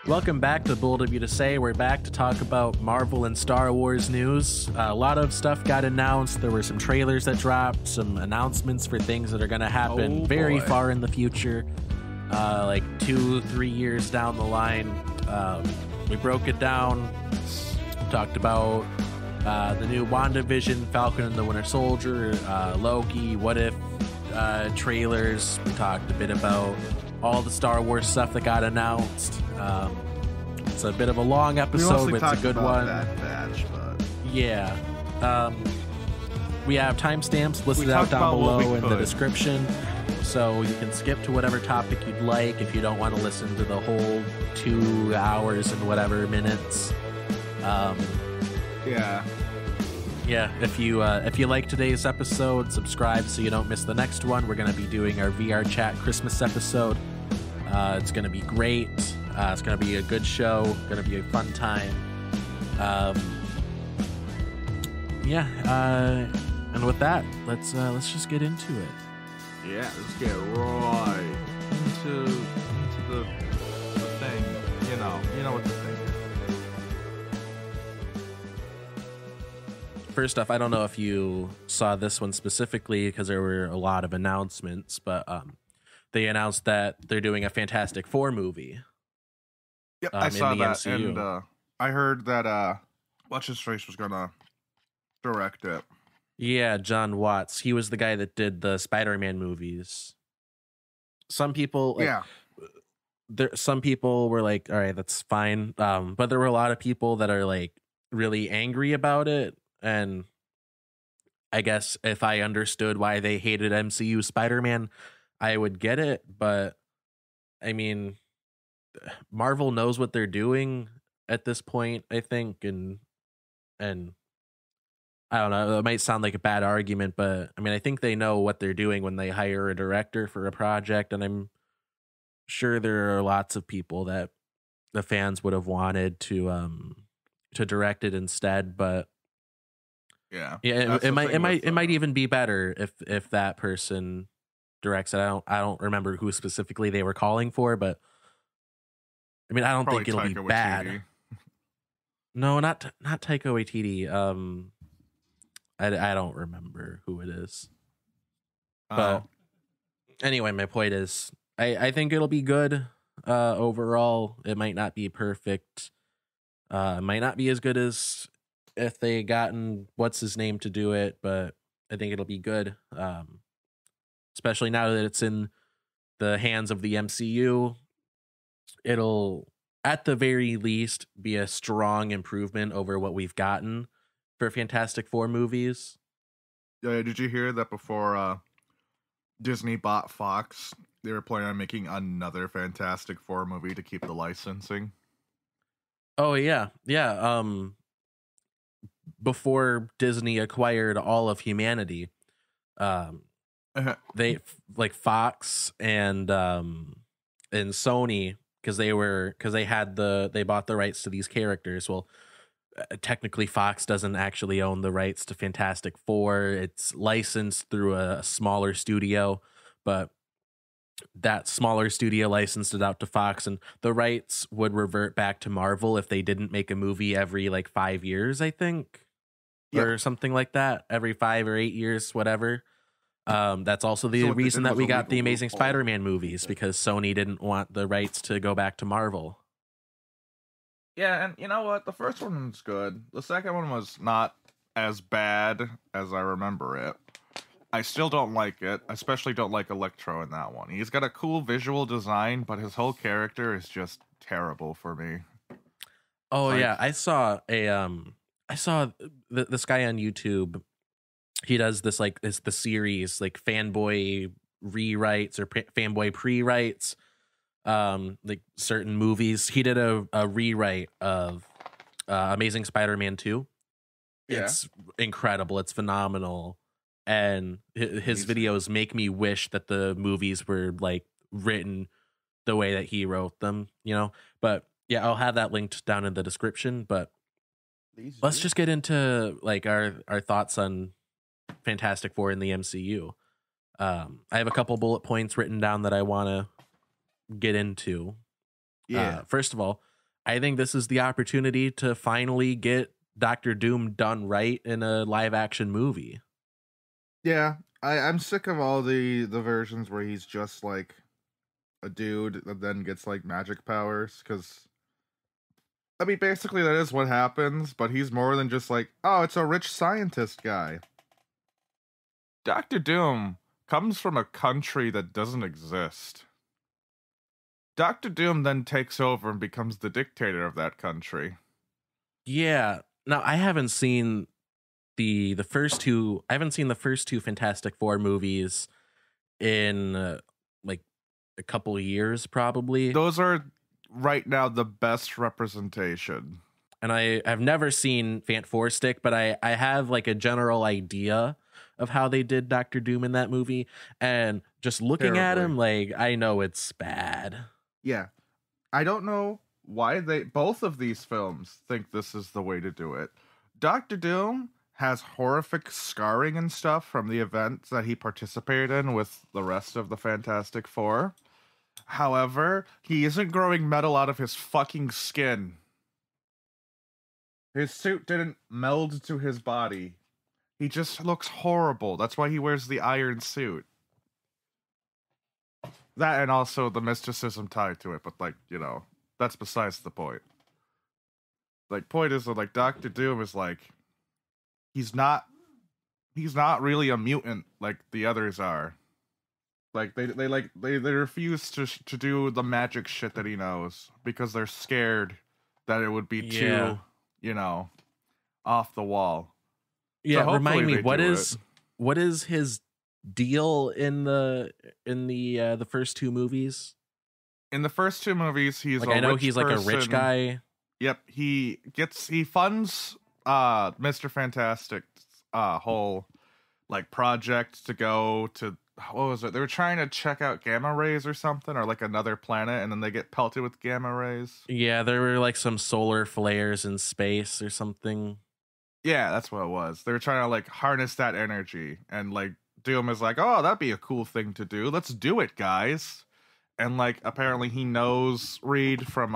Welcome back to Bold of You to Say. We're back to talk about Marvel and Star Wars news. A lot of stuff got announced. There were some trailers that dropped, some announcements for things that are going to happen very far in the future, like 2-3 years down the line. We broke it down, talked about the new WandaVision, Falcon and the Winter Soldier, Loki, What If trailers. We talked a bit about all the Star Wars stuff that got announced. It's a bit of a long episode, but it's a good one. That batch, but... Yeah. We have timestamps listed out down below in the description, so you can skip to whatever topic you'd like if you don't want to listen to the whole 2 hours and whatever minutes. Yeah. If you like today's episode, subscribe so you don't miss the next one. We're going to be doing our VR chat Christmas episode. It's going to be great. It's going to be a good show. Going to be a fun time. And with that, let's just get into it. Yeah, let's get right into the thing. You know what the thing is. First off, I don't know if you saw this one specifically because there were a lot of announcements, but they announced that they're doing a Fantastic Four movie. Yep, I saw that, MCU. and I heard that what's his face was gonna direct it. Yeah, John Watts. He was the guy that did the Spider-Man movies. Some people, some people were like, "All right, that's fine," but there were a lot of people that are like really angry about it. And I guess if I understood why they hated MCU Spider-Man, I would get it. But I mean, Marvel knows what they're doing at this point, I think, and I don't know, it might sound like a bad argument, but I mean, I think they know what they're doing when they hire a director for a project, and I'm sure there are lots of people that the fans would have wanted to direct it instead, but yeah, it might even be better if that person directs it. I don't remember who specifically they were calling for, but I mean, I don't think it'll be bad. No, not Taika Waititi. I don't remember who it is. But anyway, my point is, I think it'll be good. Overall, it might not be perfect. It might not be as good as if they gotten what's his name to do it, but I think it'll be good. Especially now that it's in the hands of the MCU. It'll, at the very least, be a strong improvement over what we've gotten for Fantastic Four movies. Yeah, did you hear that before Disney bought Fox, they were planning on making another Fantastic Four movie to keep the licensing? Oh yeah. Before Disney acquired all of humanity, they like Fox and Sony, because they bought the rights to these characters. Well, technically Fox doesn't actually own the rights to Fantastic Four. It's licensed through a smaller studio, but that smaller studio licensed it out to Fox, and the rights would revert back to Marvel if they didn't make a movie every like 5 years, I think. Yep. Or something like that, every 5 or 8 years, whatever. That's also the reason that we got the Amazing Spider-Man movies, because Sony didn't want the rights to go back to Marvel. Yeah, and you know what? The first one was good. The second one was not as bad as I remember it. I still don't like it. I especially don't like Electro in that one. He's got a cool visual design, but his whole character is just terrible for me. Oh, yeah. I saw this guy on YouTube. He does this, like, it's the series, like, fanboy rewrites or fanboy pre-writes, like certain movies. He did a rewrite of Amazing Spider-Man 2. Yeah. It's incredible. It's phenomenal. And his videos make me wish that the movies were like written the way that he wrote them, you know? But yeah, I'll have that linked down in the description. But let's just get into like our thoughts on Fantastic Four in the MCU. I have a couple bullet points written down that I want to get into. Yeah. First of all, I think this is the opportunity to finally get Doctor Doom done right in a live action movie. Yeah, I'm sick of all the versions where he's just like a dude that then gets like magic powers, because I mean basically that is what happens, but he's more than just like, oh, it's a rich scientist guy. Doctor Doom comes from a country that doesn't exist. Doctor Doom then takes over and becomes the dictator of that country. Yeah. Now I haven't seen the first two. I haven't seen the first two Fantastic Four movies in like a couple of years, probably. Those are right now the best representation. And I have never seen Fantastic, but I have like a general idea of how they did Doctor Doom in that movie. And just looking at him, like, I know it's bad. Yeah. I don't know why both of these films think this is the way to do it. Doctor Doom has horrific scarring and stuff from the events that he participated in with the rest of the Fantastic Four. However, he isn't growing metal out of his fucking skin. His suit didn't meld to his body. He just looks horrible. That's why he wears the iron suit. That and also the mysticism tied to it, but like, you know, that's besides the point. Like, point is that like Doctor Doom is like, he's not really a mutant like the others are. Like they refuse to do the magic shit that he knows because they're scared that it would be too, you know, off the wall. Yeah, so remind me, what is his deal in the first two movies? In the first two movies, he's like, I know he's like a rich guy. Yep, he funds Mr. Fantastic's whole like project to go to, what was it? They were trying to check out gamma rays or something, or like another planet, and then they get pelted with gamma rays. Yeah, there were like some solar flares in space or something. Yeah, that's what it was. They were trying to like harness that energy, and like Doom is like, "Oh, that'd be a cool thing to do. Let's do it, guys." And like apparently he knows Reed from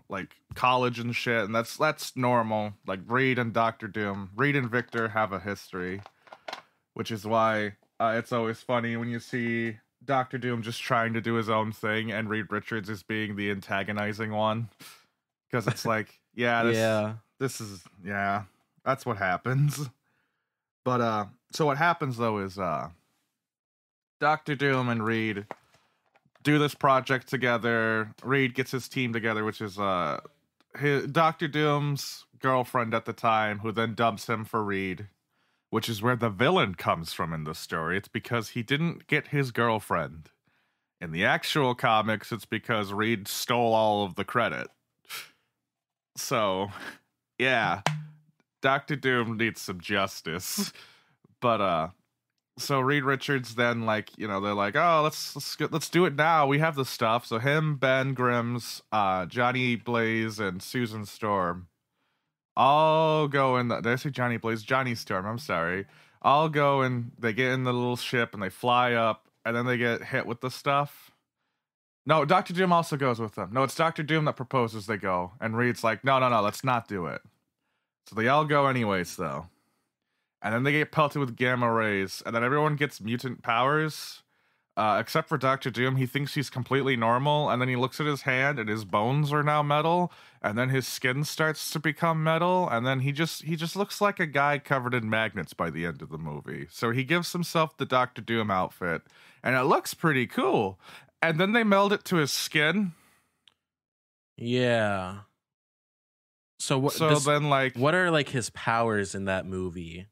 like college and shit, and that's normal. Like Reed and Doctor Doom, Reed and Victor have a history, which is why it's always funny when you see Doctor Doom just trying to do his own thing and Reed Richards is being the antagonizing one, because it's like, this is that's what happens. But so what happens though is Doctor Doom and Reed do this project together. Reed gets his team together, which is Doctor Doom's girlfriend at the time, who then dumps him for Reed, which is where the villain comes from in the story. It's because he didn't get his girlfriend. In the actual comics, it's because Reed stole all of the credit. So, yeah, Doctor Doom needs some justice. But so Reed Richards then, like, you know, they're like, oh, let's do it now. We have the stuff. So him, Ben Grimm's, Johnny Blaze, and Susan Storm all go in did I say Johnny Blaze? Johnny Storm, I'm sorry. All go and they get in the little ship and they fly up, and then they get hit with the stuff. No, Doctor Doom also goes with them. No, it's Doctor Doom that proposes they go. And Reed's like, no, let's not do it. So they all go anyways, though. And then they get pelted with gamma rays, and then everyone gets mutant powers, except for Doctor Doom. He thinks he's completely normal, and then he looks at his hand, and his bones are now metal, and then his skin starts to become metal, and then he just looks like a guy covered in magnets by the end of the movie. So he gives himself the Doctor Doom outfit, and it looks pretty cool. And then they meld it to his skin. Yeah. So what are like his powers in that movie?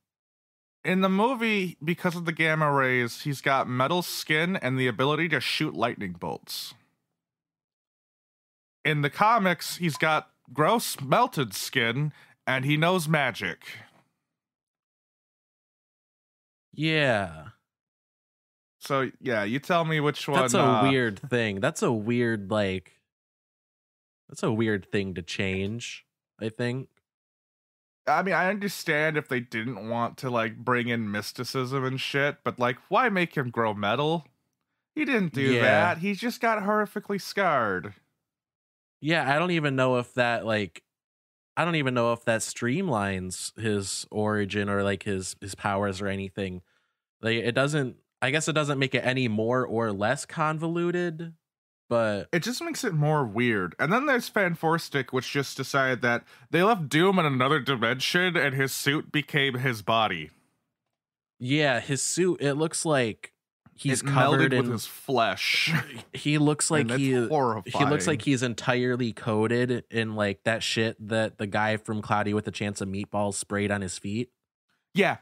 In the movie, because of the gamma rays, he's got metal skin and the ability to shoot lightning bolts. In the comics, he's got gross melted skin and he knows magic. Yeah. So, yeah, you tell me which one. That's a weird thing. That's a weird thing to change, I think. I mean, I understand if they didn't want to, like, bring in mysticism and shit, but, like, why make him grow metal? He didn't do that. He just got horrifically scarred. Yeah, I don't even know if that I don't even know if that streamlines his origin or like his powers or anything. Like it doesn't. I guess it doesn't make it any more or less convoluted, but It just makes it more weird. And then there's Fantastic, which just decided that they left Doom in another dimension and his suit became his body. yeah, his suit. It looks like he's It covered melded in with his flesh. He looks like And it's horrifying. he looks like he's entirely coated in like that shit that the guy from Cloudy with a Chance of Meatballs sprayed on his feet. Yeah,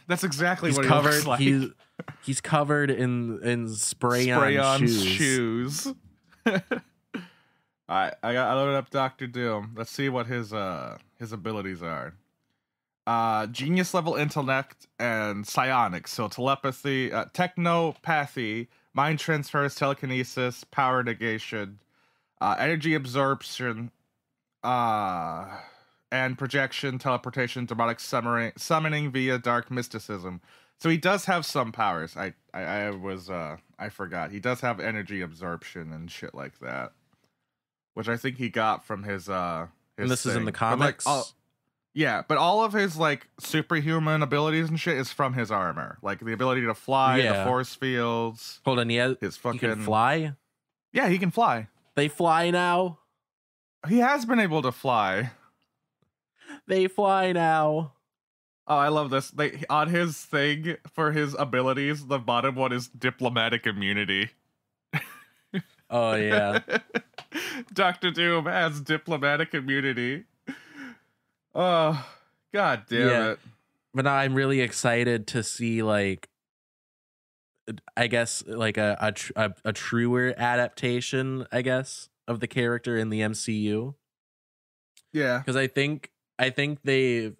that's exactly He's what covered. he looks like. He's covered in spray-on shoes. All right, I loaded up Doctor Doom. Let's see what his abilities are. Genius level intellect and psionics, so telepathy, technopathy, mind transfers, telekinesis, power negation, energy absorption, and projection, teleportation, demonic summoning via dark mysticism. So he does have some powers. I forgot. He does have energy absorption and shit like that, which I think he got from his And this is in the thing. comics. But all of his like superhuman abilities and shit is from his armor. Like the ability to fly, the force fields. Hold on, his he can fly? Yeah, he can fly. They fly now? He has been able to fly. They fly now. Oh, I love this. On his thing for his abilities, the bottom one is diplomatic immunity. Oh yeah. Dr. Doom has diplomatic immunity. Oh, god damn it. But now I'm really excited to see like I guess like a truer adaptation, I guess, of the character in the MCU. Yeah. Because I think the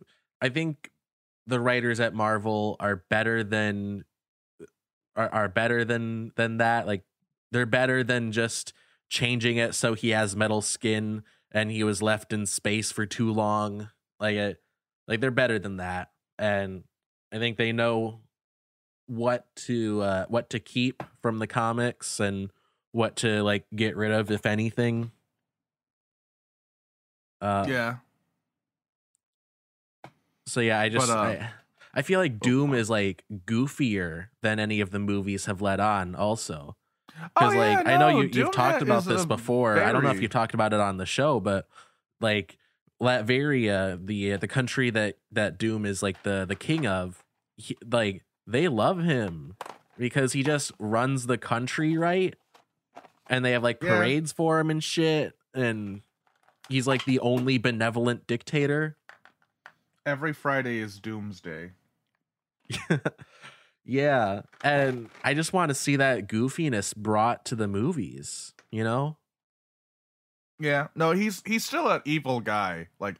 writers at Marvel are better than that. Like they're better than just changing it so he has metal skin and he was left in space for too long. Like they're better than that, and I think they know what to keep from the comics and what to like get rid of, if anything. Yeah. So yeah, I feel like Doom is like goofier than any of the movies have let on. Also, because I know you've talked about this before. I don't know if you've talked about it on the show, but like Latveria, the country that Doom is like the king of, like they love him because he just runs the country right, and they have like parades for him and shit, and he's like the only benevolent dictator. Every Friday is Doomsday. Yeah, and I just want to see that goofiness brought to the movies, you know? Yeah, no, he's still an evil guy. Like,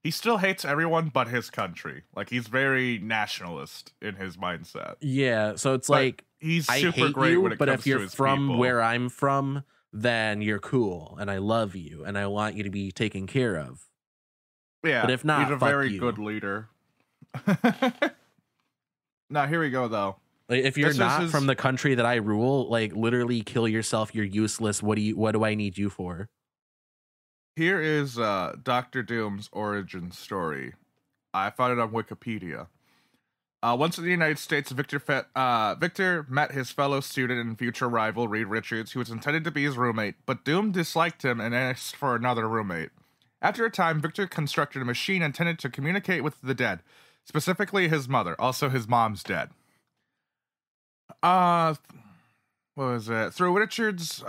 he still hates everyone but his country. Like, he's very nationalist in his mindset. Yeah, so it's like, he's I super hate great you, when it but comes if you're to his from people. where I'm from, then you're cool, and I love you, and I want you to be taken care of. Yeah, but if not, he's a fuck very you. good leader. Now, here we go, though. Like, if you're not from the country that I rule, like literally kill yourself. You're useless. What do I need you for? Here is Dr. Doom's origin story. I found it on Wikipedia. Once in the United States, Victor met his fellow student and future rival, Reed Richards, who was intended to be his roommate, but Doom disliked him and asked for another roommate. After a time, Victor constructed a machine intended to communicate with the dead, specifically his mother. Also, his mom's dead. What was it? Though Richards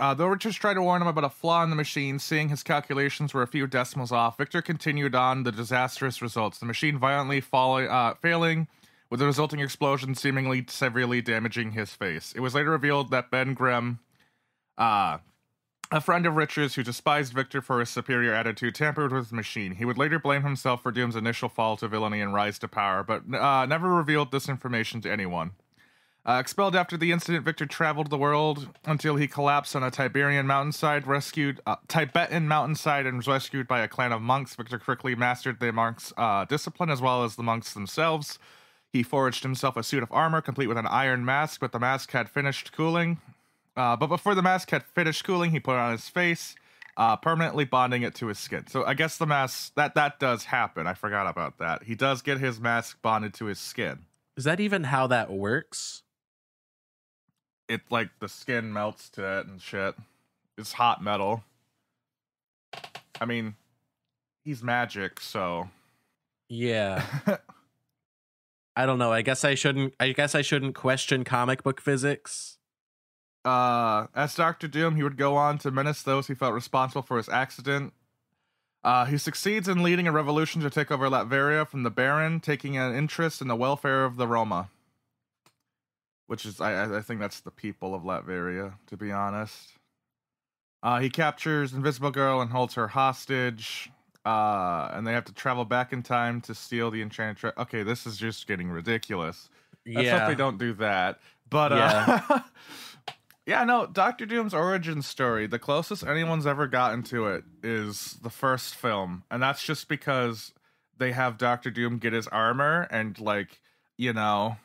tried to warn him about a flaw in the machine, seeing his calculations were a few decimals off, Victor continued on the disastrous results. The machine violently failing, with the resulting explosion seemingly severely damaging his face. It was later revealed that Ben Grimm, a friend of Richards who despised Victor for his superior attitude, tampered with the machine. He would later blame himself for Doom's initial fall to villainy and rise to power, but never revealed this information to anyone. Expelled after the incident, Victor traveled the world until he collapsed on a Tibetan mountainside, and was rescued by a clan of monks. Victor quickly mastered the monks' discipline as well as the monks themselves. He forged himself a suit of armor, complete with an iron mask, but the mask had finished cooling. But before the mask had finished cooling, he put it on his face. permanently bonding it to his skin. So I guess the mask that does happen. I forgot about that. He does get his mask bonded to his skin. Is that even how that works? It like the skin melts to it and shit. It's hot metal. I mean, he's magic, so yeah. I don't know. I guess I shouldn't question comic book physics. As Doctor Doom, he would go on to menace those he felt responsible for his accident. He succeeds in leading a revolution to take over Latveria from the Baron, taking an interest in the welfare of the Roma. Which is, I think that's the people of Latveria, to be honest. He captures Invisible Girl and holds her hostage. And they have to travel back in time to steal the enchanted okay, this is just getting ridiculous. Let's hope they don't do that. But, yeah, no, Doctor Doom's origin story, the closest anyone's ever gotten to it is the first film. And that's just because they have Doctor Doom get his armor and, like, you know,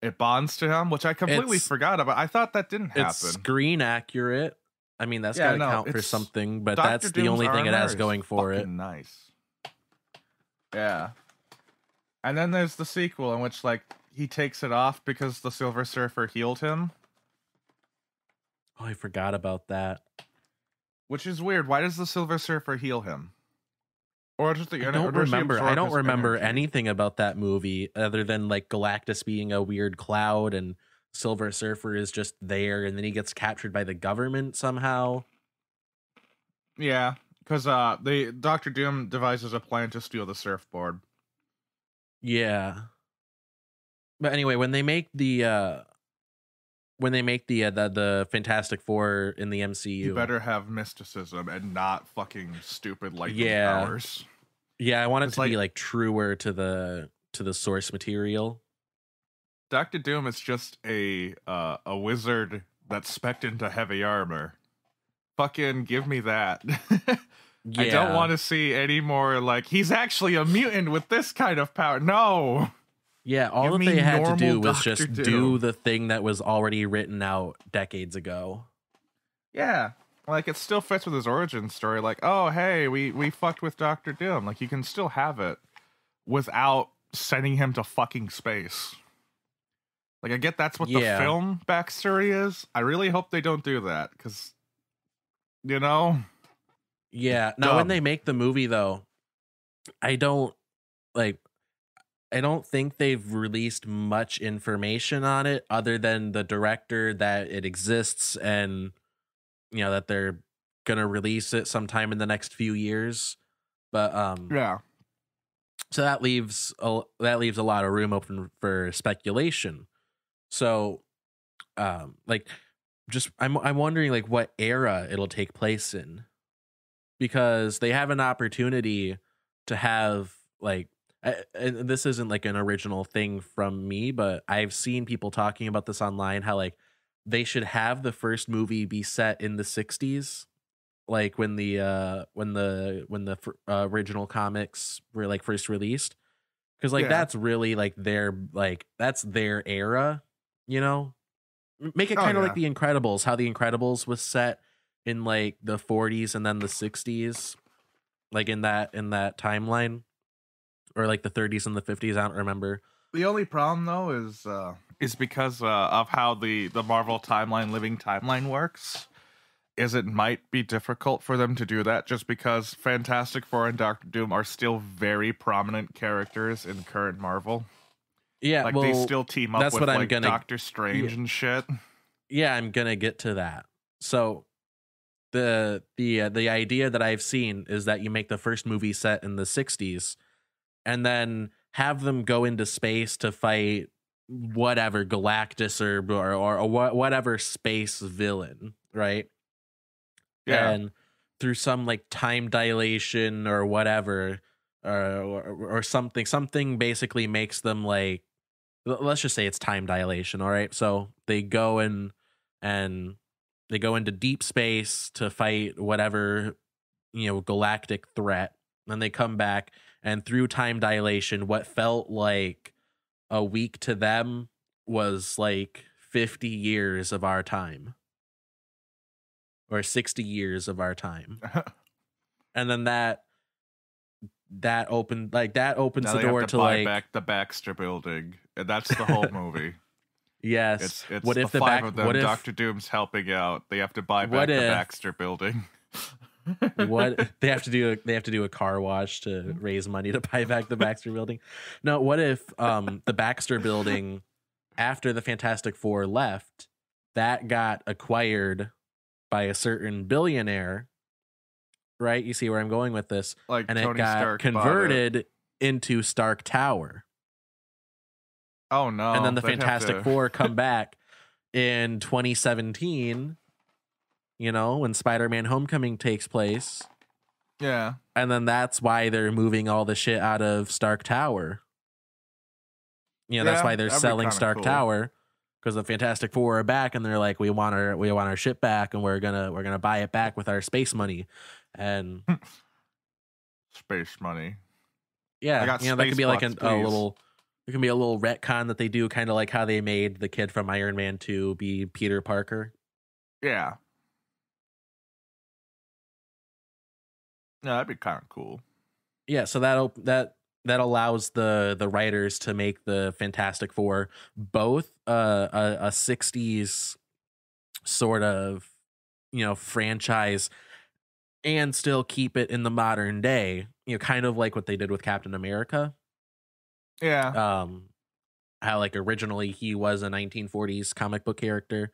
it bonds to him, which I completely forgot about. I thought that didn't happen. It's screen accurate. I mean, that's gotta count for something, but Dr. that's the Doom's only thing it has armor going for it. Nice. Yeah. And then there's the sequel in which, like, he takes it off because the Silver Surfer healed him. Oh, I forgot about that. Which is weird. Why does the Silver Surfer heal him? Or just the I don't remember anything about that movie other than like Galactus being a weird cloud and Silver Surfer is just there, and then he gets captured by the government somehow. Yeah, because Doctor Doom devises a plan to steal the surfboard. Yeah. But anyway, when they make the Fantastic Four in the MCU, you better have mysticism and not fucking stupid lightning powers. Yeah, I want it to be like truer to the source material. Doctor Doom is just a wizard that's specced into heavy armor. Fucking give me that. Yeah. I don't want to see any more like he's actually a mutant with this kind of power. No. Yeah, all that they had to do was just do the thing that was already written out decades ago. Yeah. Like, it still fits with his origin story. Like, oh, hey, we fucked with Doctor Doom. Like, you can still have it without sending him to fucking space. Like, I get that's what the film backstory is. I really hope they don't do that, because, you know? Yeah. Now, when they make the movie, though, I don't think they've released much information on it other than the director, that it exists, and you know that they're gonna release it sometime in the next few years. But yeah, so that leaves a lot of room open for speculation. So like, just I'm wondering like what era it'll take place in, because they have an opportunity to have like, and this isn't like an original thing from me, but I've seen people talking about this online, how like they should have the first movie be set in the 60s, like when the original comics were like first released, because like that's really like that's their era, you know. Make it kind of like the Incredibles, how the Incredibles was set in like the 40s and then the 60s, like in that timeline. Or like the 30s and the 50s, I don't remember. The only problem though is because of how the Marvel living timeline works, is it might be difficult for them to do that, just because Fantastic Four and Doctor Doom are still very prominent characters in current Marvel. Yeah, like they still team up with like Doctor Strange and shit. Yeah, I'm gonna get to that. So the idea that I've seen is that you make the first movie set in the 60s, and then have them go into space to fight whatever Galactus or whatever space villain, right? Yeah. And through some like time dilation or whatever, or something basically makes them like, let's just say it's time dilation, all right? So they go and they go into deep space to fight whatever, you know, galactic threat. Then they come back, and through time dilation, what felt like a week to them was like 50 years of our time. or 60 years of our time. And then that opens Now the they door have to buy like back the Baxter building, and that's the whole movie. yes. It's What the if the five back of them. what if Doctor Doom's helping out. They have to buy what back the if Baxter building. what they have to do a car wash to raise money to buy back the Baxter building? No, what if the Baxter building after the Fantastic Four left, that got acquired by a certain billionaire, right? You see where I'm going with this? Like And Tony it got Stark converted into Stark Tower. Oh no. And then the they'd have Fantastic to- Four come back in 2017, you know, when Spider-Man Homecoming takes place. Yeah. And then that's why they're moving all the shit out of Stark Tower. You know, that's why they're that'd be selling kinda Stark cool. Tower, because the Fantastic Four are back and they're like, we want our ship back, and we're gonna buy it back with our space money. And Space money. yeah, I got you know, that could space be like bucks, a please. little, it can be a little retcon that they do, kind of like how they made the kid from Iron Man 2 be Peter Parker. Yeah. Yeah, that'd be kind of cool. Yeah, so that allows the writers to make the Fantastic Four both a 60s sort of, you know, franchise, and still keep it in the modern day, you know, kind of like what they did with Captain America. Yeah. How like originally he was a 1940s comic book character,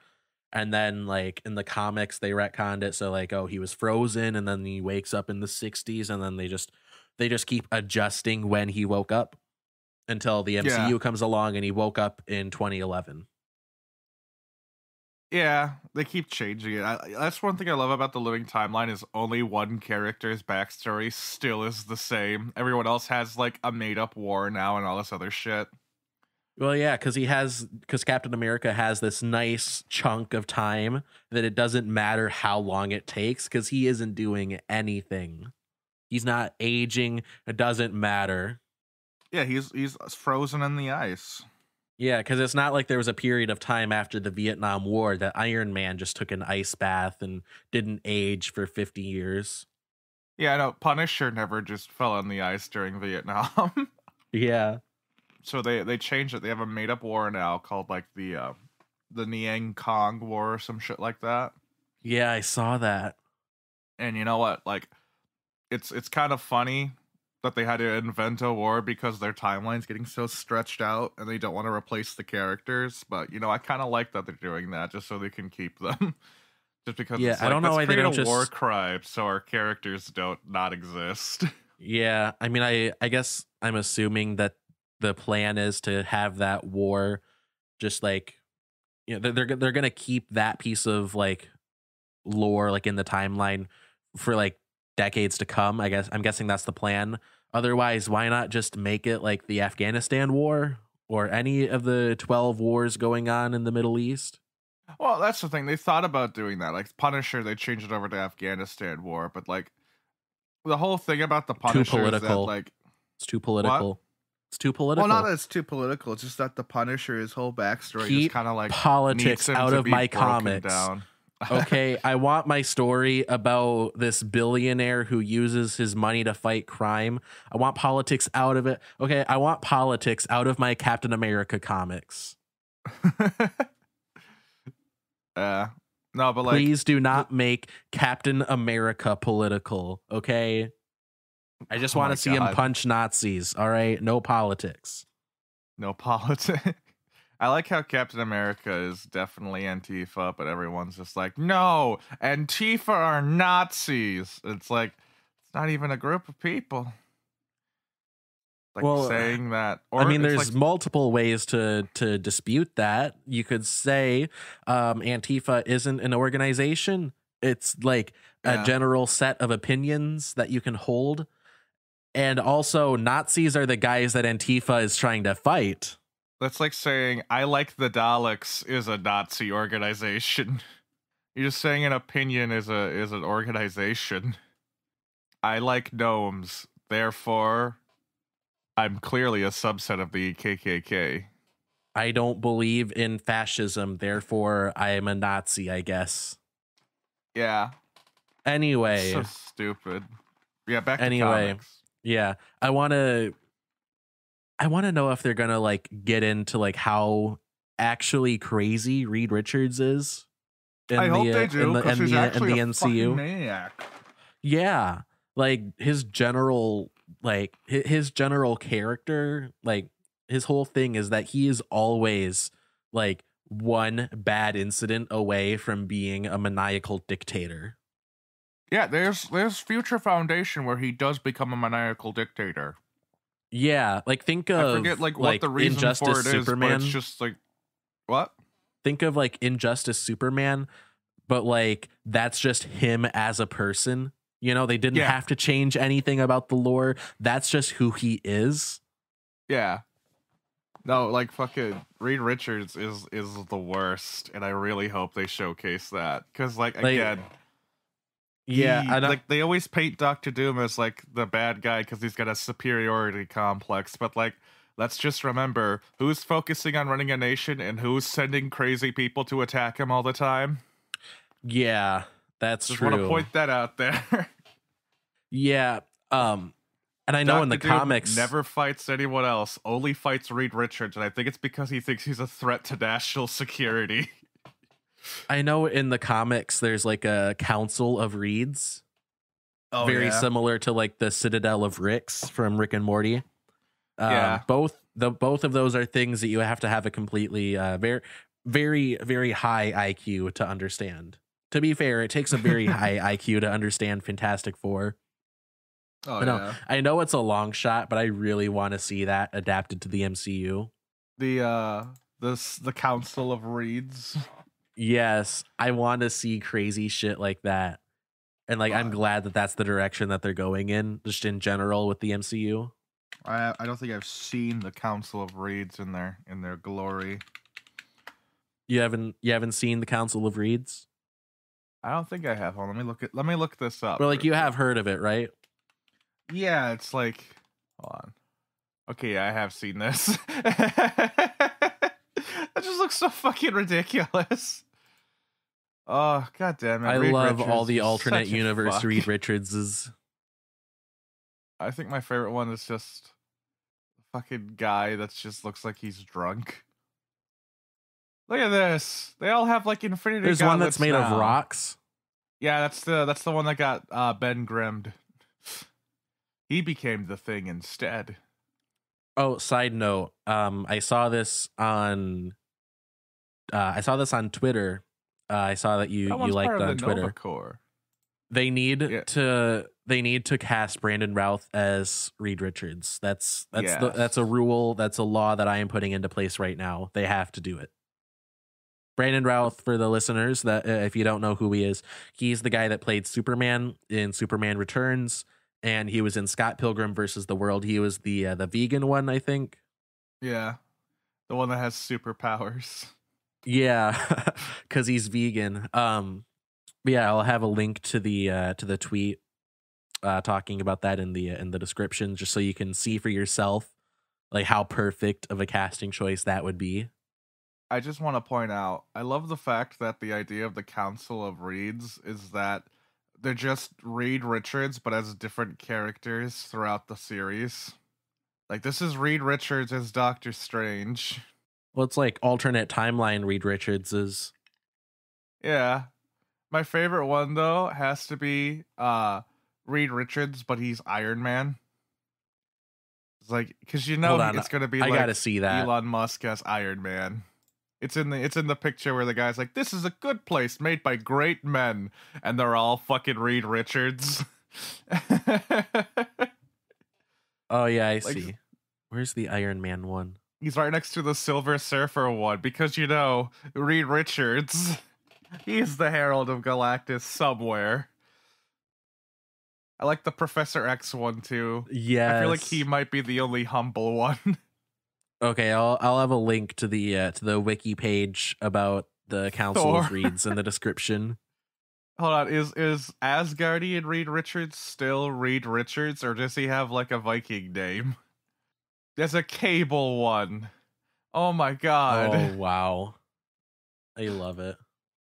and then like in the comics they retconned it, so like, oh, he was frozen and then he wakes up in the 60s, and then they just keep adjusting when he woke up until the MCU comes along and he woke up in 2011. Yeah, they keep changing it. That's one thing I love about the living timeline is only one character's backstory still is the same. Everyone else has like a made-up war now and all this other shit. Well, yeah, because Captain America has this nice chunk of time that it doesn't matter how long it takes, because he isn't doing anything. He's not aging. It doesn't matter. Yeah, he's frozen in the ice. Yeah, because it's not like there was a period of time after the Vietnam War that Iron Man just took an ice bath and didn't age for 50 years. Yeah, no, Punisher never just fell on the ice during Vietnam. Yeah. So they changed it. They have a made-up war now called like the Niang Kong War or some shit like that. Yeah, I saw that. And you know what? Like, it's kind of funny that they had to invent a war because their timeline's getting so stretched out and they don't want to replace the characters. But, you know, I kind of like that they're doing that just so they can keep them. Just because Yeah, it's like, I don't know why they don't a war just crime so our characters don't not exist. Yeah, I mean, I guess I'm assuming that the plan is to have that war just like, you know, they're gonna keep that piece of like lore like in the timeline for like decades to come. I'm guessing that's the plan. Otherwise, why not just make it like the Afghanistan war or any of the 12 wars going on in the Middle East? Well, that's the thing. They thought about doing that. Like Punisher, they changed it over to Afghanistan war, but like the whole thing about the Punisher Too political. is that like It's too political. What? It's too political. Well, not that it's too political. It's just that the Punisher, his whole backstory, Keep just kind of like politics needs him out to of be my broken comics. down. Okay, I want my story about this billionaire who uses his money to fight crime. I want politics out of it. Okay, I want politics out of my Captain America comics. No, but like, Please do not make Captain America political, okay? I just Oh want my to see him God. punch Nazis, all right? No politics. no politics. I like how Captain America is definitely Antifa, but everyone's just like, no, Antifa are Nazis. It's like, it's not even a group of people. Like Well, saying that. I mean, it's there's like, multiple ways to dispute that. You could say Antifa isn't an organization. It's like a general set of opinions that you can hold. And also, Nazis are the guys that Antifa is trying to fight. that's like saying, I like the Daleks is a Nazi organization. You're just saying an opinion is an organization. I like gnomes, therefore I'm clearly a subset of the KKK. I don't believe in fascism, therefore I am a Nazi, I guess. Yeah. Anyway, So stupid. Yeah, back to anyway, comics. yeah, I want to know if they're gonna like get into like how actually crazy Reed Richards is I in hope the they do, because he's in actually the a fucking MCU. maniac. Yeah, like his general character, like his whole thing is that he is always like one bad incident away from being a maniacal dictator. Yeah, there's Future Foundation where he does become a maniacal dictator. Yeah, like think I of forget like what the reason Injustice for it is, but it's Superman. just like what? Think of like Injustice Superman, but like that's just him as a person. You know, they didn't Yeah. have to change anything about the lore. That's just who he is. Yeah. No, like fucking Reed Richards is the worst, and I really hope they showcase that, because like again, yeah, I like they always paint Doctor Doom as like the bad guy because he's got a superiority complex, but like let's just remember who's focusing on running a nation and who's sending crazy people to attack him all the time. Yeah, that's just true. Want to point that out there. Yeah, and I know Dr. in the Doom comics never fights anyone else, only fights Reed Richards, and I think it's because he thinks he's a threat to national security. I know in the comics there's like a council of Reeds. Very similar to like the Citadel of Ricks from Rick and Morty. Both of those are things that you have to have a completely very high IQ to understand. To be fair, it takes a very high IQ to understand Fantastic Four. I know it's a long shot, but I really want to see that adapted to the MCU. The Council of Reeds. Yes, I want to see crazy shit like that. And like I'm glad that that's the direction that they're going in, just in general with the MCU. I don't think I've seen the Council of Reeds in their glory. You haven't seen the Council of Reeds? I don't think I have. Hold on, let me look this up. But like you have heard of it, right? Yeah, it's like hold on. Okay, I have seen this. That just looks so fucking ridiculous. Oh, god damn it. I Reed love Richards all the is alternate such a universe fuck. Reed Richardses. I think my favorite one is just a fucking guy that just looks like he's drunk. Look at this. They all have like infinity There's one that's made of rocks. Yeah, that's the one that got Ben Grimmed. He became the Thing instead. Oh, side note. I saw this on Twitter. I saw that you liked on Twitter. Core. They need to cast Brandon Routh as Reed Richards. That's a rule. That's a law that I am putting into place right now. They have to do it. Brandon Routh, for the listeners that if you don't know who he is, he's the guy that played Superman in Superman Returns, and he was in Scott Pilgrim versus the World. He was the vegan one, I think. Yeah, the one that has superpowers. Yeah, because he's vegan. Yeah, I'll have a link to the tweet talking about that in the description, just so you can see for yourself like how perfect of a casting choice that would be. I just want to point out, I love the fact that the idea of the Council of Reeds is that they're just Reed Richards, but as different characters throughout the series. Like, this is Reed Richards as Doctor Strange. Well, it's like alternate timeline Reed Richards is. Yeah. My favorite one, though, has to be Reed Richards, but he's Iron Man. It's like, because it's going to be I like gotta see that. Elon Musk as Iron Man. It's in the picture where the guy's like, "This is a good place made by great men," and they're all fucking Reed Richards. Oh yeah, I see. Where's the Iron Man one? He's right next to the Silver Surfer one because Reed Richards, he's the Herald of Galactus somewhere. I like the Professor X one too. Yeah, I feel like he might be the only humble one. Okay, I'll have a link to the wiki page about the Council of Reeds in the description. Hold on, is Asgardian Reed Richards still Reed Richards, or does he have like a Viking name? There's a Cable one. Oh my god. Oh wow. I love it.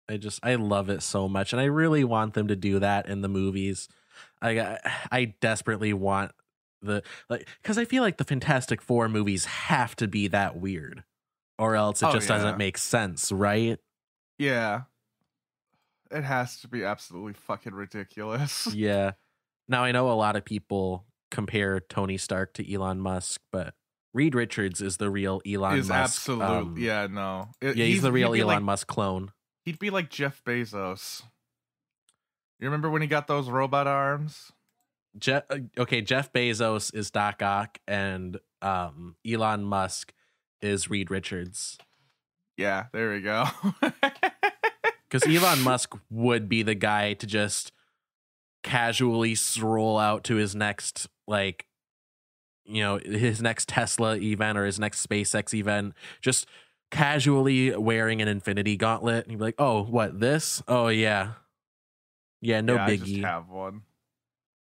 I love it so much, and I really want them to do that in the movies. I desperately want the because I feel like the Fantastic Four movies have to be that weird, or else it Oh just doesn't yeah, make sense, right? yeah. It has to be absolutely fucking ridiculous. Yeah. Now I know a lot of people compare Tony Stark to Elon Musk, but Reed Richards is the real Elon Is Musk. absolute. Yeah, no. Yeah, he's the real he'd be Elon like Musk clone. he'd be like Jeff Bezos. You remember when he got those robot arms? Jeff Bezos is Doc Ock, and Elon Musk is Reed Richards. Yeah, there we go. Because Elon Musk would be the guy to just casually stroll out to his next, like, his next Tesla event or his next SpaceX event, just casually wearing an Infinity Gauntlet, and he'd be like, "Oh, what, this? Oh yeah, no yeah, biggie." I just have one.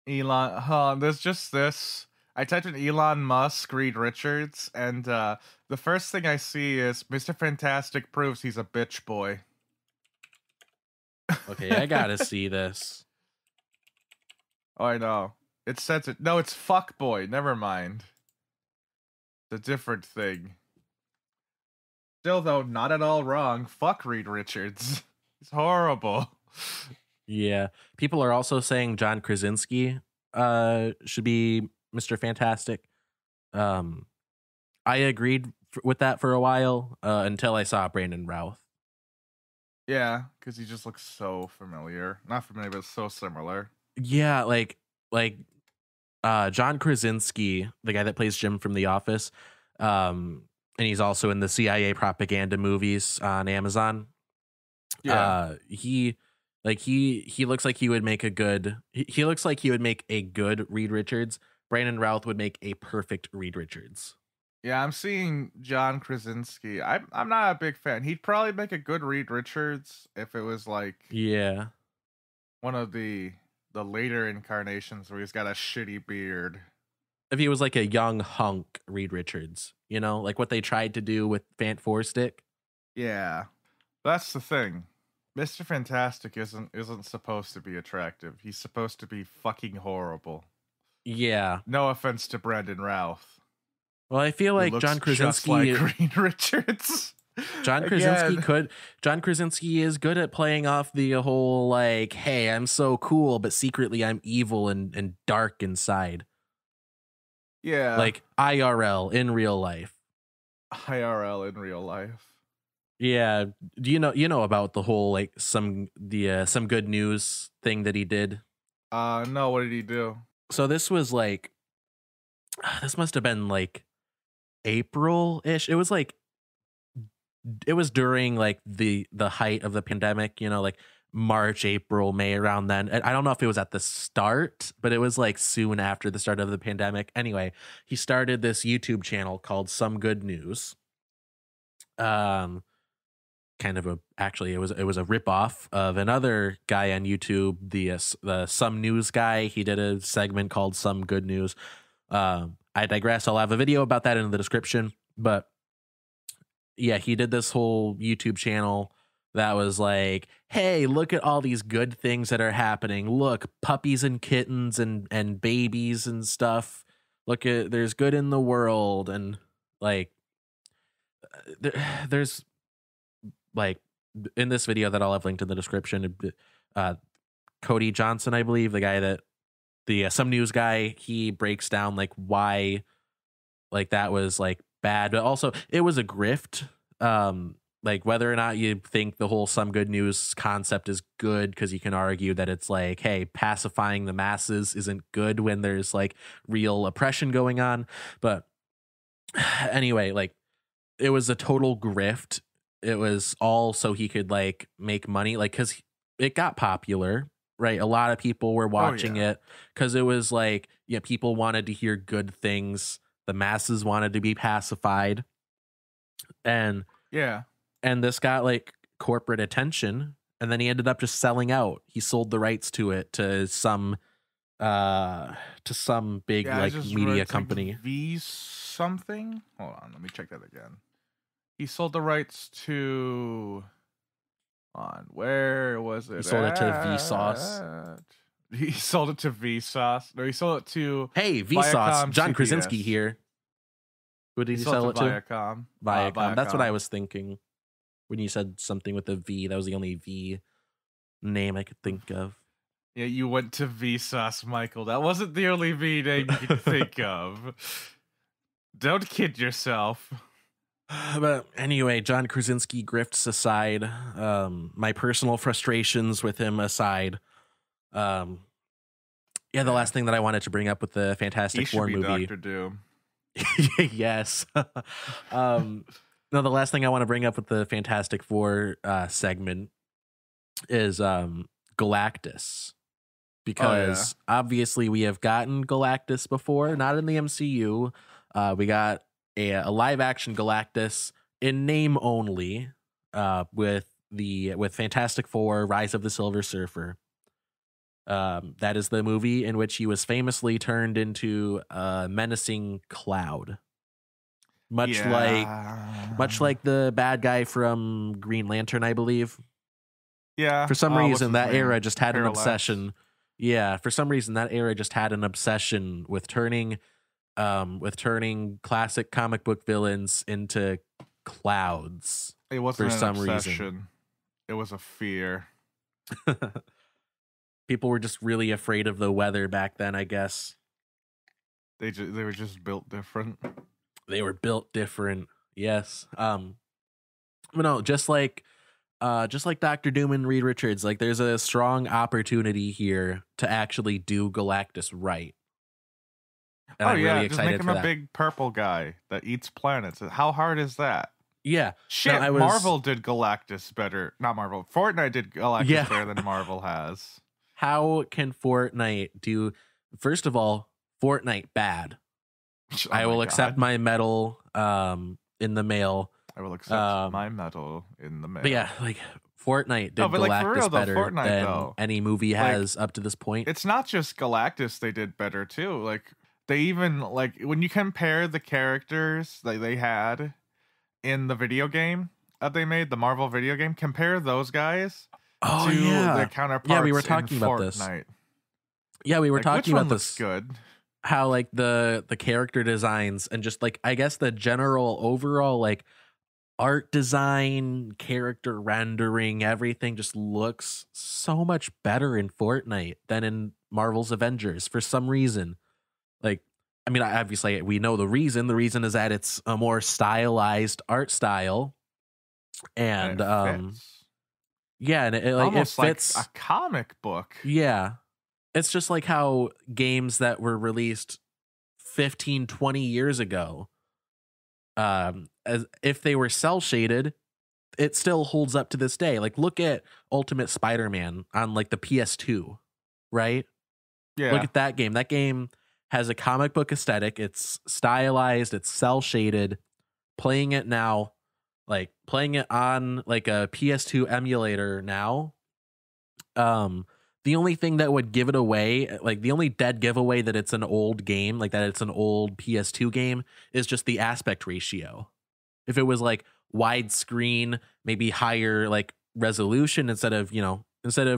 Elon, there's just this. I typed in Elon Musk, Reed Richards, and the first thing I see is Mr. Fantastic proves he's a bitch boy. Okay, I gotta see this. Oh, I know. It says it. No, it's fuck boy. Never mind. It's a different thing. Still, though, not at all wrong. Fuck Reed Richards. He's horrible. Yeah, people are also saying John Krasinski should be Mr. Fantastic. I agreed with that for a while until I saw Brandon Routh. Yeah, because he just looks so familiar. Not familiar, but so similar. Yeah, like John Krasinski, the guy that plays Jim from The Office, and he's also in the CIA propaganda movies on Amazon. Yeah. He looks like he would make a good. He looks like he would make a good Reed Richards. Brandon Routh would make a perfect Reed Richards. Yeah, I'm seeing John Krasinski. I'm not a big fan. He'd probably make a good Reed Richards if it was like one of the later incarnations where he's got a shitty beard. If he was like a young hunk Reed Richards, like what they tried to do with Fant Four Stick. Yeah, that's the thing. Mr. Fantastic isn't supposed to be attractive. He's supposed to be fucking horrible. Yeah. No offense to Brandon Routh. Well, I feel like John Krasinski, just like Reed Richards. John Krasinski is good at playing off the whole like, hey, I'm so cool, but secretly I'm evil and dark inside. Yeah, like IRL in real life. IRL in real life. Yeah, do you know about the whole like some good news thing that he did? No, what did he do? So this was like, this must have been like April-ish. It was during like the height of the pandemic, like March, April, May, around then. I don't know if it was at the start, but it was like soon after the start of the pandemic. Anyway, he started this YouTube channel called Some Good News. Kind of it was a ripoff of another guy on YouTube, the Some News guy. He did a segment called Some Good News. I digress. I'll have a video about that in the description. But yeah, he did this whole YouTube channel that was like, hey, look at all these good things that are happening. Look, puppies and kittens and babies and stuff. Look at, there's good in the world. And like, there's like, in this video that I'll have linked in the description, Cody Johnson, I believe, the guy that the Some News guy, he breaks down like why like that was like bad, but also it was a grift. Like whether or not you think the whole Some Good News concept is good, because you can argue that it's like, hey, pacifying the masses isn't good when there's like real oppression going on. But anyway, like it was a total grift. It was all so he could like make money, like because it got popular, right? A lot of people were watching it because it was like, yeah, people wanted to hear good things. The masses wanted to be pacified. And this got like corporate attention, and then he ended up just selling out. He sold the rights to it to some big like media company. Like V something. Hold on, let me check that again. He sold the rights to. on. Where was it? He sold it to Vsauce. He sold it to Vsauce. No, he sold it to Hey, Vsauce. Viacom John CBS. Krasinski here. What did he sell it to? Viacom. Viacom. That's what I was thinking when you said something with a V. That was the only V name I could think of. Yeah, you went to Vsauce, Michael. That wasn't the only V name you could think of. Don't kid yourself. But anyway, John Krasinski grifts aside, my personal frustrations with him aside, the last thing that I wanted to bring up with the Fantastic Four movie. Dr. Doom. Yes. No, the last thing I want to bring up with the Fantastic Four segment is Galactus. Because obviously we have gotten Galactus before, not in the MCU. We got a live action Galactus in name only, with Fantastic Four: Rise of the Silver Surfer. That is the movie in which he was famously turned into a menacing cloud, much like the bad guy from Green Lantern, I believe. Yeah. For some reason, that era just had Parallax. an obsession. Yeah, for some reason, that era just had an obsession with turning classic comic book villains into clouds. It wasn't for some obsession. Reason. It was a fear. People were just really afraid of the weather back then, I guess. They were just built different. They were built different. Yes. But no, just like Dr. Doom and Reed Richards, like there's a strong opportunity here to actually do Galactus right. And I'm really just make excited him for a that. big purple guy that eats planets. How hard is that? Yeah. Shit, No, Marvel did Galactus better. Not Marvel. Fortnite did Galactus better than Marvel has. How can Fortnite do? First of all, Fortnite bad. I will accept my medal in the mail. I will accept my medal in the mail. But yeah, like Fortnite did Galactus better than any movie has up to this point. It's not just Galactus they did better too. Like they even when you compare the characters that they had in the video game that they made, the Marvel video game, compare those guys to their counterparts. Yeah, we were talking about Fortnite. this. Yeah, we were talking about this. Good. How like the character designs and just like I guess the general overall like art design, character rendering, everything just looks so much better in Fortnite than in Marvel's Avengers for some reason. Like, I mean, obviously we know the reason. The reason is that it's a more stylized art style, and yeah, and it almost fits like a comic book. Yeah, it's just like how games that were released 15, 20 years ago, as if they were cell shaded, it still holds up to this day. Like look at Ultimate Spider-Man on like the PS2, right? Yeah. Look at that game. That game has a comic book aesthetic. It's stylized, it's cell shaded. Playing it now, like playing it on like a PS2 emulator now, the only thing that would give it away, like the only dead giveaway that it's an old game, like that it's an old PS2 game, is just the aspect ratio. If it was like widescreen, maybe higher like resolution instead of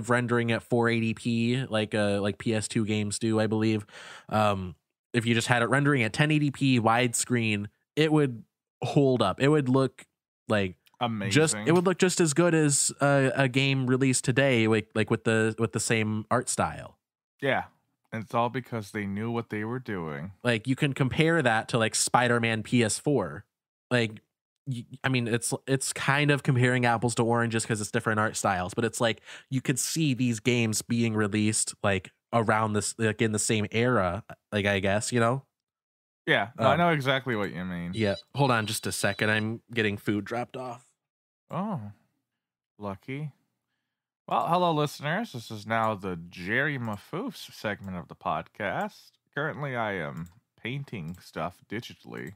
rendering at 480p like PS2 games do, I believe. If you just had it rendering at 1080p widescreen, it would hold up. It would look like amazing. It would look just as good as a game released today, like with the same art style. Yeah, and it's all because they knew what they were doing. Like you can compare that to like Spider-Man PS4. Like, I mean, it's kind of comparing apples to oranges because it's different art styles, but it's like you could see these games being released like around this, like in the same era. Like I guess Yeah, no, I know exactly what you mean. Yeah, hold on just a second. I'm getting food dropped off. Oh, lucky. Well, hello, listeners. This is now the Jerry Mafoofs segment of the podcast. Currently, I am painting stuff digitally.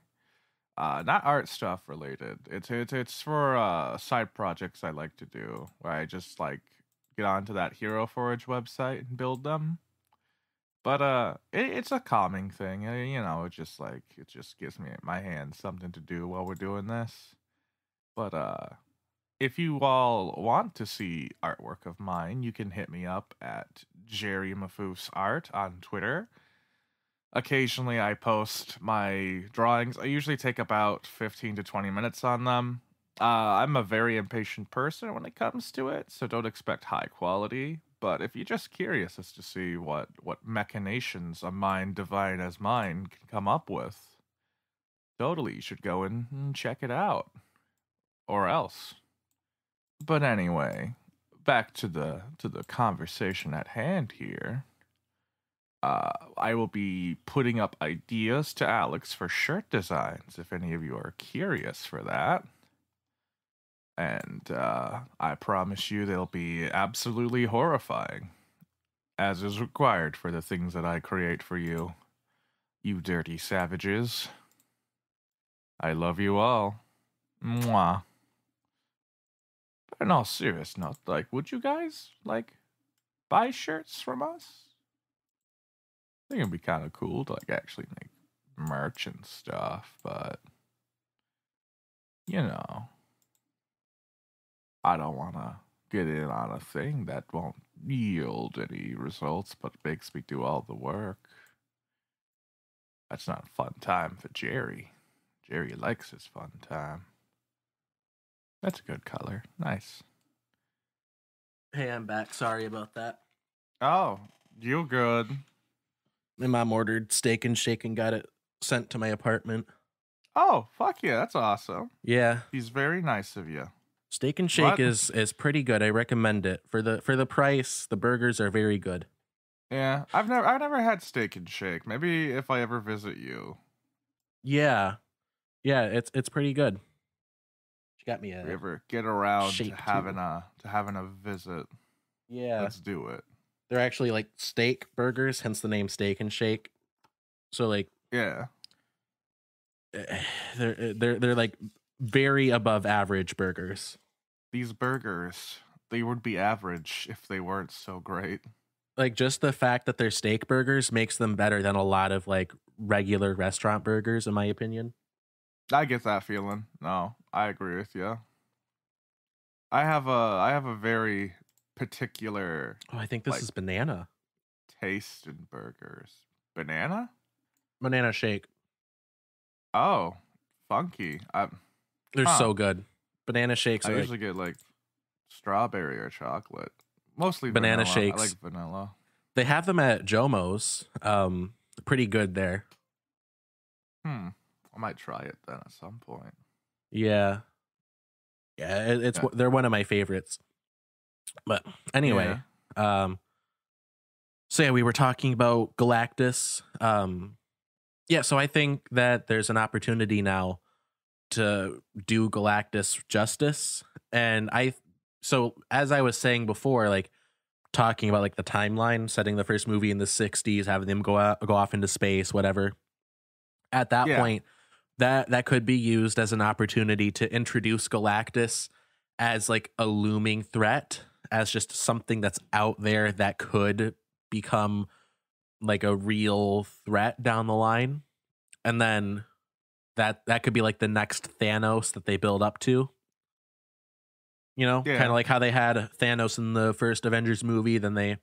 Not art stuff related. It's for side projects I like to do, where I just like get onto that Hero Forge website and build them. But it's a calming thing. It just gives me my hands something to do while we're doing this. But if you all want to see artwork of mine, you can hit me up at Jerry Mafoof's Art on Twitter. Occasionally, I post my drawings. I usually take about 15 to 20 minutes on them. I'm a very impatient person when it comes to it, so don't expect high quality. But if you're just curious as to see what machinations a mind divine as mine can come up with, totally, you should go in and check it out. Or else. But anyway, back to the conversation at hand here. I will be putting up ideas to Alex for shirt designs if any of you are curious for that. And I promise you they'll be absolutely horrifying, as is required for the things that I create for you, you dirty savages. I love you all. Mwah. But in all serious note, like, would you guys, like, buy shirts from us? I think it'd be kind of cool to, like, actually make merch and stuff, but, you know, I don't want to get in on a thing that won't yield any results, but makes me do all the work. That's not a fun time for Jerry. Jerry likes his fun time. That's a good color. Nice. Hey, I'm back. Sorry about that. Oh, you good. My mom ordered Steak and Shake and got it sent to my apartment. Oh, fuck yeah, that's awesome. Yeah. He's very nice of you. Steak and Shake is pretty good. I recommend it. For the price, the burgers are very good. Yeah, I've never had Steak and Shake. Maybe if I ever visit you. Yeah. Yeah, it's pretty good. She got me a. If we ever get around to shake having too. a visit. Yeah. Let's do it. They're actually like steak burgers, hence the name Steak and Shake. So like yeah. They're like very above average burgers. These burgers, they would be average if they weren't so great. Like just the fact that they're steak burgers makes them better than a lot of like regular restaurant burgers, in my opinion. I get that feeling. No, I agree with you. I have a very particular. Oh, I think this is banana. Taste in burgers. Banana shake. Oh, funky. They're so good. Banana shakes. I usually get like strawberry or chocolate. Mostly banana vanilla. shakes. I like vanilla. They have them at Jomo's. Pretty good there. I might try it then at some point. Yeah. Yeah, they're one of my favorites. But anyway, so yeah, we were talking about Galactus. Yeah, so I think that there's an opportunity now to do Galactus justice. And so as I was saying before, like talking about like the timeline, setting the first movie in the 60s, having them go off into space, whatever. At that point, that could be used as an opportunity to introduce Galactus as like a looming threat, as just something that's out there that could become like a real threat down the line. And then that could be like the next Thanos that they build up to. You know, kind of like how they had Thanos in the first Avengers movie, then they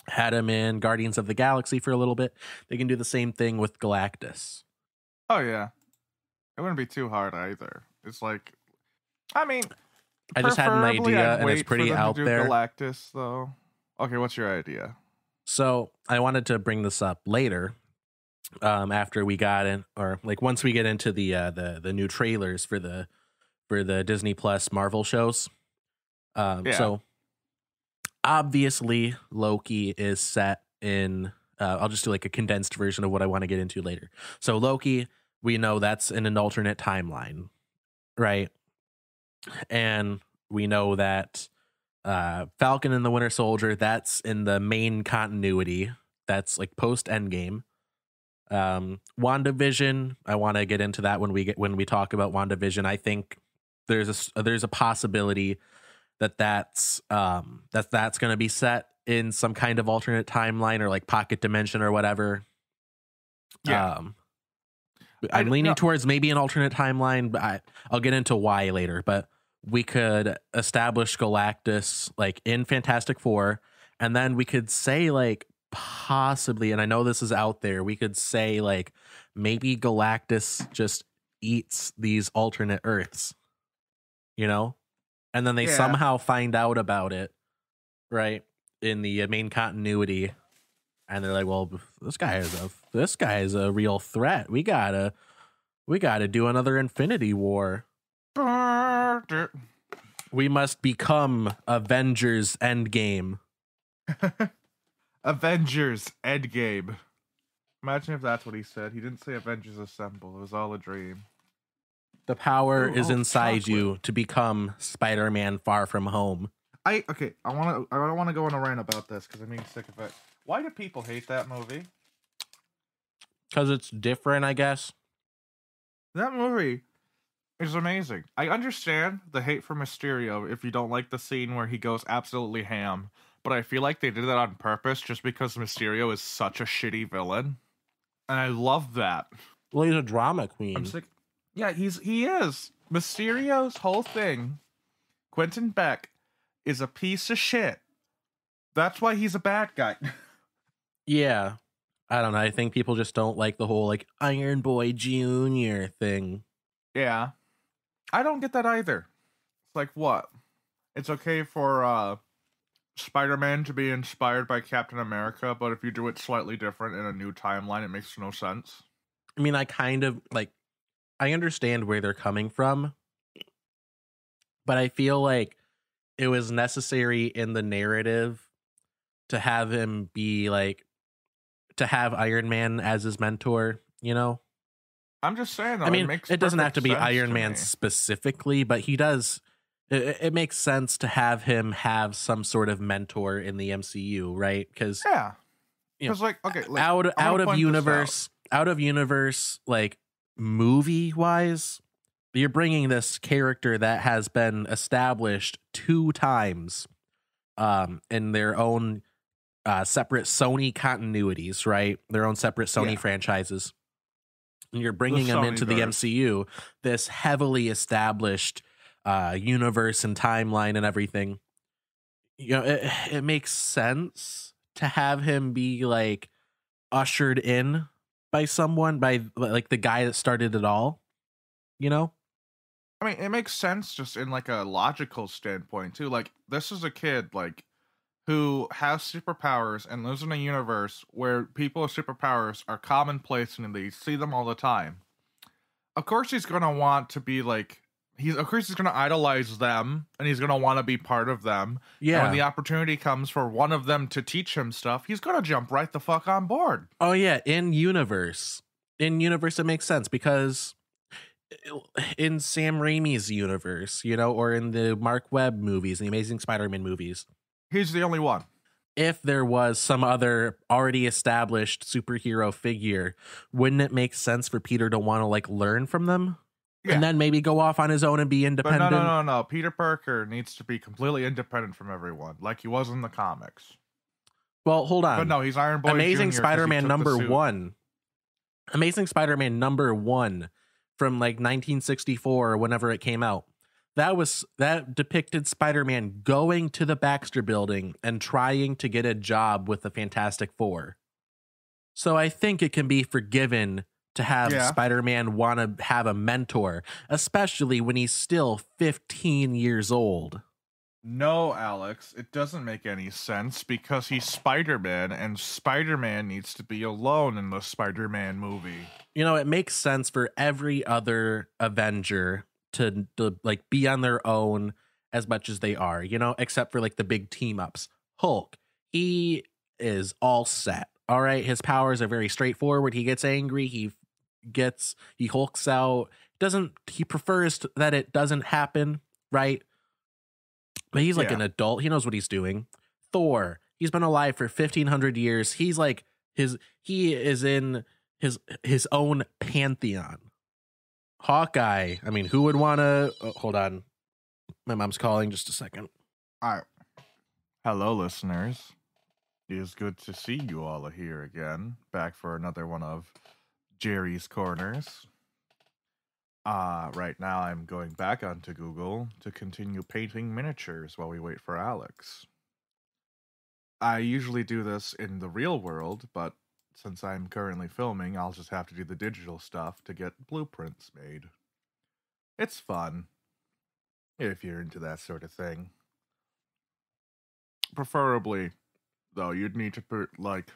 had him in Guardians of the Galaxy for a little bit. They can do the same thing with Galactus. Oh, yeah. It wouldn't be too hard either. It's like, I mean, I just had an idea and it's pretty out there. Galactus, though. Okay, what's your idea? So I wanted to bring this up later, after we got in, or like once we get into the new trailers for the Disney Plus Marvel shows. So obviously Loki is set in. I'll just do like a condensed version of what I want to get into later. So Loki, we know that's in an alternate timeline, right? And we know that Falcon and the Winter Soldier, that's in the main continuity. That's like post Endgame. WandaVision, I want to get into that when we talk about WandaVision. I think there's a possibility that's going to be set in some kind of alternate timeline or like pocket dimension or whatever. Yeah. I'm leaning towards maybe an alternate timeline, but I'll get into why later. But we could establish Galactus like in Fantastic Four, and then we could say like possibly, and I know this is out there, we could say like maybe Galactus just eats these alternate Earths, you know, and then they Yeah. somehow find out about it, right, in the main continuity, and they're like, well, this guy is a real threat. We gotta do another Infinity War. We must become Avengers Endgame. Avengers Endgame. Imagine if that's what he said. He didn't say Avengers Assemble. It was all a dream. The power is inside chocolate. you to become Spider-Man Far From Home. I don't want to go on a rant about this because I'm being sick of it. Why do people hate that movie? Because it's different, I guess. That movie is amazing. I understand the hate for Mysterio if you don't like the scene where he goes absolutely ham, but I feel like they did that on purpose just because Mysterio is such a shitty villain. And I love that. Well, he's a drama queen. I'm sick. Yeah, he is. Mysterio's whole thing, Quentin Beck, is a piece of shit. That's why he's a bad guy. Yeah. I don't know. I think people just don't like the whole like Iron Boy Jr. thing. Yeah. I don't get that either. It's like, what? It's okay for Spider-Man to be inspired by Captain America, but if you do it slightly different in a new timeline, it makes no sense. I mean, I kind of like, I understand where they're coming from, but I feel like it was necessary in the narrative to have him be like, to have Iron Man as his mentor, you know? I'm just saying, though, I mean, it doesn't have to be sense Iron to Man me. specifically, but he does. It makes sense to have him have some sort of mentor in the MCU, right? Because Yeah. you know, Because, like, okay, like, out I'm gonna of point universe, like movie wise, you're bringing this character that has been established 2 times, in their own separate Sony continuities, right? Their own separate Sony franchises. And you're bringing them into the MCU, this heavily established universe and timeline and everything. You know, it makes sense to have him be like ushered in by someone, by like the guy that started it all, you know? I mean, it makes sense just in like a logical standpoint too. Like, this is a kid like who has superpowers and lives in a universe where people with superpowers are commonplace and they see them all the time. Of course, he's gonna want to be like he's gonna idolize them and he's gonna want to be part of them. Yeah. And when the opportunity comes for one of them to teach him stuff, he's gonna jump right the fuck on board. Oh yeah, in universe it makes sense because in Sam Raimi's universe, you know, or in the Mark Webb movies, the Amazing Spider-Man movies, He's the only one. if there was some other already established superhero figure, wouldn't it make sense for Peter to want to like learn from them? Yeah. And then maybe go off on his own and be But independent? no. Peter Parker needs to be completely independent from everyone, like he was in the comics. Well, hold on. But no, he's Iron Boy Amazing Jr. 'cause he Spider-Man took the number suit. 1. Amazing Spider-Man number 1 from like 1964 or whenever it came out. That depicted Spider-Man going to the Baxter Building and trying to get a job with the Fantastic Four. So I think it can be forgiven to have Spider-Man want to have a mentor, especially when he's still 15 years old. No, Alex, it doesn't make any sense because he's Spider-Man and Spider-Man needs to be alone in the Spider-Man movie. You know, it makes sense for every other Avenger to like be on their own as much as they are, you know, except for like the big team ups. Hulk, he is all set. All right, his powers are very straightforward. He gets angry, he hulks out. He prefers that it doesn't happen, right? But he's like an adult. He knows what he's doing. Thor, he's been alive for 1,500 years. He's like he is in his own pantheon. Hawkeye, I mean, who would want to... Oh, hold on. My mom's calling. Just a second. All right. Hello, listeners. It is good to see you all here again. Back for another one of Jerry's Corners. Right now I'm going back onto Google to continue painting miniatures while we wait for Alex. I usually do this in the real world, but since I'm currently filming, I'll just have to do the digital stuff to get blueprints made. It's fun, if you're into that sort of thing. Preferably, though, you'd need to put, like,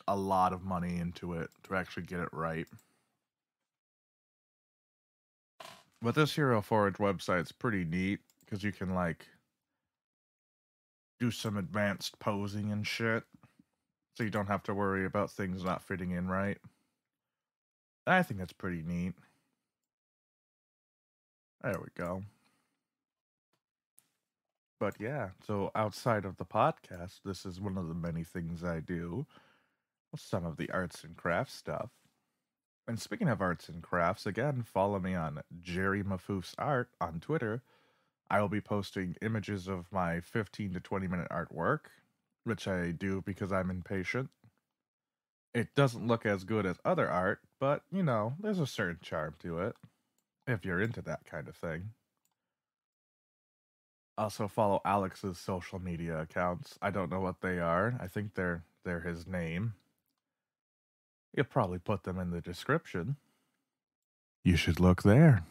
a lot of money into it to actually get it right. But this Hero Forge website's pretty neat, because you can, like, do some advanced posing and shit, so you don't have to worry about things not fitting in right. I think that's pretty neat. There we go. But yeah, so outside of the podcast, this is one of the many things I do. Some of the arts and crafts stuff. And speaking of arts and crafts, again, follow me on Jerry Mafoof's Art on Twitter. I will be posting images of my 15 to 20 minute artwork, which I do because I'm impatient. It doesn't look as good as other art, but, you know, there's a certain charm to it, if you're into that kind of thing. Also follow Alex's social media accounts. I don't know what they are. I think they're his name. You'll probably put them in the description. You should look there.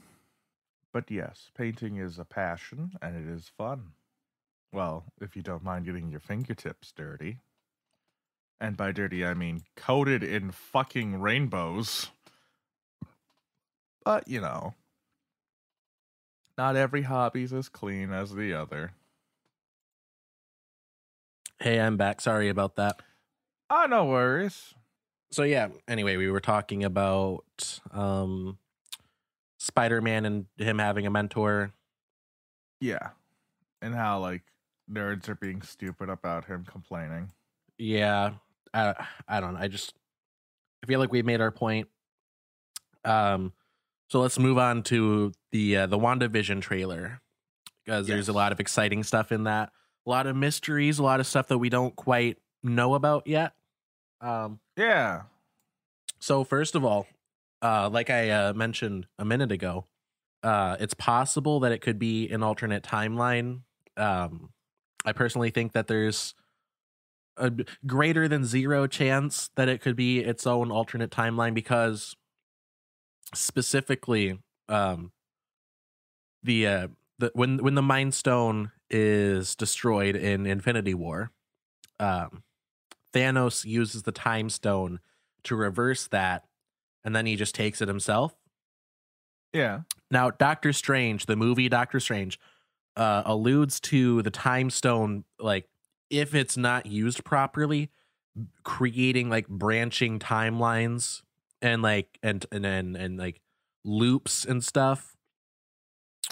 But yes, painting is a passion, and it is fun. Well, if you don't mind getting your fingertips dirty. And by dirty, I mean coated in fucking rainbows. But, you know, not every hobby's as clean as the other. Hey, I'm back. Sorry about that. No worries. So yeah, anyway, we were talking about Spider-Man and him having a mentor. Yeah. And how, like, nerds are being stupid about him complaining. Yeah. I don't know. I feel like we made our point. So let's move on to the WandaVision trailer, because there's a lot of exciting stuff in that. A lot of mysteries, a lot of stuff that we don't quite know about yet. Yeah. So first of all, like I mentioned a minute ago, it's possible that it could be an alternate timeline. I personally think that there's a greater than zero chance that it could be its own alternate timeline, because specifically, when the Mind Stone is destroyed in Infinity War, Thanos uses the Time Stone to reverse that, and then he just takes it himself. Yeah. Now, Doctor Strange, the movie Doctor Strange, alludes to the Time Stone, like, if it's not used properly, creating like branching timelines and like and like loops and stuff.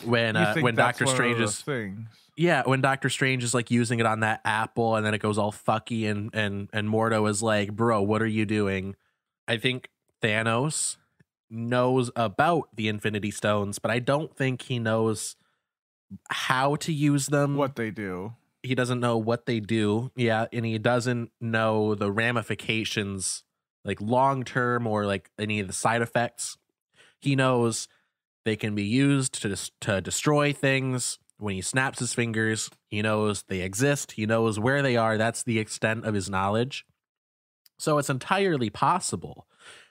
When Doctor Strange is things. Yeah, when Doctor Strange is like using it on that apple, and then it goes all fucky, and Mordo is like, bro, what are you doing? I think Thanos knows about the Infinity Stones, but I don't think he knows how to use them. What they do. He doesn't know what they do. Yeah, and he doesn't know the ramifications, like long term, or like any of the side effects. He knows they can be used to destroy things. When he snaps his fingers, he knows they exist. He knows where they are. That's the extent of his knowledge. So it's entirely possible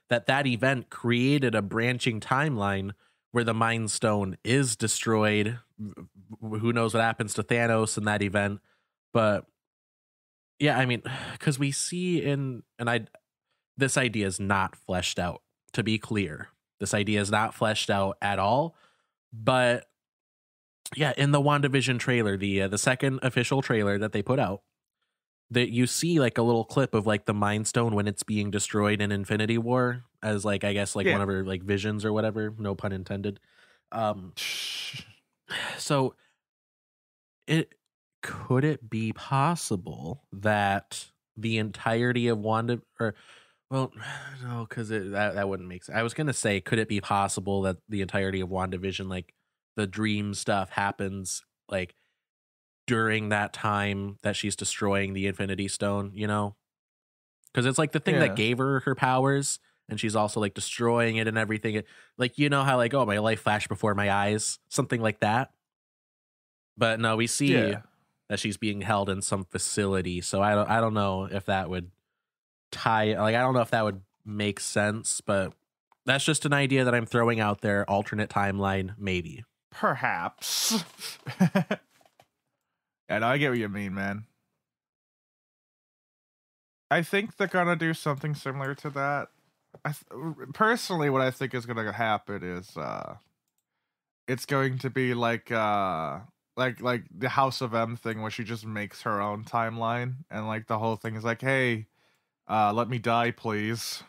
that that event created a branching timeline where the Mind Stone is destroyed. Who knows what happens to Thanos in that event? But yeah, I mean, because we see this idea is not fleshed out, to be clear. This idea is not fleshed out at all. But yeah, in the WandaVision trailer, the second official trailer that they put out, that you see like a little clip of like the Mind Stone when it's being destroyed in Infinity War, as like, I guess, like one of her like visions or whatever, no pun intended. So could it be possible that the entirety of no, because that wouldn't make sense. I was gonna say, could it be possible that the entirety of WandaVision, like the dream stuff, happens like during that time that she's destroying the Infinity Stone, you know? Because it's like the thing that gave her powers, and she's also like destroying it and everything. Like, you know how like, oh, my life flashed before my eyes, something like that. But no, we see that she's being held in some facility. So I don't know if that would tie, like, I don't know if that would make sense, but that's just an idea that I'm throwing out there. Alternate timeline, maybe. Perhaps. And I get what you mean, man. I think they're gonna do something similar to that. Personally, what I think is gonna happen is it's going to be like the House of M thing, where she just makes her own timeline, and like the whole thing is like, hey, let me die, please.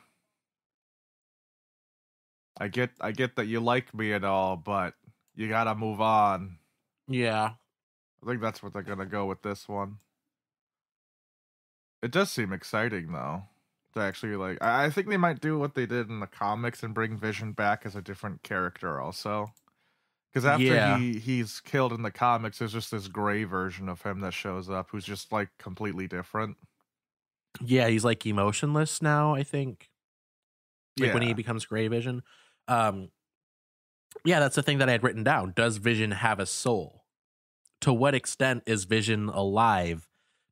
I get that you like me and all, but you gotta move on. Yeah. I think that's what they're gonna go with this one. It does seem exciting, though, to actually, like, I think they might do what they did in the comics and bring Vision back as a different character also. Because after he's killed in the comics, there's just this gray version of him that shows up who's just, like, completely different. Yeah, he's, like, emotionless now, I think. Like, when he becomes Gray Vision. Yeah, that's the thing that I had written down. Does Vision have a soul? To what extent is Vision alive?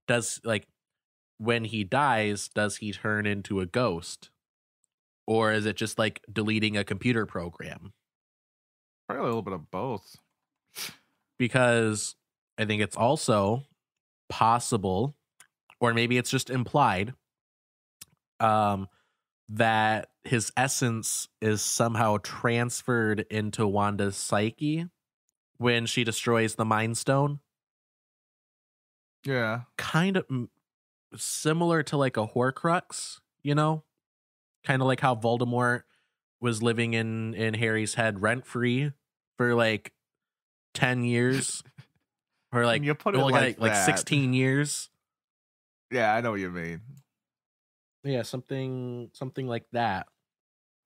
Does, like, when he dies, does he turn into a ghost? Or is it just, like, deleting a computer program? Probably a little bit of both. Because I think it's also possible, or maybe it's just implied, that his essence is somehow transferred into Wanda's psyche when she destroys the Mind Stone. Yeah. Kind of similar to like a Horcrux, you know? Kind of like how Voldemort was living in Harry's head rent-free for like 10 years. Or like, you put it like 16 years. Yeah, I know what you mean. Yeah, something like that.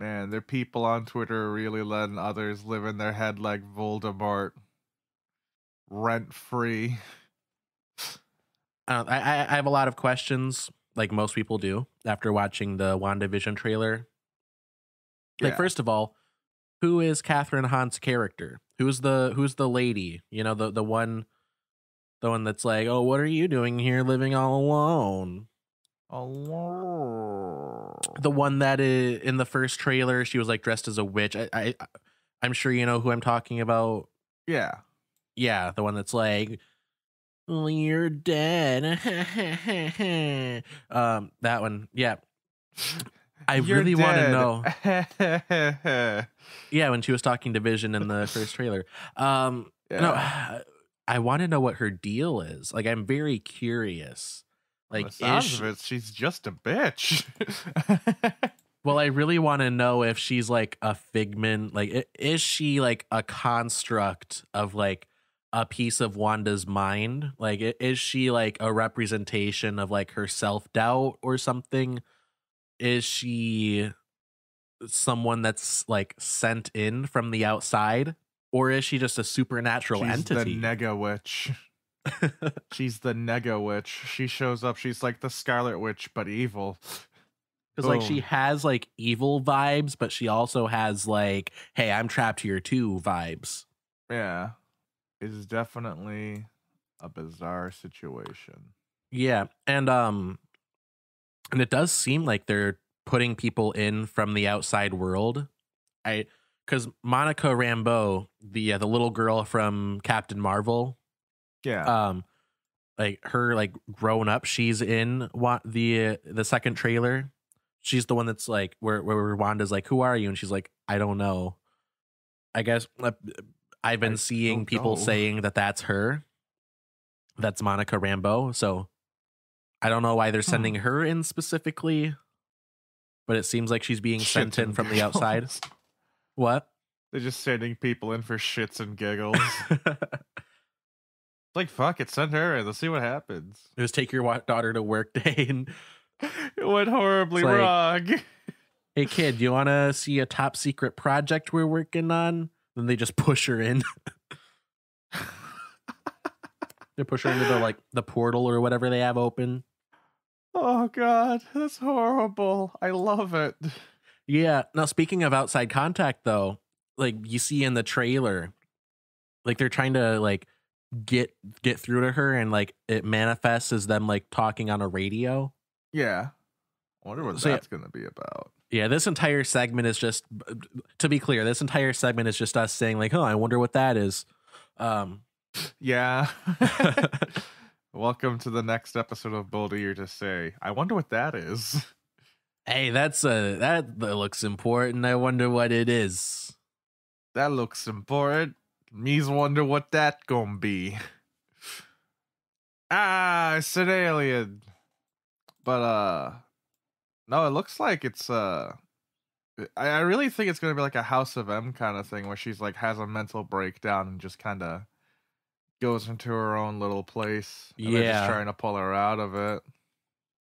Man, there are people on Twitter really letting others live in their head like Voldemort. Rent-free. I have a lot of questions, like most people do, after watching the WandaVision trailer. Like, first of all, who is Catherine Hahn's character? Who's the lady? You know, the one that's like, oh, what are you doing here living all alone? The one that is in the first trailer, she was like dressed as a witch. I'm sure you know who I'm talking about. Yeah. Yeah, the one that's like, oh, you're dead. That one. Yeah. I really want to know. Yeah, when she was talking to Vision in the first trailer. No, I want to know what her deal is. Like, I'm very curious. Like, the sounds of it, she's just a bitch. Well, I really want to know if she's like a figment. Like, is she like a construct of like a piece of Wanda's mind? Like, is she like a representation of like her self-doubt or something? Is she someone that's like sent in from the outside, or is she just a supernatural entity? She's the Nega Witch. She's the Nega Witch. She shows up. She's like the Scarlet Witch, but evil. Because like she has like evil vibes, but she also has like, hey, I'm trapped here too vibes. Yeah. It is definitely a bizarre situation. Yeah. And it does seem like they're putting people in from the outside world. Because Monica Rambeau, the little girl from Captain Marvel, like her like grown up, she's in the second trailer. She's the one that's like where Wanda's like, who are you? And she's like, I don't know. I guess I've been seeing people saying that that's her. That's Monica Rambeau. So I don't know why they're sending her in specifically, but it seems like she's being sent in from the outside. What? They're just sending people in for shits and giggles. Like, fuck it, send her in. Let's see what happens. Just take your daughter to work day and it went horribly wrong. Hey kid, you want to see a top secret project we're working on? Then they just push her in. They push her into the portal or whatever they have open. Oh god, that's horrible. I love it. Yeah. Now, speaking of outside contact, though, like you see in the trailer, like they're trying to like get through to her, and like it manifests as them like talking on a radio. Yeah. I wonder what So that's gonna be about. yeah, this entire segment is just, to be clear, this entire segment is just us saying like, "Oh, I wonder what that is." Yeah. Welcome to the next episode of Boulder to Say. I wonder what that is. Hey, that looks important. I wonder what it is. That looks important. Me's wonder what that gonna be. It's an alien. But no, it looks like it's I really think it's gonna be like a House of M kind of thing where she's like has a mental breakdown and just kind of goes into her own little place. And they're just trying to pull her out of it.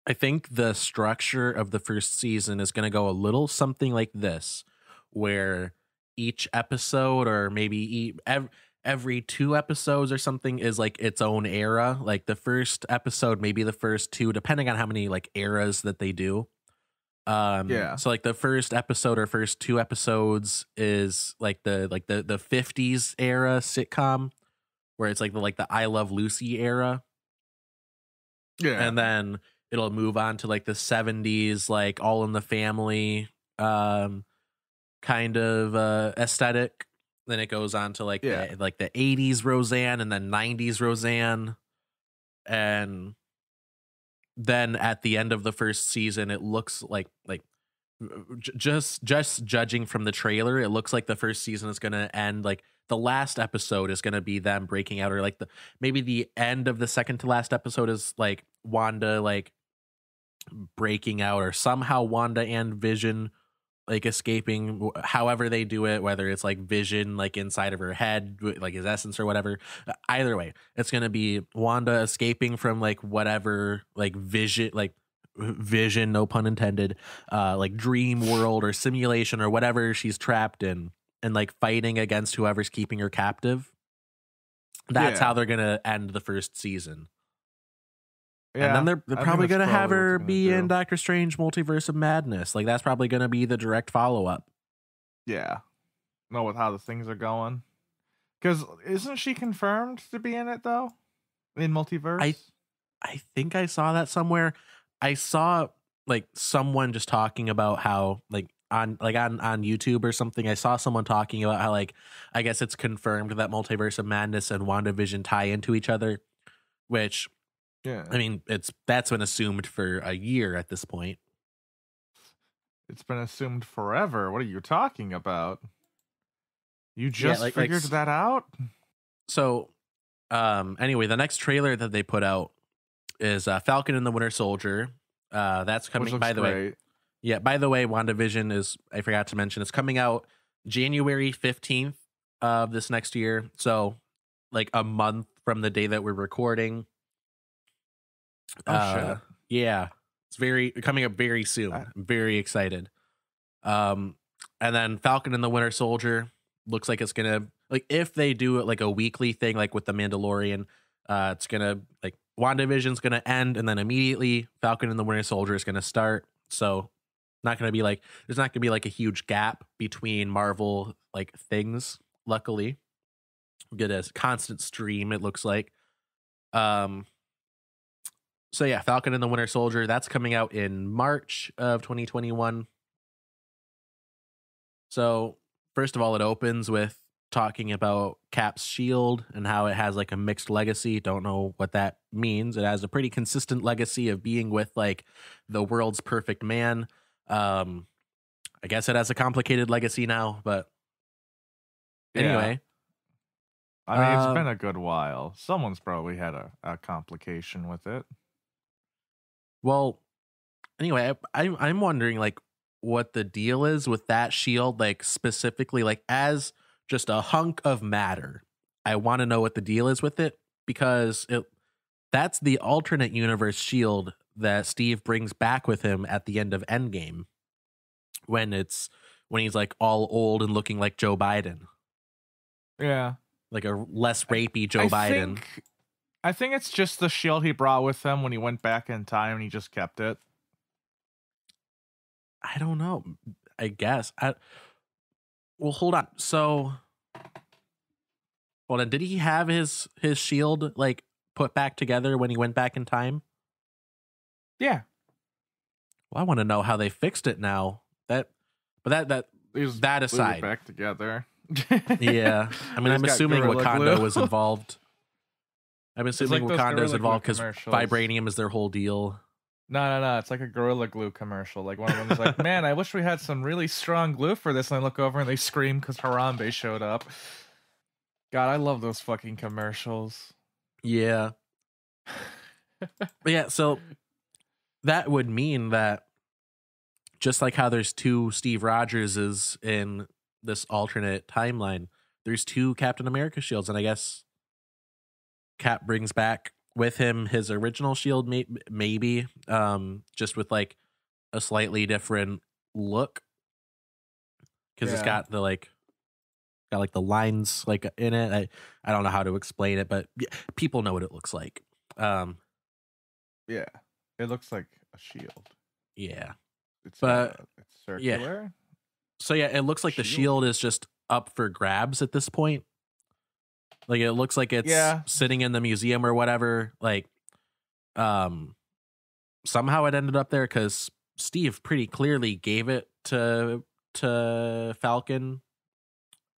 I think the structure of the first season is going to go a little something like this, where each episode, or maybe every 2 episodes or something, is like its own era. Like the first episode, maybe the first 2, depending on how many like eras that they do. So like the first episode or first 2 episodes is like the 50s era sitcom, where it's like the I Love Lucy era. Yeah. And then it'll move on to like the 70s, like All in the Family kind of aesthetic. Then it goes on to like the 80s Roseanne, and then 90s Roseanne. And then at the end of the first season, it looks like just judging from the trailer, it looks like the first season is going to end, like the last episode is going to be them breaking out, or like maybe the end of the second to last episode is like Wanda like breaking out, or somehow Wanda and Vision like escaping, however they do it, whether it's like Vision like inside of her head, like his essence or whatever. Either way, it's going to be Wanda escaping from like whatever like vision, no pun intended, like dream world or simulation or whatever she's trapped in, and like fighting against whoever's keeping her captive. That's how they're going to end the first season. Yeah, and then they're probably going to have her be in Doctor Strange Multiverse of Madness. Like that's probably going to be the direct follow-up. Yeah. Know with how the things are going. Because isn't she confirmed to be in it though? In Multiverse? I think I saw that somewhere. I saw like someone just talking about how like on YouTube or something. I saw someone talking about how like I guess it's confirmed that Multiverse of Madness and WandaVision tie into each other, which I mean, that's been assumed for a year at this point. It's been assumed forever. What are you talking about? You just figured that out? So, anyway, the next trailer that they put out is Falcon and the Winter Soldier. That's coming, by the way. Yeah, by the way, WandaVision is, I forgot to mention, it's coming out January 15th of this next year. So, like a month from the day that we're recording. Shit. Yeah, it's coming up very soon. I'm very excited. And then Falcon and the Winter Soldier looks like it's gonna, like, if they do it like a weekly thing, like with the Mandalorian, it's gonna, like, WandaVision's gonna end, and then immediately Falcon and the Winter Soldier is gonna start. So there's not gonna be like a huge gap between Marvel like things. Luckily, we get a constant stream, it looks like. So yeah, Falcon and the Winter Soldier, that's coming out in March of 2021. So first of all, it opens with talking about Cap's shield and how it has like a mixed legacy. Don't know what that means. It has a pretty consistent legacy of being with like the world's perfect man. I guess it has a complicated legacy now, but anyway. I mean, it's been a good while. Someone's probably had a complication with it. Well, anyway, I'm wondering like what the deal is with that shield, like specifically, like as just a hunk of matter. I want to know what the deal is with it, because that's the alternate universe shield that Steve brings back with him at the end of Endgame, when he's like all old and looking like Joe Biden. Yeah, like a less rapey Joe Biden. I think it's just the shield he brought with him when he went back in time, and he just kept it. I don't know. I guess. Well, hold on. So, hold on. Did he have his shield like put back together when he went back in time? Yeah. Well, I want to know how they fixed it now. That That aside, back together. yeah. I mean, I'm assuming Wakanda was involved. I'm assuming like Wakanda is involved because commercials. vibranium is their whole deal. No. It's like a Gorilla Glue commercial. Like one of them is like, man, I wish we had some really strong glue for this. And I look over and they scream because Harambe showed up. God, I love those fucking commercials. Yeah. But yeah, so that would mean that just like how there's two Steve Rogerses in this alternate timeline, there's two Captain America shields. And I guess Cap brings back with him his original shield, maybe, just with like a slightly different look, because it's got the like the lines like in it. I don't know how to explain it, but people know what it looks like. Yeah, it looks like a shield. Yeah, it's circular. Yeah. So yeah, it looks like the shield is just up for grabs at this point. Like it looks like it's sitting in the museum or whatever. Like, somehow it ended up there because Steve pretty clearly gave it to Falcon.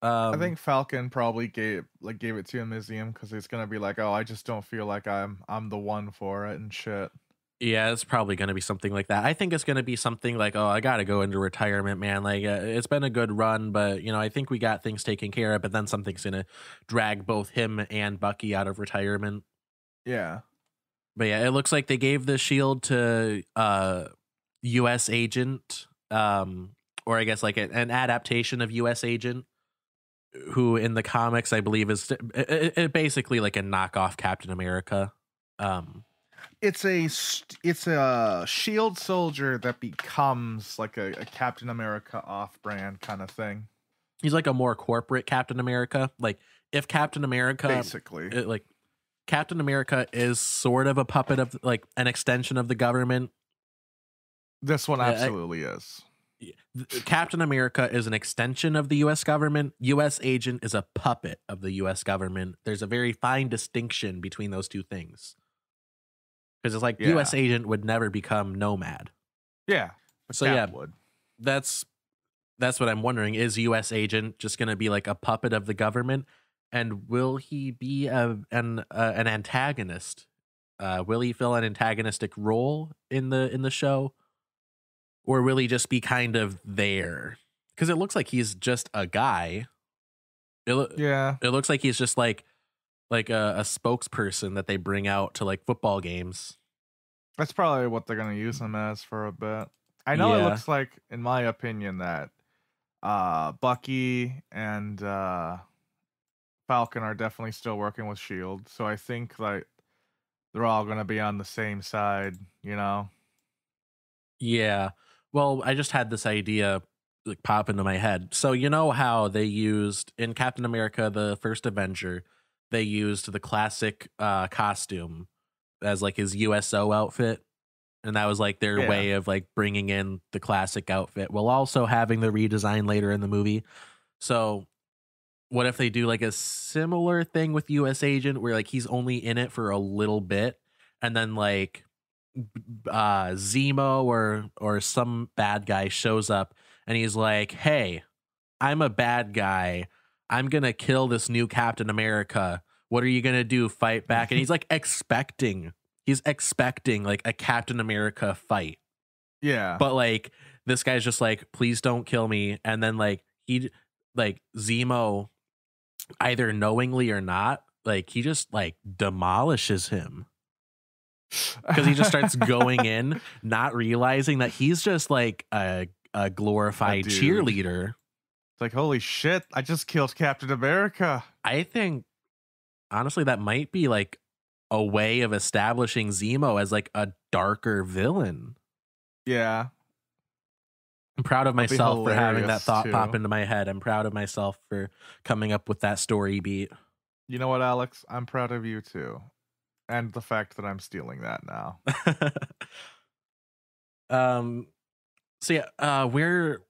I think Falcon probably gave it to a museum because it's gonna be like, oh, I just don't feel like I'm the one for it and shit. Yeah, it's probably going to be something like that. I think it's going to be something like, oh, I got to go into retirement, man. Like, it's been a good run, but, you know, I think we got things taken care of. But then something's going to drag both him and Bucky out of retirement. Yeah. But yeah, it looks like they gave the shield to U.S. Agent, or I guess like an adaptation of U.S. Agent, who in the comics, I believe, is basically like a knockoff Captain America. It's a shield soldier that becomes like a Captain America off-brand kind of thing. He's like a more corporate Captain America. Like if Captain America, basically, like Captain America is sort of a puppet of like an extension of the government. This one absolutely is. Captain America is an extension of the U.S. government. U.S. Agent is a puppet of the U.S. government. There's a very fine distinction between those two things. Because it's like U.S. Agent would never become Nomad. Yeah. So Cap would. That's what I'm wondering. Is U.S. Agent just going to be like a puppet of the government? And will he be an antagonist? Will he fill an antagonistic role in the show? Or will he just be kind of there? Because it looks like he's just a guy. It looks like he's just like a spokesperson that they bring out to like football games. That's probably what they're going to use him as for a bit. I know it looks like, in my opinion, that Bucky and Falcon are definitely still working with S.H.I.E.L.D. So I think like they're all going to be on the same side, you know? Yeah. Well, I just had this idea like pop into my head. So you know how they used in Captain America, the First Avenger, they used the classic costume as like his USO outfit. And that was like their way of like bringing in the classic outfit while also having the redesign later in the movie. So what if they do like a similar thing with US Agent where like he's only in it for a little bit and then like Zemo or some bad guy shows up and he's like, hey, I'm a bad guy. I'm going to kill this new Captain America. What are you going to do? Fight back? And he's like expecting like a Captain America fight. Yeah. But like this guy's just like, please don't kill me. And then like Zemo, either knowingly or not, like he just like demolishes him. Because he just starts going in, not realizing that he's just like a glorified cheerleader. It's like, holy shit, I just killed Captain America. I think, honestly, that might be like a way of establishing Zemo as like a darker villain. Yeah. I'm proud of myself for having that thought pop into my head. I'm proud of myself for coming up with that story beat. You know what, Alex? I'm proud of you too. And the fact that I'm stealing that now. So yeah, where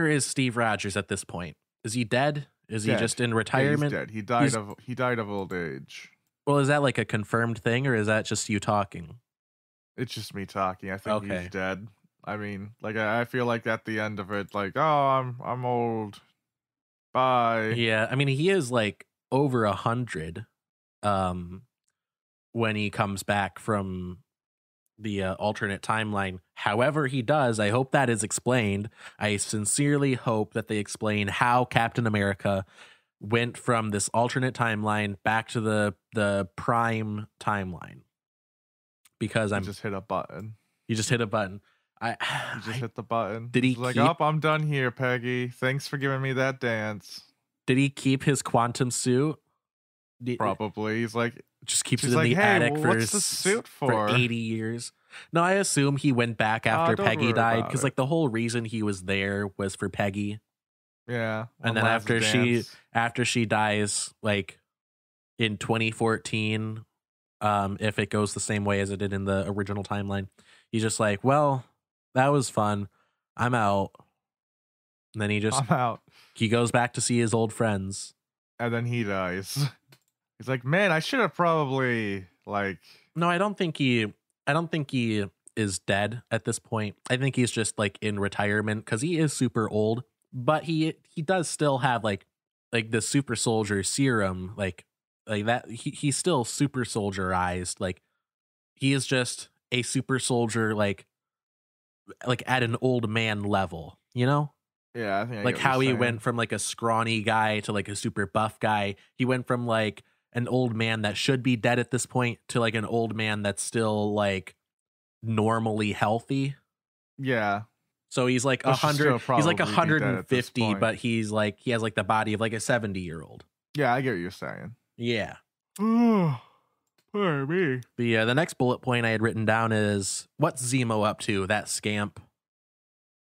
is Steve Rogers at this point? Is he dead? Is he Dead. just in Yeah, retirement? he's dead. He died of old age. Well, is that like a confirmed thing, or is that just you talking? It's just me talking. I think Okay. he's dead. I mean, like I feel like at the end of it, like, oh, I'm old. Bye. Yeah, I mean, he is like over 100 when he comes back from the alternate timeline. However he does, I hope that is explained. I sincerely hope that they explain how Captain America went from this alternate timeline back to the prime timeline, because I just hit a button. you just hit a button. You just hit the button. Did he He's like, keep- oh, I'm done here, Peggy. Thanks for giving me that dance. Did he keep his quantum suit? Probably. He's like, Just keeps she's it in like, the hey, attic for what's the suit for? 80 years. No, I assume he went back after don't Peggy worry died, about because it. like the whole reason he was there was for Peggy. Yeah. And then after she dies, like in 2014, if it goes the same way as it did in the original timeline, he's just like, well, that was fun. I'm out. And then I'm out. he goes back to see his old friends. And then he dies. He's like, man, I should have probably like. No, I don't think he is dead at this point. I think he's just like in retirement, because he is super old, but he does still have like the super soldier serum, like that. He's still super soldierized. Like he is just a super soldier, like at an old man level, you know? Yeah, I think I Like get what how you're he saying. went from like a scrawny guy to like a super buff guy. He went from like an old man that should be dead at this point to like an old man that's still like normally healthy. Yeah. So he's like Which should still 100. He's like probably be dead at this 150, point. but he's like he has like the body of like a 70-year-old. Yeah, I get what you're saying. Yeah. Oh, poor me. The next bullet point I had written down is, what's Zemo up to? That scamp.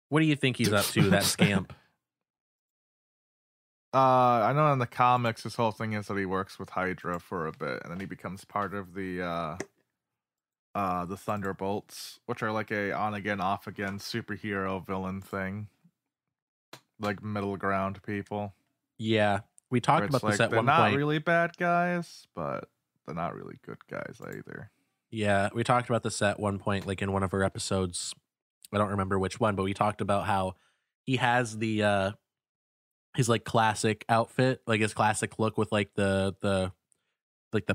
What do you think he's up to? That scamp. I know in the comics his whole thing is that he works with Hydra for a bit, and then he becomes part of the Thunderbolts, which are like a on again, off again superhero villain thing. Like middle ground people. Yeah. We talked Where about it's this like, at they're one not point. really bad guys, but they're not really good guys either. Yeah, we talked about this at one point, like in one of our episodes. I don't remember which one, but we talked about how he has the his like classic outfit, like his classic look with like the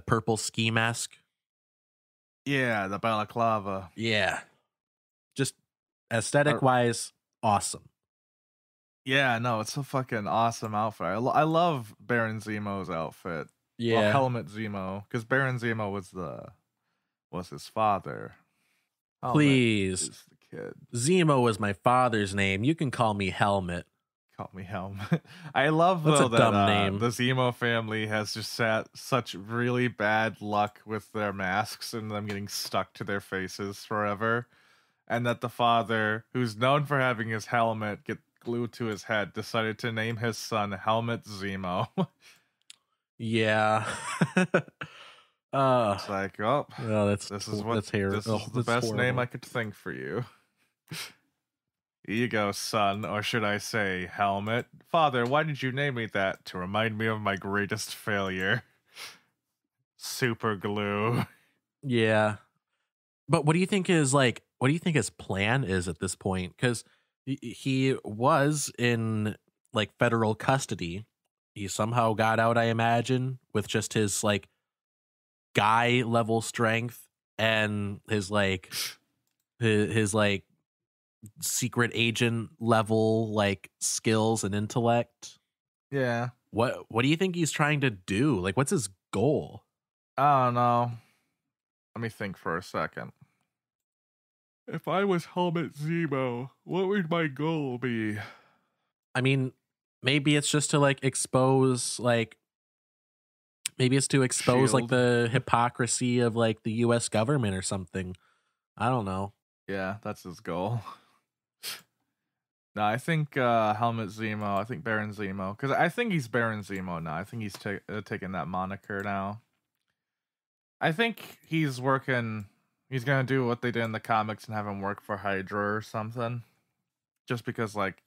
purple ski mask. Yeah, the balaclava. Yeah. Just aesthetic wise, awesome. Yeah, no, it's a fucking awesome outfit. I love Baron Zemo's outfit. Yeah. Well, Helmet Zemo, because Baron Zemo was his father. Helmet Please. is the kid. Zemo was my father's name. You can call me Helmet. Call me Helmet. I love That's though a that dumb name. the Zemo family has just had such really bad luck with their masks and them getting stuck to their faces forever, and that the father, who's known for having his helmet get glued to his head, decided to name his son Helmet Zemo. Yeah. It's like, oh, that's terrible. This is the best name I could think for you. Here you go, son, or should I say, Helmet. Father, why did you name me that? To remind me of my greatest failure. Super glue. Yeah. But what do you think his plan is at this point? Because he was in like federal custody. He somehow got out, I imagine, with just his like guy level strength and his secret agent level like skills and intellect. Yeah. What do you think he's trying to do? Like, what's his goal? I don't know. Let me think for a second. If I was Helmet Zemo, what would my goal be? I mean, maybe it's just to like expose like maybe it's to expose like Shield. the hypocrisy of like the US government or something. I don't know. Yeah, that's his goal. No, I think Helmet Zemo. I think Baron Zemo, because I think he's Baron Zemo now. I think he's taking that moniker now. I think he's working. He's gonna do what they did in the comics and have him work for Hydra or something. just because, like,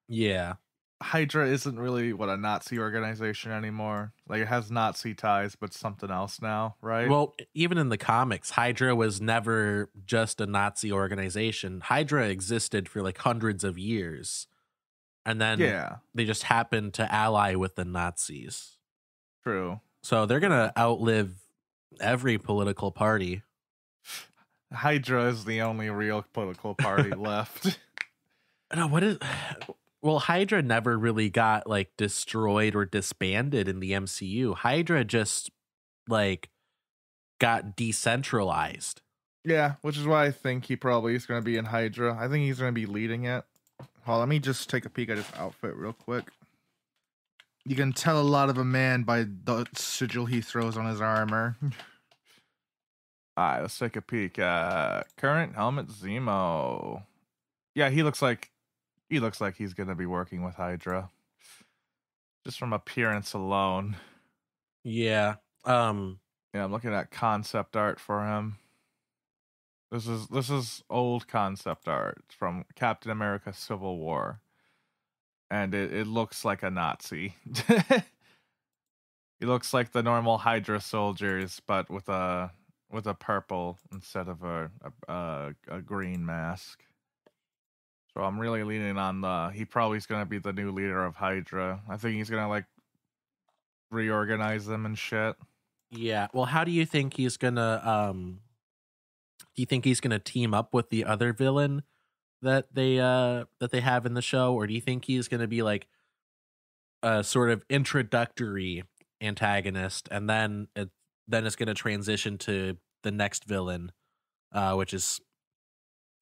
Yeah. Hydra isn't really a Nazi organization anymore. Like, it has Nazi ties, but something else now, right? Well, even in the comics, Hydra was never just a Nazi organization. Hydra existed for like hundreds of years, and then Yeah, they just happened to ally with the Nazis. true. So they're gonna outlive every political party. Hydra is the only real political party left. No, what is? Well, Hydra never really got like destroyed or disbanded in the MCU. Hydra just like got decentralized. Yeah, which is why I think he probably is going to be in Hydra. I think he's going to be leading it. Hold on, let me just take a peek at his outfit real quick. You can tell a lot of a man by the sigil he throws on his armor. Alright, let's take a peek. Current helmet Zemo. Yeah, he looks like he's gonna be working with Hydra. Just from appearance alone. Yeah. Yeah, I'm looking at concept art for him. This is old concept art from Captain America Civil War. And it looks like a Nazi. He looks like the normal Hydra soldiers, but with a purple instead of a green mask. So I'm really leaning on he probably is gonna be the new leader of Hydra. I think he's gonna like reorganize them and shit. Yeah. Well, how do you think he's gonna do you think he's gonna team up with the other villain that they have in the show, or do you think he's gonna be like a sort of introductory antagonist, and then it's gonna transition to the next villain, which is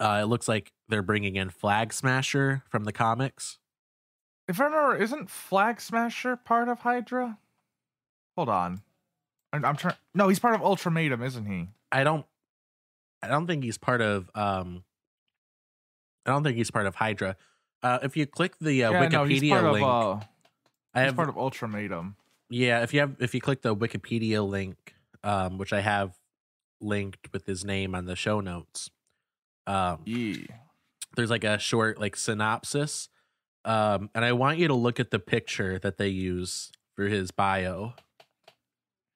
it looks like they're bringing in Flag Smasher from the comics. If I remember, isn't Flag Smasher part of Hydra? Hold on. I'm trying. No, he's part of Ultimatum, isn't he? I don't think he's part of Hydra. If you click the Wikipedia link, he's part of Ultimatum. Yeah, if you click the Wikipedia link, which I have linked with his name on the show notes, there's like a short like synopsis, and I want you to look at the picture that they use for his bio.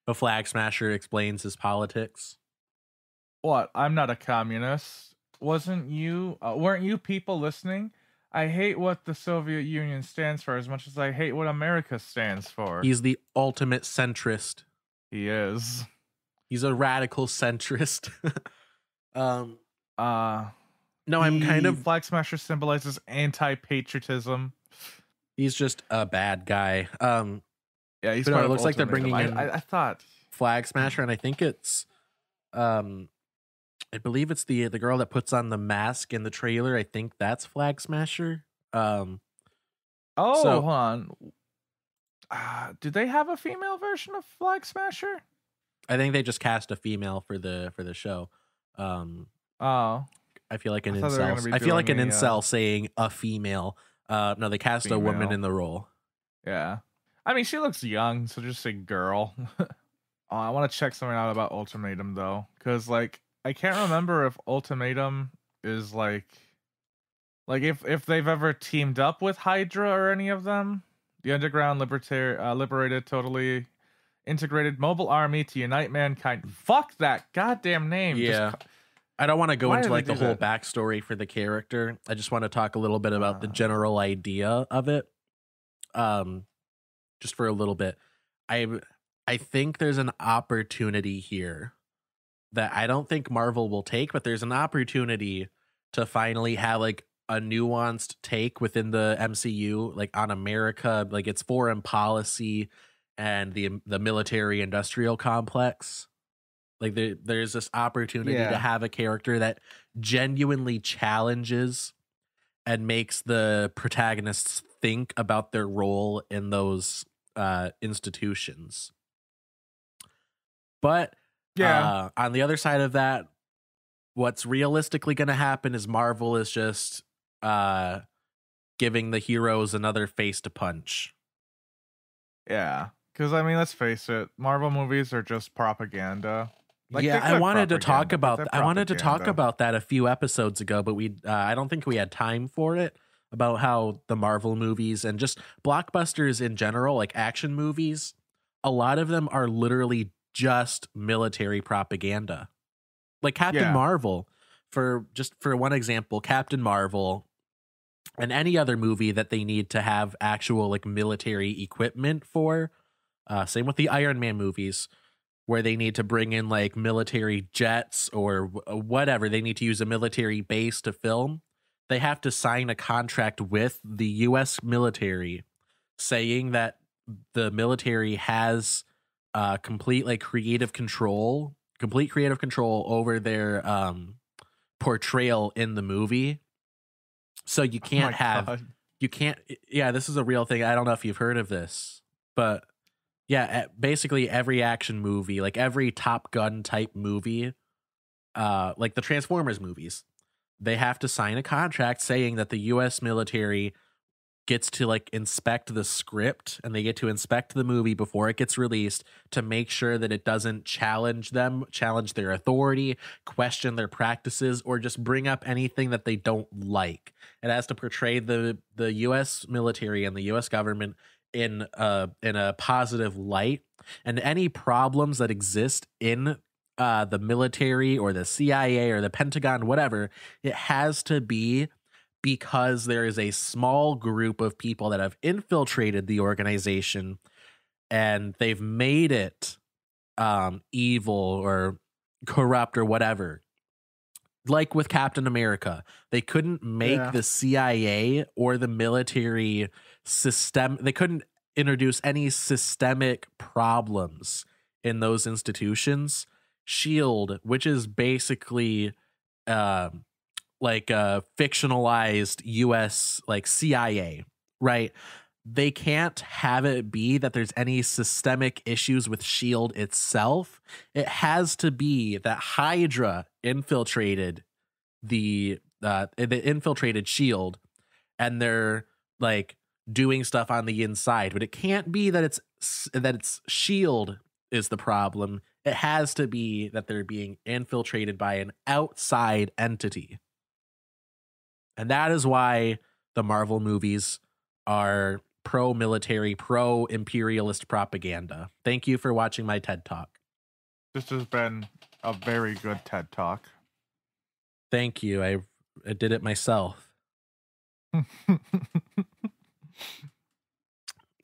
The Flag Smasher explains his politics. What? I'm not a communist. Wasn't you? Weren't you people listening? I hate what the Soviet Union stands for as much as I hate what America stands for. He's the ultimate centrist. He is. He's a radical centrist. No, I'm kind of Flag Smasher symbolizes anti-patriotism. He's just a bad guy. Yeah, he's. But no, it looks like they're bringing in. I thought Flag Smasher, and I think it's, I believe it's the girl that puts on the mask in the trailer. I think that's Flag Smasher. Hold on. Did they have a female version of Flag Smasher? I think they just cast a female for the show. I feel like an incel. I feel like an incel saying a female. No, they cast a woman in the role. Yeah. I mean, she looks young, so just say girl. I want to check something out about Ultimatum, though. Because, like, I can't remember if Ultimatum is, like if they've ever teamed up with Hydra or any of them. The underground liberated, totally integrated mobile army to unite mankind. Fuck that goddamn name. Yeah. I don't want to go into like the whole backstory for the character. I just want to talk a little bit about the general idea of it. Just for a little bit. I think there's an opportunity here that I don't think Marvel will take, but there's an opportunity to finally have like a nuanced take within the MCU, like on America, like its foreign policy and the military industrial complex. Like there's this opportunity to have a character that genuinely challenges and makes the protagonists think about their role in those institutions. But on the other side of that, what's realistically going to happen is Marvel is just giving the heroes another face to punch. Yeah, because I mean, let's face it, Marvel movies are just propaganda. Like, yeah, they're I good wanted to talk propaganda, but about they're I wanted to talk propaganda. about that a few episodes ago, but I don't think we had time for it, about how the Marvel movies and just blockbusters in general, like action movies, a lot of them are literally just military propaganda. Like Captain Yeah. Marvel, for one example, Captain Marvel and any other movie that they need to have actual like military equipment for. Same with the Iron Man movies, where they need to bring in like military jets or whatever. They need to use a military base to film. They have to sign a contract with the US military saying that the military has complete creative control over their portrayal in the movie. So you Oh can't my have God. you can't yeah, this is a real thing. I don't know if you've heard of this, but yeah, basically every action movie, like every Top Gun type movie, like the Transformers movies, they have to sign a contract saying that the US military gets to like inspect the script, and they get to inspect the movie before it gets released to make sure that it doesn't challenge their authority, question their practices, or just bring up anything that they don't like. It has to portray the US military and the US government in a positive light, and any problems that exist in the military or the CIA or the Pentagon, whatever, it has to be because there is a small group of people that have infiltrated the organization and they've made it evil or corrupt or whatever. Like with Captain America, they couldn't make Yeah. the CIA or the military system. They couldn't introduce any systemic problems in those institutions. Shield, which is basically like a fictionalized US like CIA, right? They can't have it be that there's any systemic issues with Shield itself. It has to be that Hydra infiltrated the infiltrated Shield, and they're like doing stuff on the inside, but it can't be that it's Shield is the problem. It has to be that they're being infiltrated by an outside entity. And that is why the Marvel movies are pro-military, pro-imperialist propaganda. Thank you for watching my TED Talk. This has been a very good TED Talk. Thank you. I did it myself. But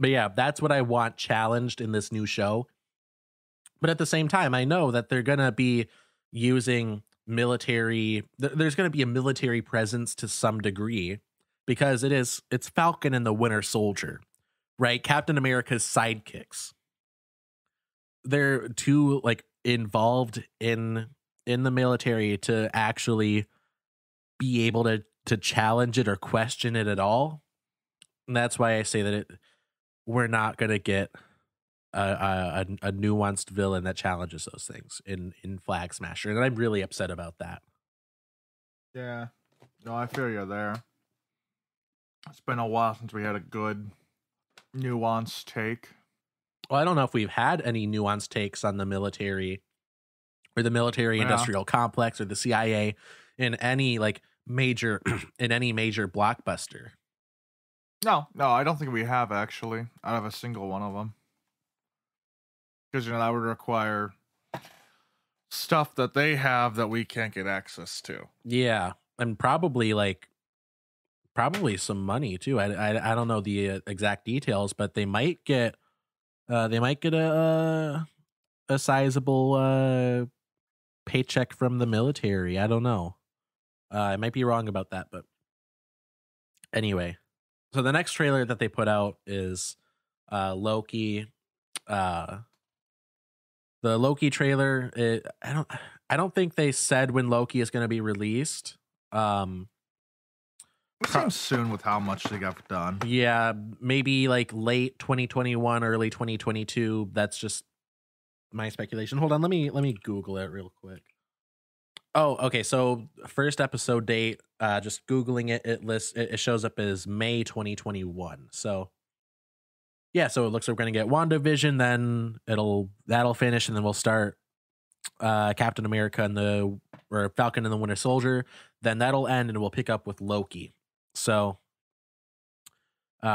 yeah, that's what I want challenged in this new show. But at the same time, I know that they're going to be using military. There's going to be a military presence to some degree, because it's Falcon and the Winter Soldier, right? Captain America's sidekicks. They're too like involved in the military to actually be able to challenge it or question it at all. And that's why I say that we're not going to get a nuanced villain that challenges those things in Flag Smasher, and I'm really upset about that. Yeah. No, I feel you there. It's been a while since we had a good nuanced take. Well, I don't know if we've had any nuanced takes on the military or the military industrial complex or the CIA in any like major in any major blockbuster. No, I don't think we have actually. Out of a single one of them. Because, that would require stuff that they have that we can't get access to. Yeah, and probably some money too. I don't know the exact details, but they might get a sizable paycheck from the military. I don't know. I might be wrong about that, but anyway. So the next trailer that they put out is Loki. The Loki trailer. I don't think they said when Loki is going to be released. It seems soon with how much they got done. Yeah, maybe like late 2021, early 2022. That's just my speculation. Hold on, let me Google it real quick. Oh, okay. So first episode date, just Googling it, it shows up as May 2021. So yeah, so it looks like we're gonna get WandaVision, then that'll finish, and then we'll start Captain America or Falcon and the Winter Soldier. Then that'll end, and we'll pick up with Loki. So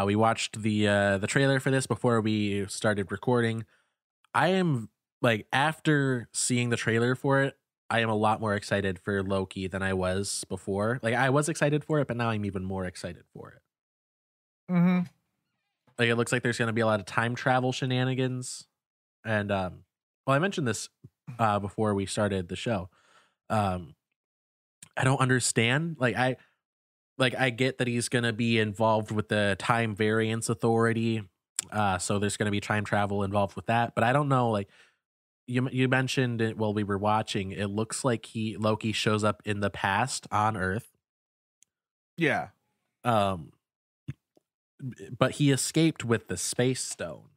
we watched the trailer for this before we started recording. I am like, after seeing the trailer for it, I am a lot more excited for Loki than I was before. Like, I was excited for it, but now I'm even more excited for it. Mm-hmm. Like, it looks like there's going to be a lot of time travel shenanigans. And, well, I mentioned this before we started the show. I don't understand. I get that he's going to be involved with the Time Variance Authority. So there's going to be time travel involved with that. But I don't know, like, you mentioned it while we were watching, it looks like Loki shows up in the past on Earth. Yeah. But he escaped with the Space Stone.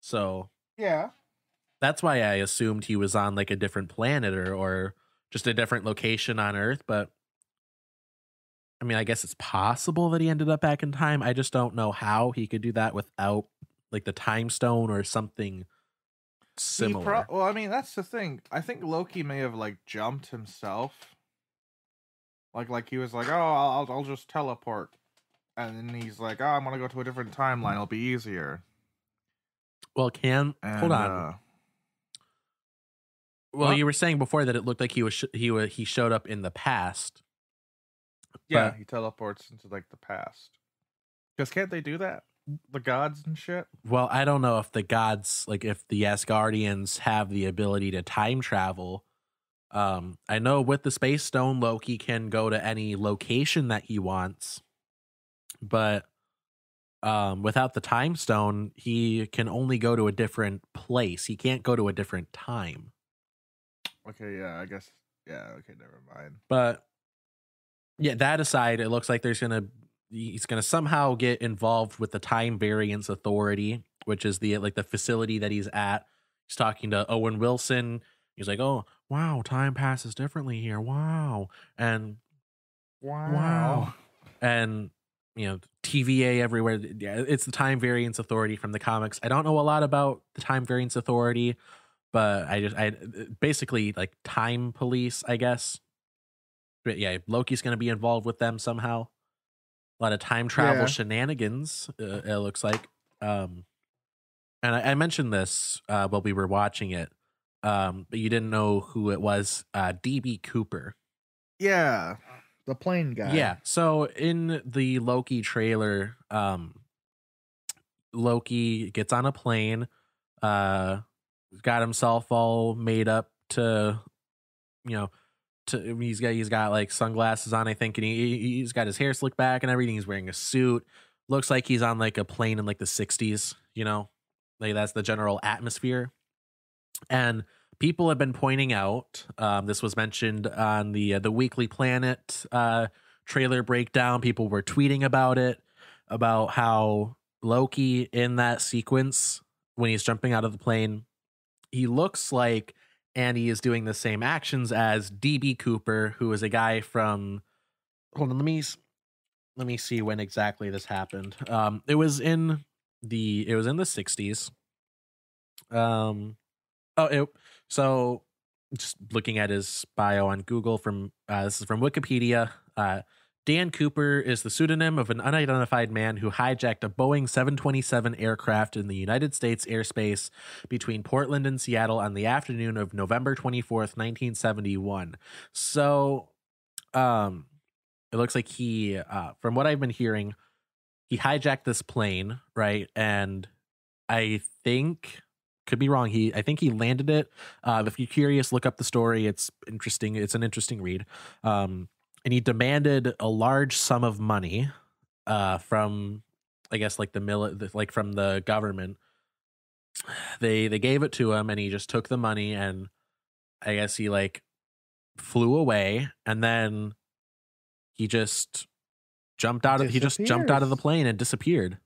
So yeah, that's why I assumed he was on like a different planet or just a different location on Earth. But I mean, I guess it's possible that he ended up back in time. I just don't know how he could do that without like the Time Stone or something similar. Well, I mean, that's the thing. I think Loki may have like jumped himself. Like he was like, oh, I'll just teleport, and then he's like, oh, I'm gonna go to a different timeline. It'll be easier. Well, hold on. Well, you were saying before that it looked like he showed up in the past. Yeah, he teleports into like the past. Because can't they do that? The gods and shit? Well, I don't know if the gods, like if the Asgardians have the ability to time travel. I know with the Space Stone, Loki can go to any location that he wants. But without the Time Stone, he can only go to a different place. He can't go to a different time. Okay, yeah, I guess. Yeah, okay, never mind. But yeah, that aside, it looks like he's gonna somehow get involved with the Time Variance Authority, which is the facility that he's at. He's talking to Owen Wilson. He's like, "Oh, wow, time passes differently here. Wow." And wow. And TVA everywhere. Yeah, it's the Time Variance Authority from the comics. I don't know a lot about the Time Variance Authority, but I basically like time police, I guess. But yeah, Loki's going to be involved with them somehow. A lot of time travel shenanigans, it looks like. And I mentioned this while we were watching it, but you didn't know who it was. DB Cooper. Yeah, the plane guy. Yeah, so in the Loki trailer, Loki gets on a plane, got himself all made up to, he's got like sunglasses on, I think, and he's got his hair slicked back and everything. He's wearing a suit. Looks like he's on like a plane in like the 60s, like that's the general atmosphere. And people have been pointing out, this was mentioned on the Weekly Planet trailer breakdown. People were tweeting about it, about how Loki in that sequence when he's jumping out of the plane, he looks like Andy is doing the same actions as DB Cooper, who is a guy from. Hold on, let me see when exactly this happened. It was in the 60s. So just looking at his bio on Google this is from Wikipedia. Dan Cooper is the pseudonym of an unidentified man who hijacked a Boeing 727 aircraft in the United States airspace between Portland and Seattle on the afternoon of November 24th, 1971. So, it looks like he, from what I've been hearing, he hijacked this plane, right? And I think, could be wrong, I think he landed it. If you're curious, look up the story. It's interesting. It's an interesting read. And he demanded a large sum of money from, I guess, like from the government. They gave it to him, and he just took the money, and I guess he like flew away, and then he just jumped out of the plane and disappeared.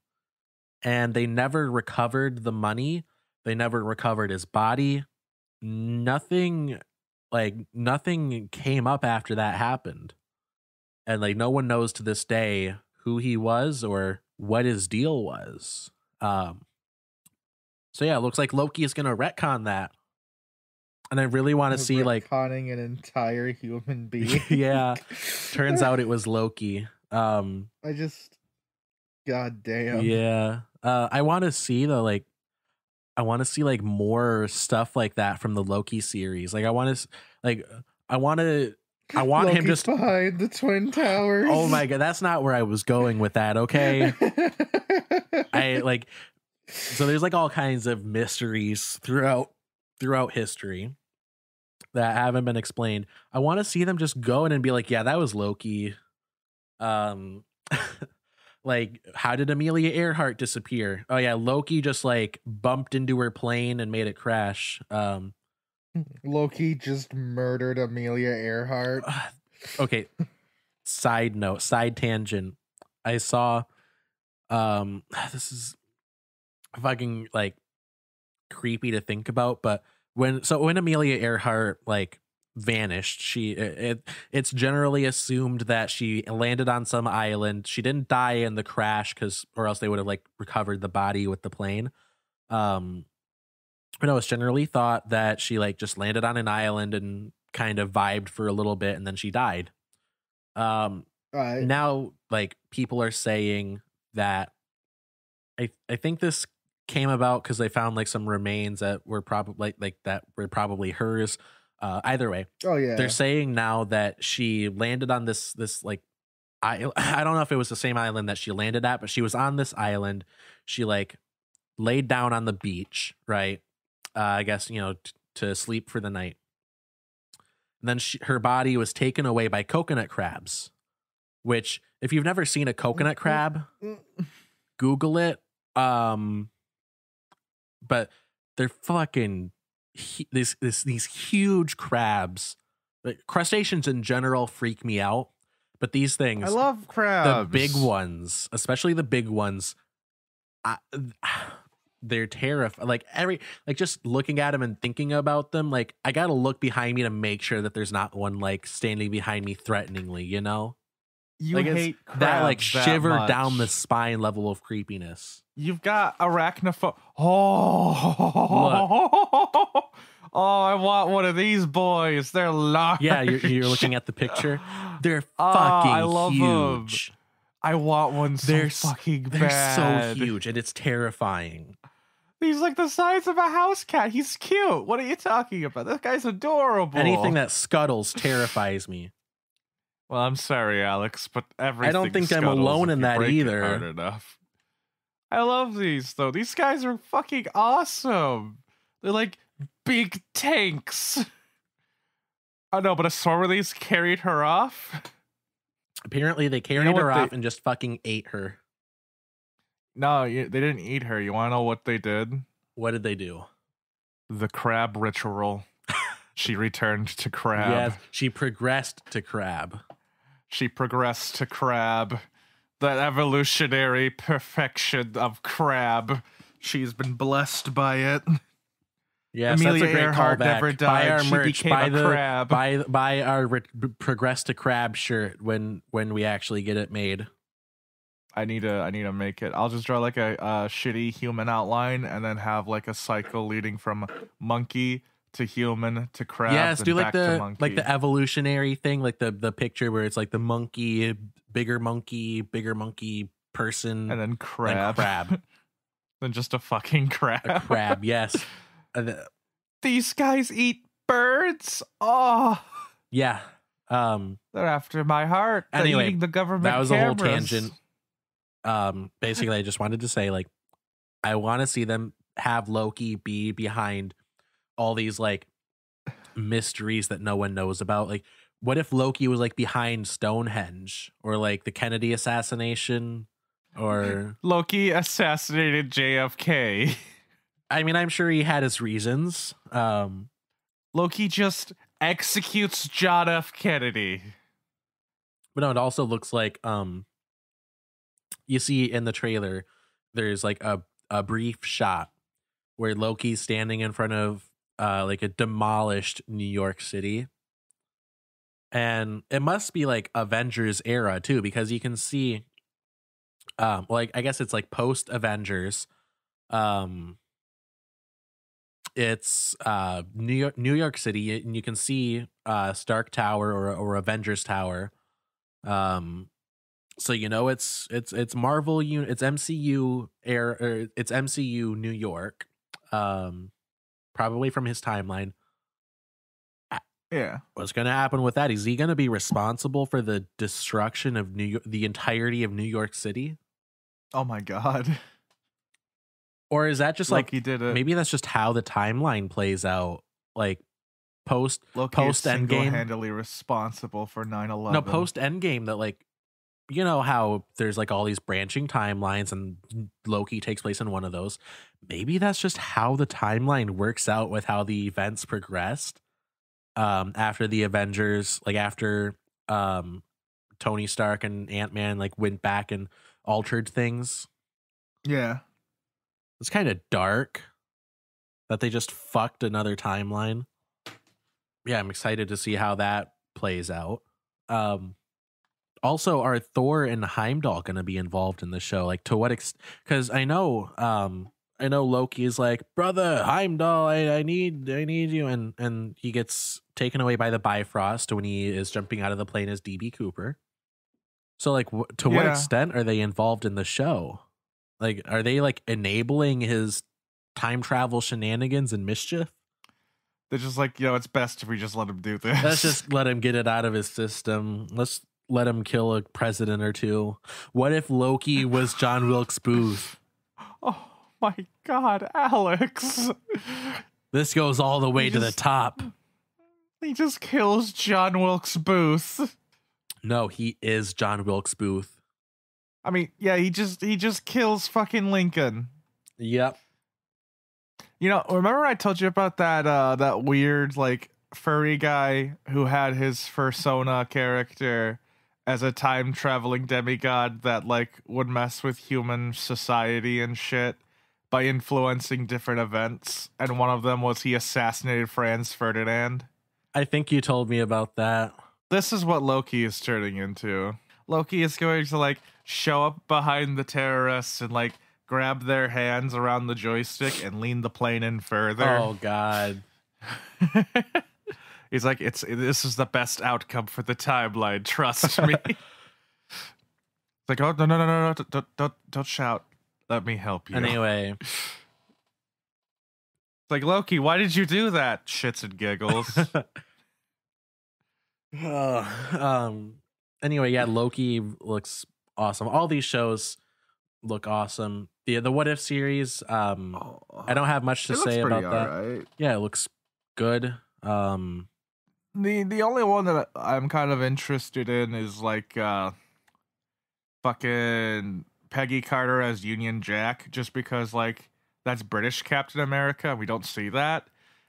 And they never recovered the money. They never recovered his body. Nothing came up after that happened. And like no one knows to this day who he was or what his deal was. So yeah, it looks like Loki is going to retcon that. And I really want to see like conning an entire human being. Yeah. Turns out it was Loki. I just, god damn. Yeah. I want to see like more stuff like that from the Loki series. Like I want Loki's him just behind the Twin Towers. Oh my god, that's not where I was going with that, okay? So there's like all kinds of mysteries throughout history that haven't been explained. I want to see them just go in and be like, yeah, that was Loki. Like, how did Amelia Earhart disappear? Oh yeah, Loki just like bumped into her plane and made it crash. Loki just murdered Amelia Earhart. Okay. Side tangent. I saw this is fucking like creepy to think about, but when Amelia Earhart like vanished, it's generally assumed that she landed on some island. She didn't die in the crash or else they would have like recovered the body with the plane. But no, it's generally thought that she like just landed on an island and kind of vibed for a little bit and then she died. Now like people are saying that I think this came about because they found like some remains that were probably hers. Either way, they're saying now that she landed on this like I don't know if it was the same island that she landed at, but she was on this island. She like laid down on the beach, right? I guess to sleep for the night. And then her body was taken away by coconut crabs, which if you've never seen a coconut crab, Google it. But they're fucking these huge crabs. Like, crustaceans in general freak me out, but these things, I love crabs. The big ones, especially the big ones, they're terrifying. Like just looking at them and thinking about them, like I gotta look behind me to make sure that there's not one like standing behind me threateningly. You like, hate crabs that like shiver much. down the spine level of creepiness. You've got arachnophobia. Oh, I want one of these boys. They're large. Yeah, you're looking at the picture. They're fucking I love huge. Them. I want one so fucking bad. They're so huge, and it's terrifying. He's like the size of a house cat. He's cute. What are you talking about? This guy's adorable. Anything that scuttles terrifies me. Well, I'm sorry, Alex, but everything. I don't think I'm alone in that either. Hard enough. I love these though. These guys are fucking awesome. They're like big tanks. Oh no, but a Sorrelease carried her off. Apparently, they carried her off and just fucking ate her. No, they didn't eat her. You want to know what they did? What did they do? The crab ritual. She returned to crab. Yes, she progressed to crab. That evolutionary perfection of crab. She's been blessed by it. Yes, Amelia that's a great Earhart callback. never died. Buy our she merch. became Buy a crab. Buy our progress to crab shirt when we actually get it made. I need to make it. I'll just draw like a shitty human outline and then have like a cycle leading from monkey to human to crab. Yes, do like the the evolutionary thing, like the picture where it's like the monkey, bigger monkey person, and then crab. Then just a fucking crab. A crab, yes. These guys eat birds. Oh, yeah. They're after my heart. They're anyway, eating the government. That was cameras. a whole tangent. Basically, I just wanted to say, like, I want to see them have Loki be behind all these like mysteries that no one knows about. Like, what if Loki was like behind Stonehenge or like the Kennedy assassination, or Loki assassinated JFK? I mean, I'm sure he had his reasons. Loki just executes John F. Kennedy. But no, it also looks like you see in the trailer, there's like a brief shot where Loki's standing in front of like a demolished New York City. And it must be like Avengers era too, because you can see like I guess it's like post Avengers. it's New York City, and you can see Stark Tower or Avengers Tower. So it's Marvel it's MCU it's MCU New York. Probably from his timeline. Yeah. What's going to happen with that? Is he going to be responsible for the destruction of the entirety of New York City? Oh my god. Or is that just Loki did it. maybe that's just how the timeline plays out? Like post Loki is Endgame, single-handedly responsible for 9/11. no, post Endgame, that like, you know how there's like all these branching timelines and Loki takes place in one of those. Maybe that's just how the timeline works out with how the events progressed. After the Avengers, like after Tony Stark and Ant-Man like went back and altered things. Yeah. It's kind of dark that they just fucked another timeline. Yeah, I'm excited to see how that plays out. Also, are Thor and Heimdall going to be involved in the show? Like, to what extent? Because I know Loki is like, brother Heimdall, I need you, and he gets taken away by the Bifrost when he is jumping out of the plane as DB Cooper. So, like, to what extent are they involved in the show? Like, are they like enabling his time travel shenanigans and mischief? They're just like, it's best if we just let him do this. Let's just let him get it out of his system. Let's let him kill a president or two. What if Loki was John Wilkes Booth? Oh my god, Alex. This goes all the way to the top. He just kills John Wilkes Booth. No, he is John Wilkes Booth. I mean, yeah, he just kills fucking Lincoln. Yep. Remember I told you about that weird like furry guy who had his persona character as a time traveling demigod that like would mess with human society and shit by influencing different events, and one of them was he assassinated Franz Ferdinand. I think you told me about that. This is what Loki is turning into. Loki is going to like show up behind the terrorists and like grab their hands around the joystick and lean the plane in further. Oh god. He's like, this is the best outcome for the timeline. Trust me. It's like, oh no, don't shout. Let me help you. Anyway, it's like, Loki, why did you do that? Shits and giggles. Anyway, yeah, Loki looks awesome. All these shows look awesome. The What If series, I don't have much to say about that. Right. Yeah, it looks good. The only one that I'm kind of interested in is like fucking Peggy Carter as Union Jack, just because like that's British Captain America and we don't see that.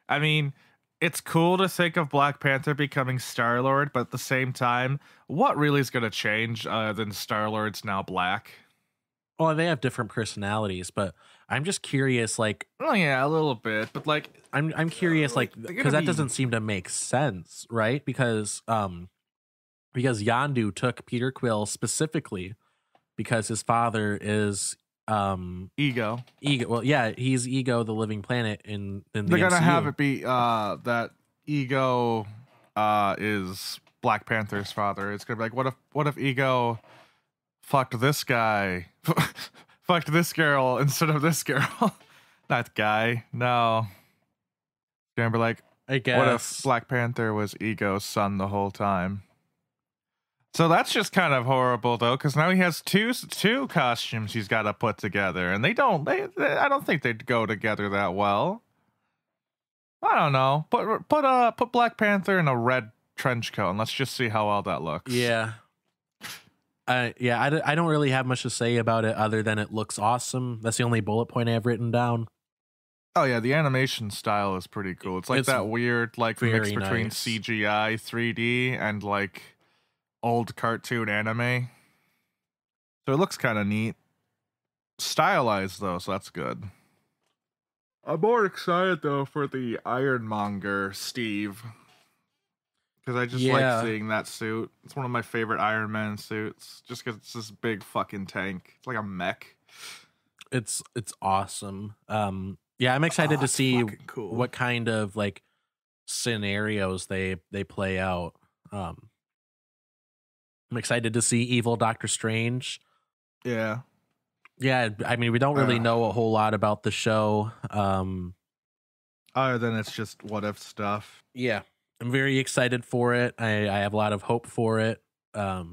I mean, it's cool to think of Black Panther becoming Star-Lord, but at the same time, what really is going to change than Star-Lord's now black? Well, they have different personalities, but I'm just curious, like... Oh, yeah, a little bit, but, like... I'm curious, like, because that doesn't seem to make sense, right? Because Yondu took Peter Quill specifically because his father is... Ego. Well, yeah, he's Ego, the living planet in the They're going to MCU. have it be that Ego is Black Panther's father. It's going to be like, what if Ego... fucked this guy, fucked this girl instead of this girl. That guy, no. Remember, like, I guess. What if Black Panther was Ego's son the whole time? So that's just kind of horrible, though, because now he has two costumes he's got to put together, and I don't think they'd go together that well. I don't know. Put Black Panther in a red trench coat, and let's just see how well that looks. Yeah. I don't really have much to say about it other than it looks awesome. That's the only bullet point I have written down. Oh yeah, the animation style is pretty cool. It's like that weird like mix between nice. CGI, 3D, and like old cartoon anime. So it looks kind of neat. Stylized though, so that's good. I'm more excited though for the Ironmonger Steve. Because I just like seeing that suit. It's one of my favorite Iron Man suits. Just because it's this big fucking tank. It's like a mech. It's awesome. Yeah, I'm excited to it's see fucking cool. what kind of like scenarios they play out. I'm excited to see evil Doctor Strange. Yeah. Yeah, I mean, we don't really know a whole lot about the show. Other than it's just what if stuff. Yeah, I'm very excited for it. I have a lot of hope for it. But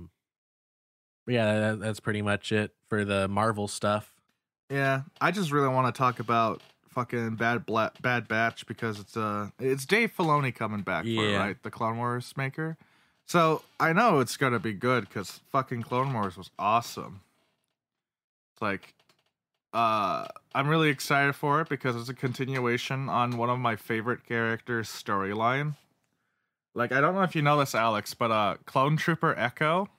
yeah, that's pretty much it for the Marvel stuff. Yeah, I just really want to talk about fucking Bad Batch because it's Dave Filoni coming back for it, right? The Clone Wars maker. So I know it's gonna be good because fucking Clone Wars was awesome. It's like, I'm really excited for it because it's a continuation on one of my favorite characters' storyline. Like, I don't know if you know this, Alex, but Clone Trooper Echo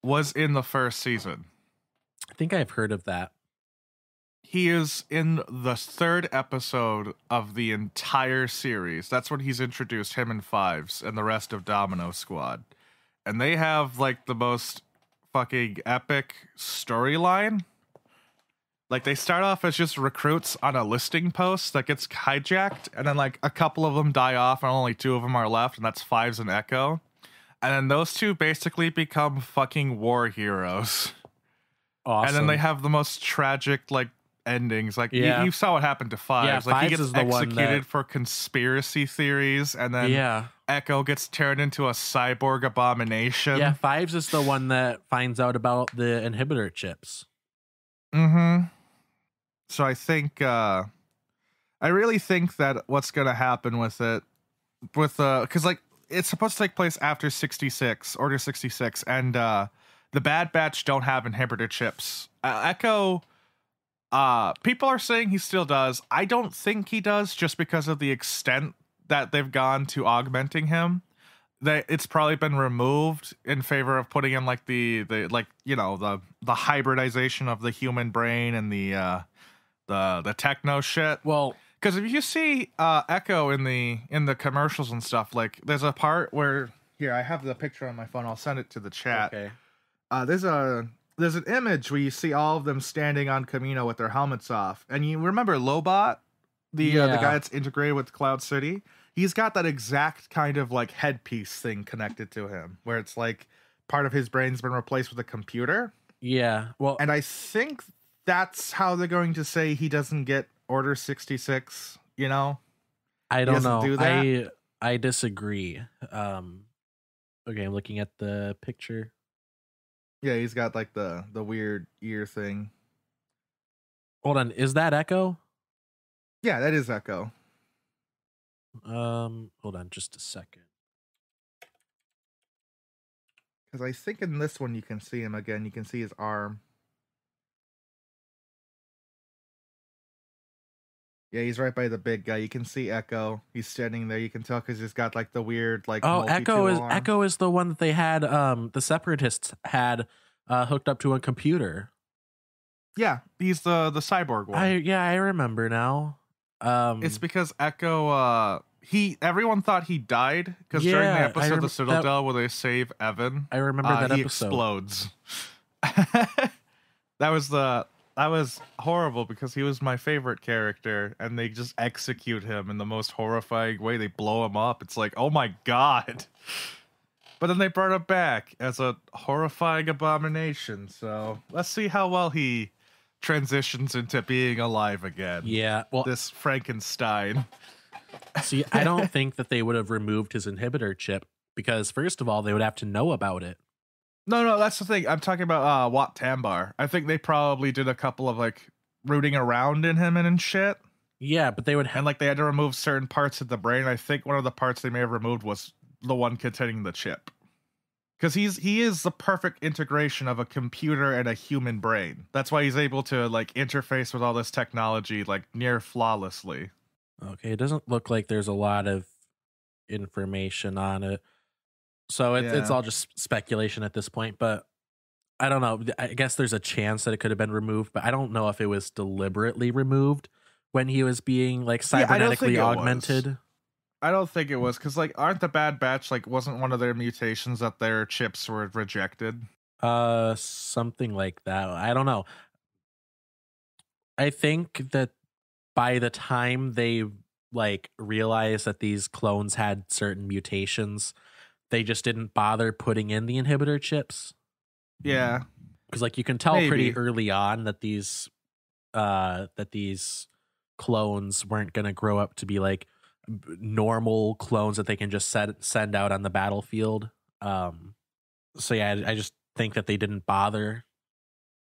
was in the first season. I think I've heard of that. He is in the third episode of the entire series. That's when he's introduced, him and Fives and the rest of Domino Squad. And they have, like, the most fucking epic storyline. Like, they start off as just recruits on a listing post that gets hijacked, and then, like, a couple of them die off, and only 2 of them are left, and that's Fives and Echo. And then those 2 basically become fucking war heroes. Awesome. And then they have the most tragic, like, endings. Like, yeah. you saw what happened to Fives. Yeah, like, Fives he gets is the executed for conspiracy theories, and then Echo gets turned into a cyborg abomination. Yeah, Fives is the one that finds out about the inhibitor chips. Mm-hmm. So I think, I really think that what's going to happen with it, because, like, it's supposed to take place after 66, Order 66, and the Bad Batch don't have inhibitor chips. Echo, people are saying he still does. I don't think he does, just because of the extent that they've gone to augmenting him. That it's probably been removed in favor of putting in, like, the like, you know, the hybridization of the human brain and the techno shit. Well, because if you see Echo in the commercials and stuff, like, there's a part where, here, I have the picture on my phone. I'll send it to the chat. Okay. There's an image where you see all of them standing on Camino with their helmets off, and you remember Lobot, the guy that's integrated with Cloud City. He's got that exact kind of, like, headpiece thing connected to him, where it's like part of his brain's been replaced with a computer. Yeah. Well, and I think that's how they're going to say he doesn't get Order 66, you know? I don't know. Do that? I disagree. Okay, I'm looking at the picture. Yeah, he's got, like, the weird ear thing. Hold on, is that Echo? Yeah, that is Echo. Hold on just a second. Because I think in this one you can see him again. You can see his arm. Yeah, he's right by the big guy. You can see Echo. He's standing there. You can tell because he's got, like, the weird, like, Echo arm. is the one that they had the Separatists had hooked up to a computer. Yeah, he's the cyborg one. I remember now. It's because Echo everyone thought he died because during the episode of the Citadel where they save Evan, I remember that he episode. explodes. That was horrible because he was my favorite character, and they just execute him in the most horrifying way. They blow him up. It's like, oh my god. But then they brought him back as a horrifying abomination. So let's see how well he transitions into being alive again. Yeah, well, this Frankenstein. See, I don't think that they would have removed his inhibitor chip because, first of all, they would have to know about it. No, that's the thing. I'm talking about Wat Tambar. I think they probably did a couple of, like, rooting around in him and shit. Yeah, but they would and, like, they had to remove certain parts of the brain. I think one of the parts they may have removed was the one containing the chip. Because he is the perfect integration of a computer and a human brain. That's why he's able to, like, interface with all this technology, like, near flawlessly. Okay, it doesn't look like there's a lot of information on it. So it's all just speculation at this point, but I don't know. I guess there's a chance that it could have been removed, but I don't know if it was deliberately removed when he was being, like, cybernetically augmented. I don't think it was, because, like, aren't the Bad Batch, like, wasn't one of their mutations that their chips were rejected? Something like that. I don't know. I think that by the time they like realized that these clones had certain mutations, they just didn't bother putting in the inhibitor chips. Yeah. Because like you can tell Maybe. pretty early on that these clones weren't going to grow up to be like normal clones that they can just send out on the battlefield. So yeah, I just think that they didn't bother.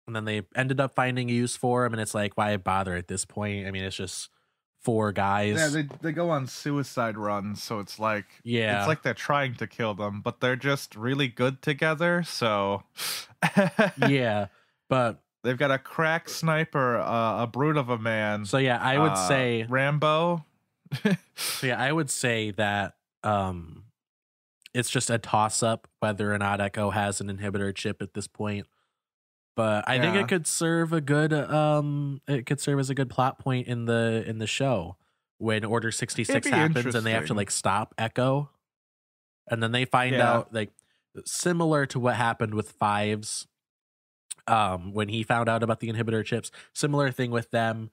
And then they ended up finding a use for them, and it's like, why bother at this point? I mean, it's just 4 guys. Yeah, they go on suicide runs, so it's like Yeah. it's like they're trying to kill them, but they're just really good together. So Yeah, but they've got a crack sniper, a brute of a man. so yeah, I would say Rambo. So yeah, I would say that it's just a toss up whether or not Echo has an inhibitor chip at this point. But I think it could serve a good it could serve as a good plot point in the show when Order 66 happens and they have to like stop Echo. And then they find out like similar to what happened with Fives when he found out about the inhibitor chips. Similar thing with them,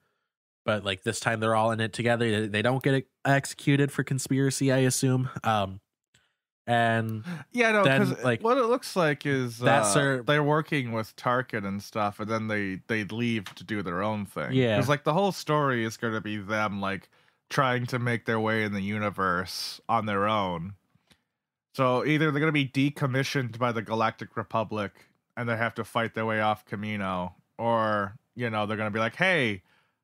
but like this time they're all in it together. They don't get executed for conspiracy, I assume. And because like what it looks like is they're working with Tarkin and stuff, and then they leave to do their own thing. Yeah, because like the whole story is going to be them like trying to make their way in the universe on their own. So either they're going to be decommissioned by the Galactic Republic and they have to fight their way off Camino, or they're going to be like, hey,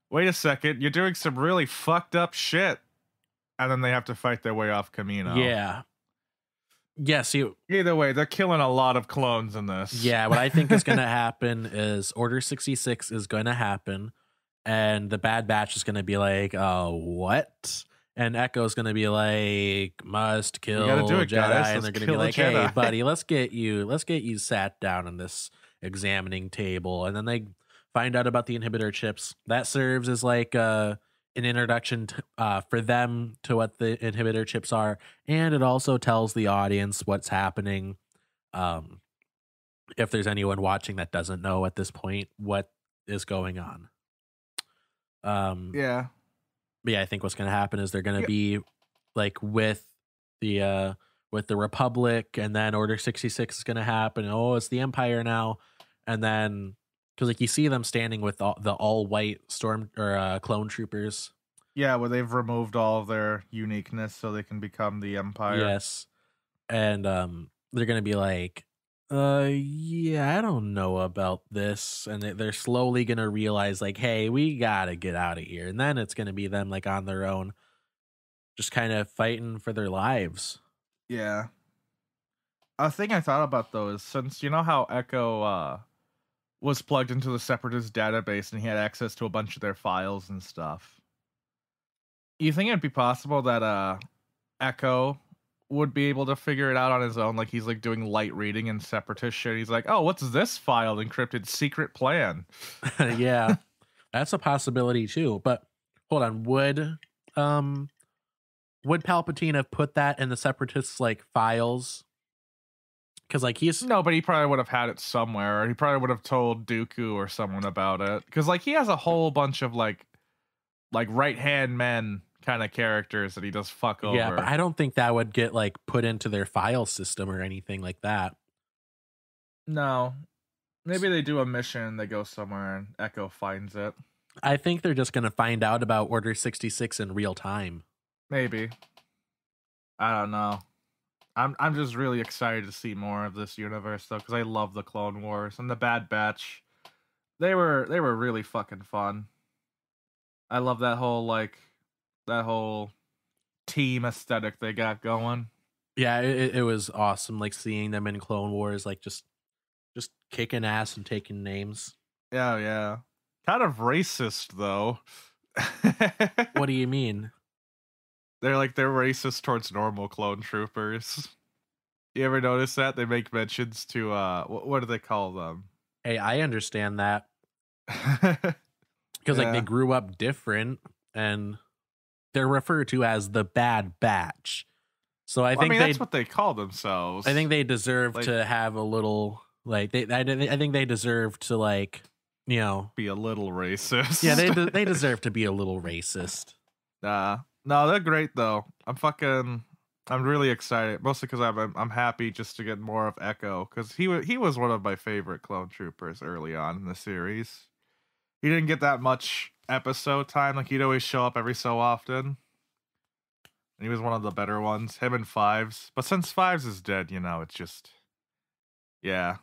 wait a second, you're doing some really fucked up shit, and then they have to fight their way off Camino. Yeah. Yes, either way, they're killing a lot of clones in this. Yeah, what I think is going to happen is Order 66 is going to happen, and the Bad Batch is going to be like, "Oh, what?" And Echo's going to be like, "Must kill Jedi," and they're going to be like, "Hey, buddy, let's get you sat down in this examining table." And then they find out about the inhibitor chips. That serves as like an introduction for them to what the inhibitor chips are, and it also tells the audience what's happening. If there's anyone watching that doesn't know at this point what is going on. Yeah. But yeah, I think what's going to happen is they're going to be like with the Republic, and then Order 66 is going to happen. Oh, it's the Empire now, and then. Because like you see them standing with the all white storm or clone troopers. Yeah, where they've removed all of their uniqueness so they can become the Empire. Yes, and they're gonna be like, yeah, I don't know about this, and they're slowly gonna realize like, hey, we gotta get out of here, and then it's gonna be them like on their own, just kind of fighting for their lives. Yeah. A thing I thought about though is since you know how Echo was plugged into the Separatist database and he had access to a bunch of their files and stuff. You think it'd be possible that Echo would be able to figure it out on his own? Like he's like doing light reading and Separatist shit. He's like, oh, what's this file? Encrypted secret plan. Yeah, that's a possibility too. But hold on, would Palpatine have put that in the Separatists like files? Because like but he probably would have had it somewhere. Or he probably would have told Dooku or someone about it. Because like he has a whole bunch of like right hand men kind of characters that he does fuck over. Yeah, but I don't think that would get like put into their file system or anything like that. No, maybe they do a mission and they go somewhere and Echo finds it. I think they're just gonna find out about Order 66 in real time. Maybe. I don't know. I'm just really excited to see more of this universe though, because I love the Clone Wars and the Bad Batch. They were really fucking fun. I love that whole team aesthetic they got going. Yeah, it was awesome. Like seeing them in Clone Wars, like just kicking ass and taking names. Yeah. Kind of racist though. What do you mean? They're racist towards normal clone troopers. You ever notice that? They make mentions to what do they call them? Hey, I understand that. Because like they grew up different and they're referred to as the Bad Batch. So I think that's what they call themselves. I think they deserve to have a little like I think they deserve to like you know, be a little racist. yeah, they deserve to be a little racist. No, they're great though. I'm really excited, mostly because I'm happy just to get more of Echo, because he was one of my favorite clone troopers early on in the series. He didn't get that much episode time, like he'd always show up every so often. And he was one of the better ones, him and Fives. But since Fives is dead, it's just, yeah.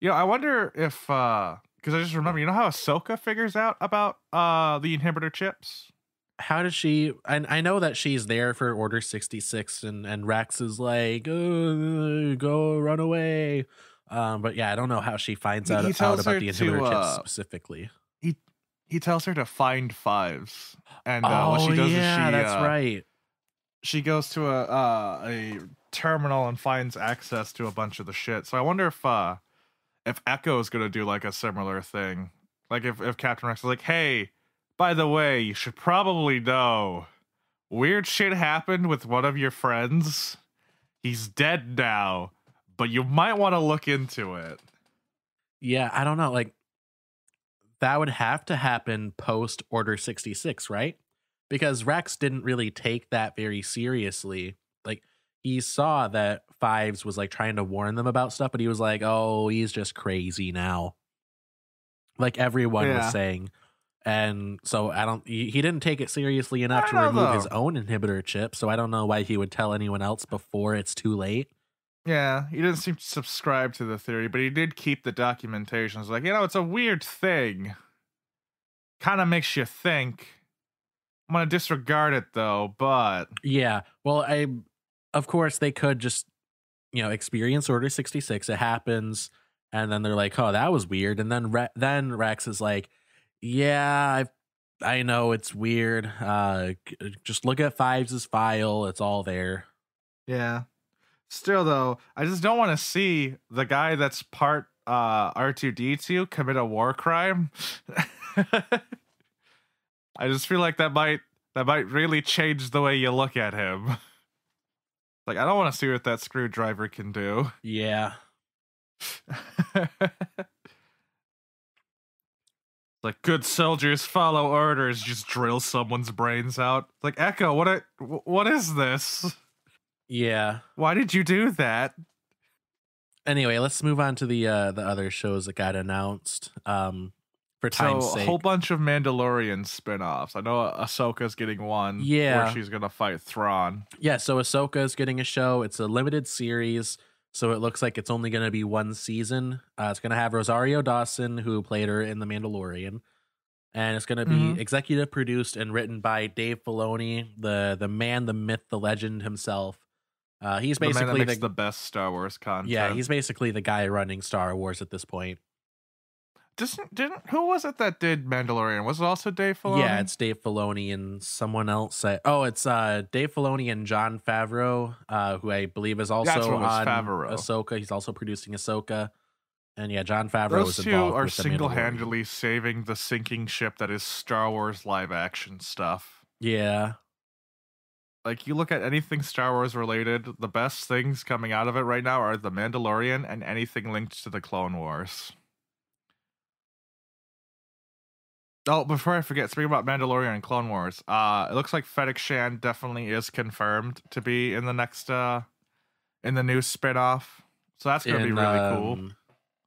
I wonder if, because I just remember, how Ahsoka figures out about the inhibitor chips? How does she? I know that she's there for Order 66, and Rex is like, go run away. But yeah, I don't know how she finds out about the inhibitor chips specifically. He tells her to find Fives, and what she does is that's right. She goes to a terminal and finds access to a bunch of the shit. So I wonder if Echo is gonna do like a similar thing, like if Captain Rex is like, hey, by the way, you should probably know, weird shit happened with one of your friends. He's dead now, but you might want to look into it. Yeah, I don't know. Like, that would have to happen post Order 66, right? Because Rex didn't really take that very seriously. Like, he saw that Fives was like trying to warn them about stuff, but he was like, oh, he's just crazy now. Like everyone was saying. And so he didn't take it seriously enough to remove his own inhibitor chip. So I don't know why he would tell anyone else before it's too late. Yeah, he didn't seem to subscribe to the theory, but he did keep the documentation. It's like, it's a weird thing. Kind of makes you think. I'm going to disregard it though, but... Yeah, well, of course they could just, experience Order 66. It happens, and then they're like, oh, that was weird. And then Rex is like, yeah, I know it's weird. Just look at Fives' file. It's all there. Yeah. Still, though, I just don't want to see the guy that's part R2-D2 commit a war crime. I just feel like that might really change the way you look at him. Like, I don't want to see what that screwdriver can do. Yeah. Like, good soldiers follow orders, just drill someone's brains out. Like, Echo, what is this? Yeah. Why did you do that? Anyway, let's move on to the other shows that got announced. For time's sake. A whole bunch of Mandalorian spin-offs. I know Ahsoka's getting one. Yeah. Where she's gonna fight Thrawn. Yeah, so Ahsoka's getting a show. It's a limited series, so it looks like it's only gonna be one season. It's gonna have Rosario Dawson, who played her in The Mandalorian. And it's gonna be executive produced and written by Dave Filoni, the man, the myth, the legend himself. He's basically the man that makes the best Star Wars content. Yeah, he's basically the guy running Star Wars at this point. Who was it that did Mandalorian? Was it also Dave Filoni? Yeah, it's Dave Filoni and someone else. It's Dave Filoni and Jon Favreau, who I believe is also on Ahsoka. He's also producing Ahsoka. And yeah, Jon Favreau is involved. Those two are single-handedly saving the sinking ship that is Star Wars live-action stuff. Yeah. Like, you look at anything Star Wars related, the best things coming out of it right now are The Mandalorian and anything linked to the Clone Wars. Oh, before I forget, speaking about Mandalorian and Clone Wars, it looks like Fennec Shand definitely is confirmed to be in the next, in the new spin-off. So that's going to be really cool.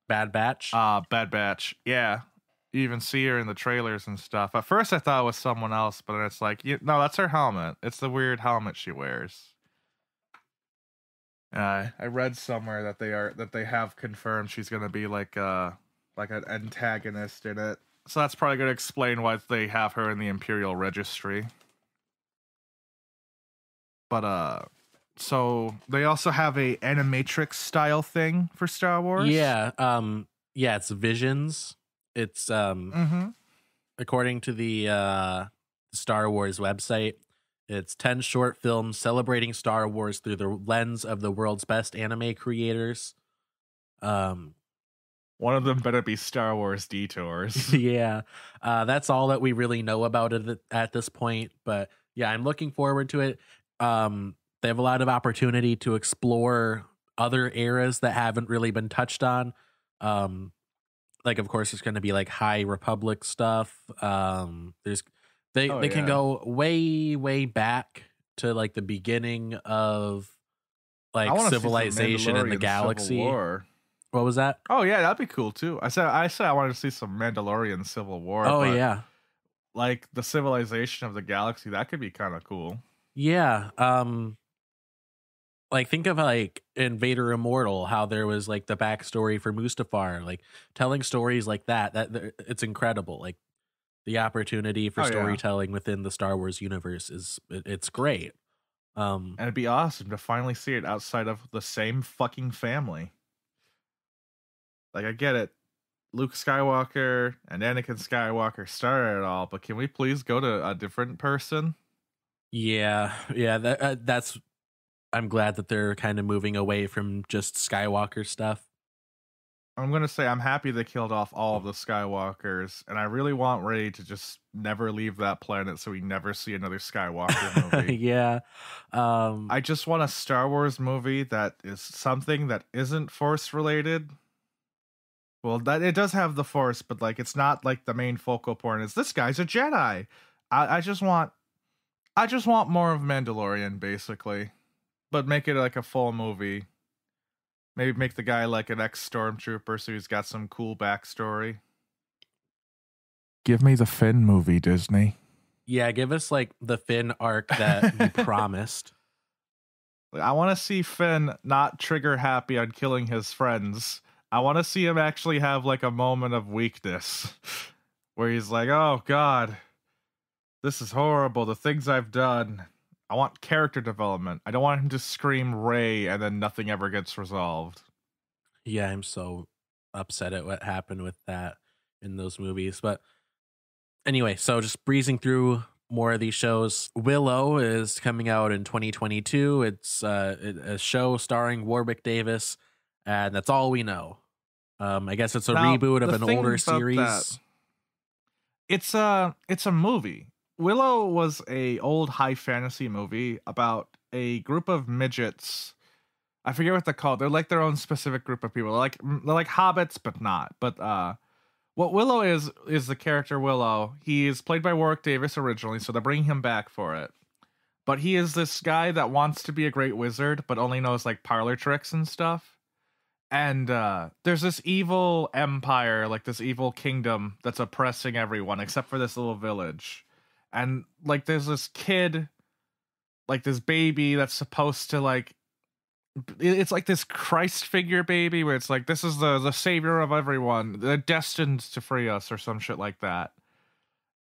Bad Batch? Bad Batch. Yeah. You even see her in the trailers and stuff. At first I thought it was someone else, but then it's like, no, that's her helmet. It's the weird helmet she wears. I read somewhere that they have confirmed she's going to be like an antagonist in it. So that's probably going to explain why they have her in the Imperial Registry. But, so they also have a animatrix style thing for Star Wars? Yeah. It's Visions. It's, according to the Star Wars website, it's 10 short films celebrating Star Wars through the lens of the world's best anime creators. One of them better be Star Wars Detours. Yeah, that's all that we really know about it at this point. But yeah, I'm looking forward to it. They have a lot of opportunity to explore other eras that haven't really been touched on. Like, of course, there's going to be like High Republic stuff. There's they can go way back to like the beginning of like civilization in the galaxy. What was that? Oh yeah, that'd be cool too. I said I wanted to see some Mandalorian Civil War. Oh yeah, like the civilization of the galaxy, that could be kind of cool. Yeah. Like think of like Invader Immortal, how there was like the backstory for Mustafar, like telling stories like that it's incredible. Like the opportunity for storytelling within the Star Wars universe it's great. And it'd be awesome to finally see it outside of the same fucking family. Like I get it, Luke Skywalker and Anakin Skywalker started it all, but can we please go to a different person? Yeah, that's. I'm glad that they're kind of moving away from just Skywalker stuff. I'm going to say I'm happy they killed off all of the Skywalkers, and I really want Rey to just never leave that planet so we never see another Skywalker movie. Yeah. I just want a Star Wars movie that is something that isn't Force related. Well, that it does have the Force, but like it's not like the main focal point is this guy's a Jedi. I just want more of Mandalorian, basically. But make it like a full movie. Maybe make the guy like an ex-stormtrooper so he's got some cool backstory. Give me the Finn movie, Disney. Yeah, give us like the Finn arc that you promised. I want to see Finn not trigger happy on killing his friends. I want to see him actually have like a moment of weakness where he's like, oh God, this is horrible. The things I've done. I want character development. I don't want him to scream Rey and then nothing ever gets resolved. Yeah, I'm so upset at what happened with that in those movies. But anyway, so just breezing through more of these shows. Willow is coming out in 2022. It's a show starring Warwick Davis, and that's all we know. I guess it's a reboot of an older series. It's a movie. Willow was a old high fantasy movie about a group of midgets. I forget what they're called. They're like their own specific group of people. They're like hobbits, but not. But what Willow is the character Willow. He is played by Warwick Davis originally, so they're bringing him back for it. But he is this guy that wants to be a great wizard, but only knows like parlor tricks and stuff. And there's this evil empire, like this evil kingdom that's oppressing everyone except for this little village. And like there's this kid, like this baby that's supposed to like, it's like this Christ figure baby where it's like, this is the savior of everyone. They're destined to free us or some shit like that.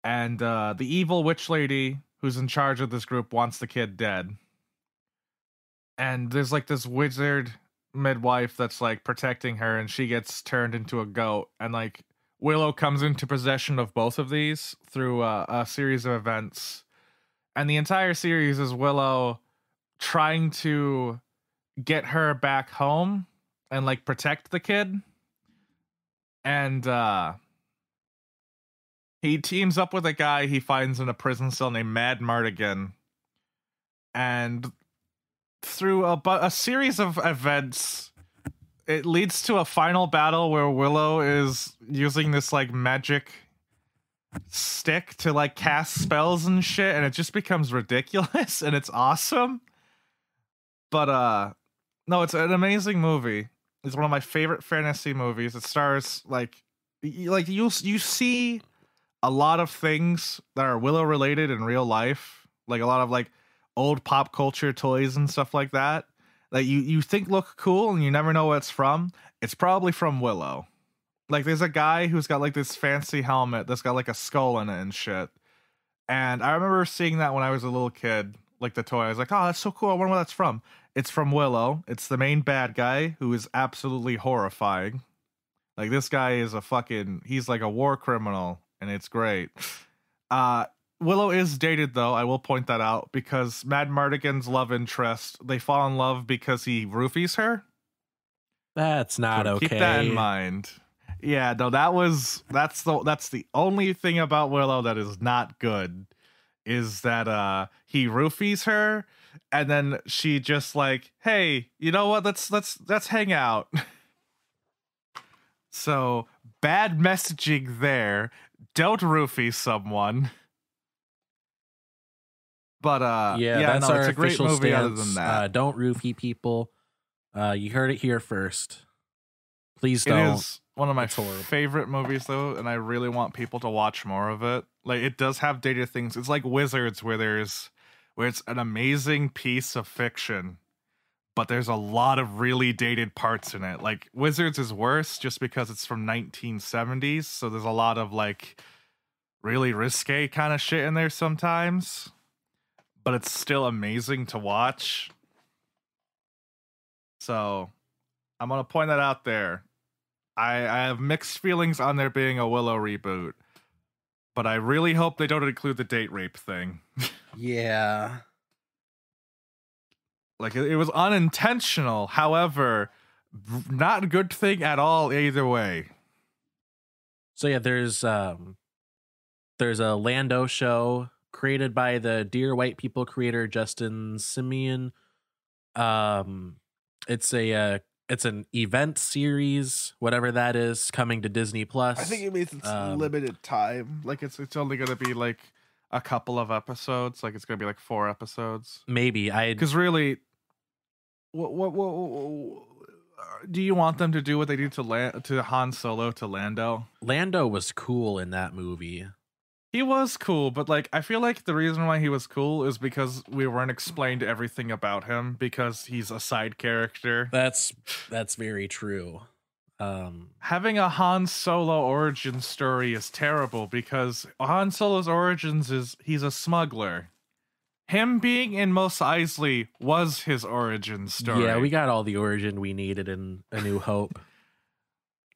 And the evil witch lady who's in charge of this group wants the kid dead. And there's like this wizard midwife that's like protecting her, and she gets turned into a goat. And like Willow comes into possession of both of these through a series of events. And the entire series is Willow trying to get her back home and like protect the kid. And he teams up with a guy he finds in a prison cell named Mad Mardigan. And through a series of events, it leads to a final battle where Willow is using this like magic stick to like cast spells and shit, and it just becomes ridiculous and it's awesome. But no, it's an amazing movie. It's one of my favorite fantasy movies. It stars like you see a lot of things that are Willow related in real life, like a lot of like old pop culture toys and stuff like that you think look cool and you never know what it's from. It's probably from Willow. Like there's a guy who's got like this fancy helmet that's got like a skull in it and shit. And I remember seeing that when I was a little kid, like the toy. I was like, oh, that's so cool. I wonder where that's from. It's from Willow. It's the main bad guy who is absolutely horrifying. Like this guy is he's like a war criminal, and it's great. Willow is dated, though, I will point that out, because Mad Mardigan's love interest, they fall in love because he roofies her. That's not okay. Keep that in mind. Yeah, no, that's the only thing about Willow that is not good, is that he roofies her, and then she just like, hey, you know what? Let's hang out. So bad messaging there. Don't roofie someone. But that's no, our it's a great official movie. stance. Other than that, Don't roofie people. You heard it here first. Please it don't. is one of my It's horrible. favorite movies, though, and I really want people to watch more of it. Like, it does have dated things. It's like Wizards, where it's an amazing piece of fiction, but there's a lot of really dated parts in it. Like, Wizards is worse just because it's from 1970s, so there's a lot of like really risque kind of shit in there sometimes, but it's still amazing to watch. So I'm gonna point that out there. I have mixed feelings on there being a Willow reboot, but I really hope they don't include the date rape thing. Yeah. Like, it was unintentional, however, not a good thing at all either way. So yeah, there's a Lando show created by the Dear White People creator Justin Simeon. It's an event series, whatever that is, coming to Disney Plus. I think it means it's limited time. Like, it's only gonna be like a couple of episodes. Like, it's gonna be like 4 episodes. Maybe Because really, what do you want them to do? What they do to Han Solo, to Lando? Lando was cool in that movie. He was cool, but like, I feel like the reason why he was cool is because we weren't explained everything about him, because he's a side character. That's very true. Having a Han Solo origin story is terrible, because Han Solo's origins is he's a smuggler. Him being in Mos Eisley was his origin story. Yeah, we got all the origin we needed in A New Hope.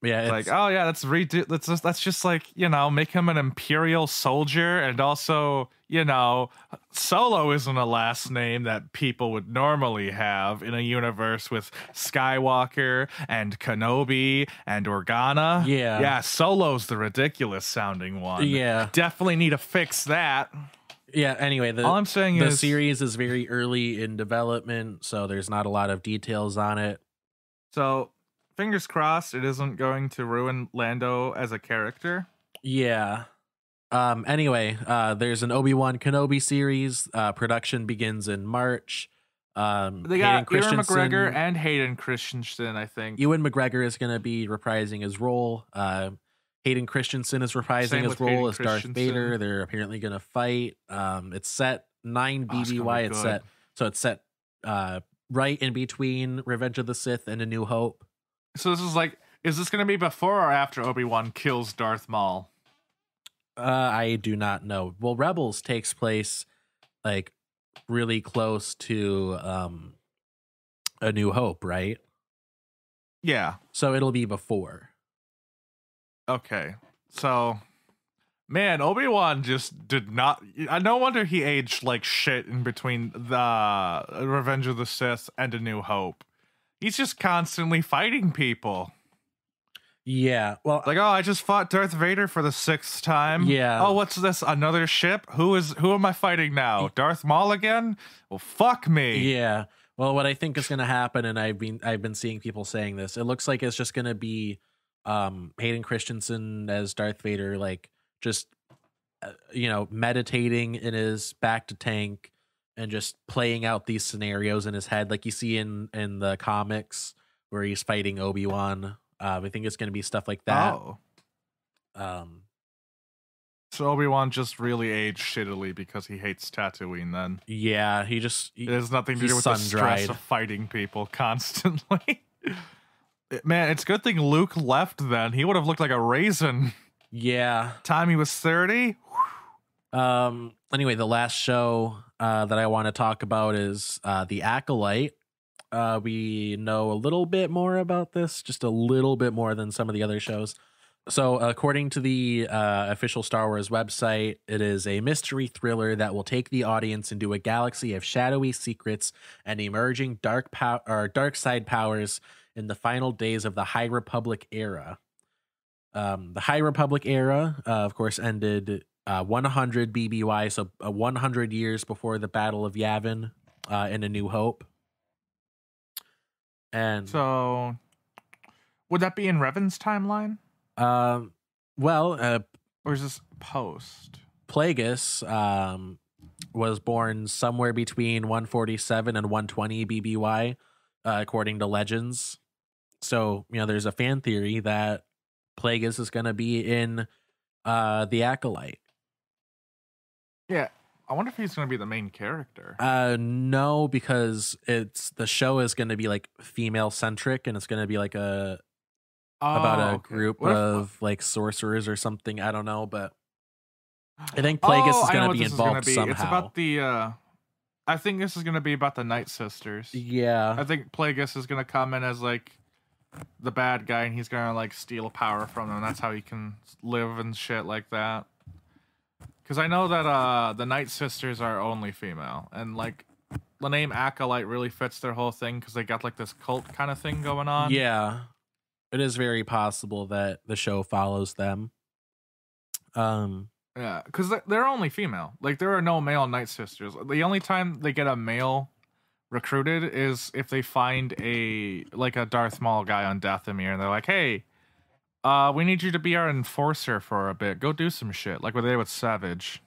Yeah, it's like, oh yeah, that's just like, you know, make him an Imperial soldier, and also, you know, Solo isn't a last name that people would normally have in a universe with Skywalker and Kenobi and Organa. Yeah, Solo's the ridiculous sounding one. Yeah, definitely need to fix that. Yeah, anyway, all I'm saying the is the series is very early in development, so there's not a lot of details on it. So fingers crossed it isn't going to ruin Lando as a character. Yeah. Anyway, there's an Obi-Wan Kenobi series. Production begins in March. They got Ewan McGregor and Hayden Christensen, I think. Ewan McGregor is going to be reprising his role. Hayden Christensen is reprising his role as Darth Vader. They're apparently going to fight. It's set 9 BBY. It's set right in between Revenge of the Sith and A New Hope. So this is like, is this going to be before or after Obi-Wan kills Darth Maul? I do not know. Well, Rebels takes place like really close to A New Hope, right? Yeah. So it'll be before. Okay. So, man, Obi-Wan just did not... No wonder he aged like shit in between the Revenge of the Sith and A New Hope. He's just constantly fighting people. Yeah, well, like, oh, I just fought Darth Vader for the 6th time. Yeah. Oh, what's this? Another ship? Who am I fighting now? Darth Maul again? Well, fuck me. Yeah. Well, what I think is going to happen, and I've been seeing people saying this, it looks like it's just going to be Hayden Christensen as Darth Vader, like just meditating in his back to tank and just playing out these scenarios in his head, like you see in the comics where he's fighting Obi-Wan. I think it's going to be stuff like that. Oh. So Obi-Wan just really aged shittily because he hates Tatooine then. Yeah, it has nothing to do with the stress of fighting people constantly. Man, it's a good thing Luke left then. He would have looked like a raisin. Yeah. Time he was 30. Anyway, the last show that I want to talk about is The Acolyte. We know a little bit more about this, just a little bit more than some of the other shows. So according to the official Star Wars website, it is a mystery thriller that will take the audience into a galaxy of shadowy secrets and emerging dark side powers in the final days of the High Republic era. The High Republic era, of course, ended 100 BBY, so 100 years before the Battle of Yavin in A New Hope. And so, would that be in Revan's timeline? Well, Or is this post? Plagueis was born somewhere between 147 and 120 BBY, according to legends. So, there's a fan theory that Plagueis is going to be in the Acolyte. Yeah. I wonder if he's going to be the main character. No, because the show is going to be like female centric, and it's going to be like about a group of like sorcerers or something. I don't know, but I think Plagueis is going to be involved somehow. It's about I think this is going to be about the Night Sisters. Yeah. I think Plagueis is going to come in as like the bad guy, and he's going to like steal power from them. That's how he can live and shit like that. Because I know that the Night Sisters are only female, and like the name Acolyte really fits their whole thing because they got like this cult kind of thing going on. Yeah, it is very possible that the show follows them. Yeah, because they're only female. Like there are no male Night Sisters. The only time they get a male recruited is if they find a Darth Maul guy on Dathomir, and they're like, "Hey, we need you to be our enforcer for a bit. Go do some shit." Like what they did with Savage.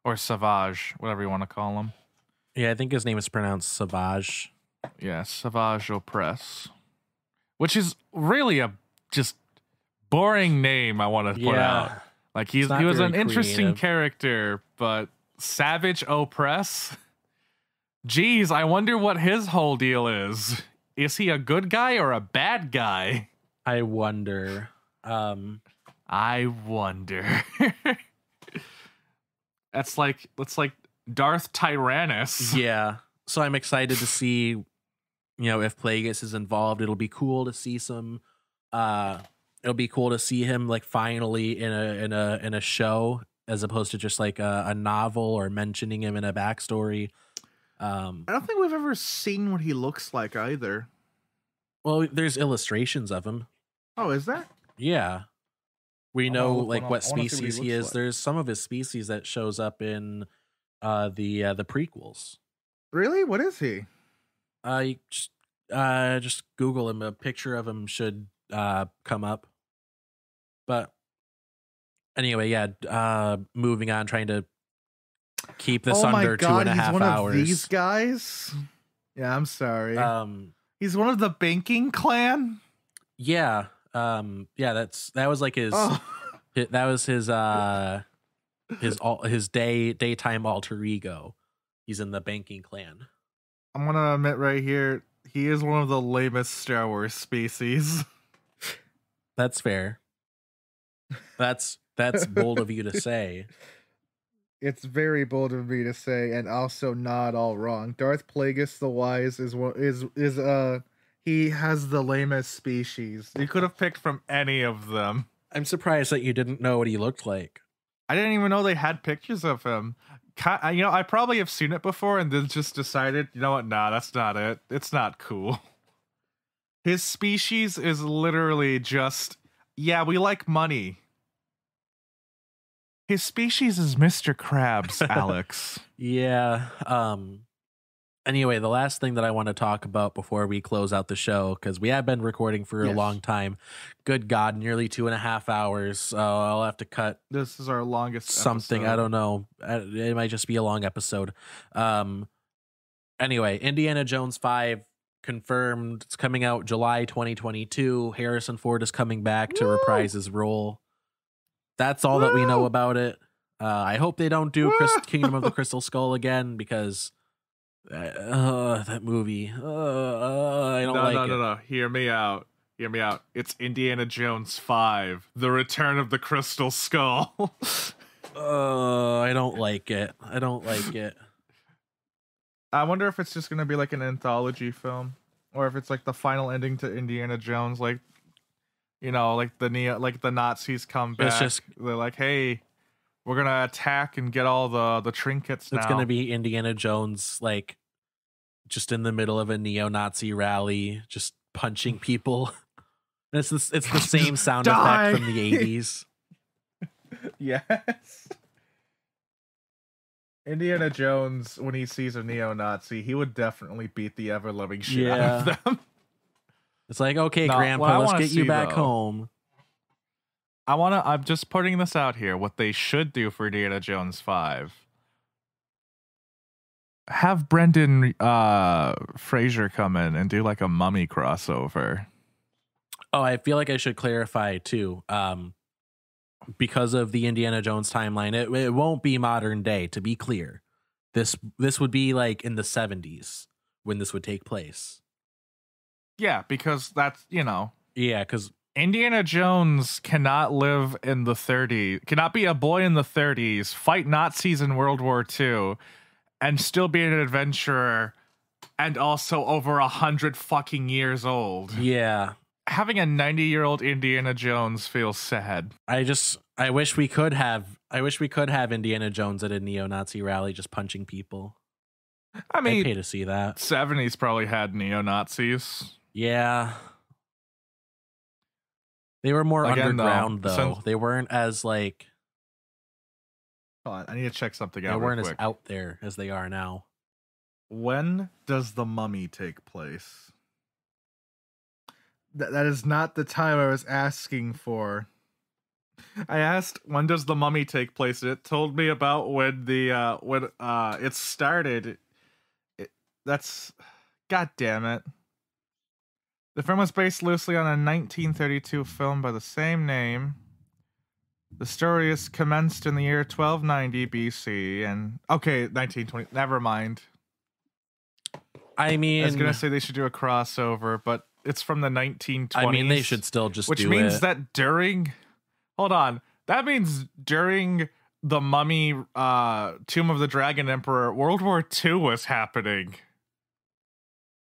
Or Savage, whatever you want to call him. Yeah, I think his name is pronounced Savage. Yeah, Savage Opress. Which is really a just boring name I want to put out. Like he was an interesting character, but Savage Opress? Geez, I wonder what his whole deal is. Is he a good guy or a bad guy? I wonder. I wonder. That's like Darth Tyrannus. Yeah. So I'm excited to see, if Plagueis is involved. It'll be cool to see some. It'll be cool to see him like finally in a show, as opposed to just like a novel or mentioning him in a backstory. I don't think we've ever seen what he looks like either. Well, there's illustrations of him. Oh, is there? Yeah. We know like what species he is. Like. There's some of his species that shows up in the prequels. Really? What is he? You just Google him. A picture of him should come up. But anyway, yeah. Moving on, trying to keep this under 2.5 he's one hours. Of these guys? Yeah, I'm sorry. He's one of the banking clan? Yeah. Yeah, that was like his that was his daytime alter ego. He's in the banking clan. I'm gonna admit right here, he is one of the lamest Star Wars species. That's fair. That's bold of you to say. It's very bold of me to say, and also not all wrong. Darth Plagueis the Wise is he has the lamest species. You could have picked from any of them. I'm surprised that you didn't know what he looked like. I didn't even know they had pictures of him. I probably have seen it before and then just decided, you know what? Nah, that's not it. It's not cool. His species is literally just, yeah, we like money. His species is Mr. Krabs, Alex. Yeah. Anyway, the last thing that I want to talk about before we close out the show, because we have been recording for a long time. Good God, nearly 2.5 hours. So I'll have to cut. This is our longest something. episode. I don't know. It might just be a long episode. Anyway, Indiana Jones 5 confirmed. It's coming out July 2022. Harrison Ford is coming back to reprise his role. That's all that we know about it. I hope they don't do Kingdom of the Crystal Skull again, because that movie. I don't like it. No. Hear me out. It's Indiana Jones 5, The Return of the Crystal Skull. I don't like it. I wonder if it's just going to be like an anthology film, or if it's like the final ending to Indiana Jones, like, like the Nazis come back. They're like, hey, we're going to attack and get all the trinkets now. It's going to be Indiana Jones, like, just in the middle of a neo-Nazi rally, just punching people. It's the same sound effect from the 80s. Yes. Indiana Jones, when he sees a neo-Nazi, he would definitely beat the ever-loving shit out of them. It's like, okay, Grandpa, let's get you back home. I'm just putting this out here. What they should do for Indiana Jones 5. Have Brendan Fraser come in and do like a mummy crossover. Oh, I feel like I should clarify too. Because of the Indiana Jones timeline, it won't be modern day, to be clear. This would be like in the 70s when this would take place. Yeah, because that's, Yeah, because Indiana Jones cannot live in the 30s, cannot be a boy in the 30s, fight Nazis in World War II, and still be an adventurer, and also over 100 fucking years old. Yeah. Having a 90-year-old Indiana Jones feels sad. I wish we could have Indiana Jones at a neo-Nazi rally just punching people. I mean, I'd pay to see that. 70s probably had neo-Nazis. Yeah. They were more underground, though. They weren't as like. Hold on, I need to check something out. They weren't as out there as they are now. When does The Mummy take place? That is not the time I was asking for. I asked when does The Mummy take place, and it told me about when it started. That's God damn it. The film was based loosely on a 1932 film by the same name. The story is commenced in the year 1290 BC, and 1920. Never mind. I mean, I was gonna say they should do a crossover, but it's from the 1920s. I mean, they should still just which do means it. that during. Hold on, that means during the Mummy, Tomb of the Dragon Emperor, World War II was happening.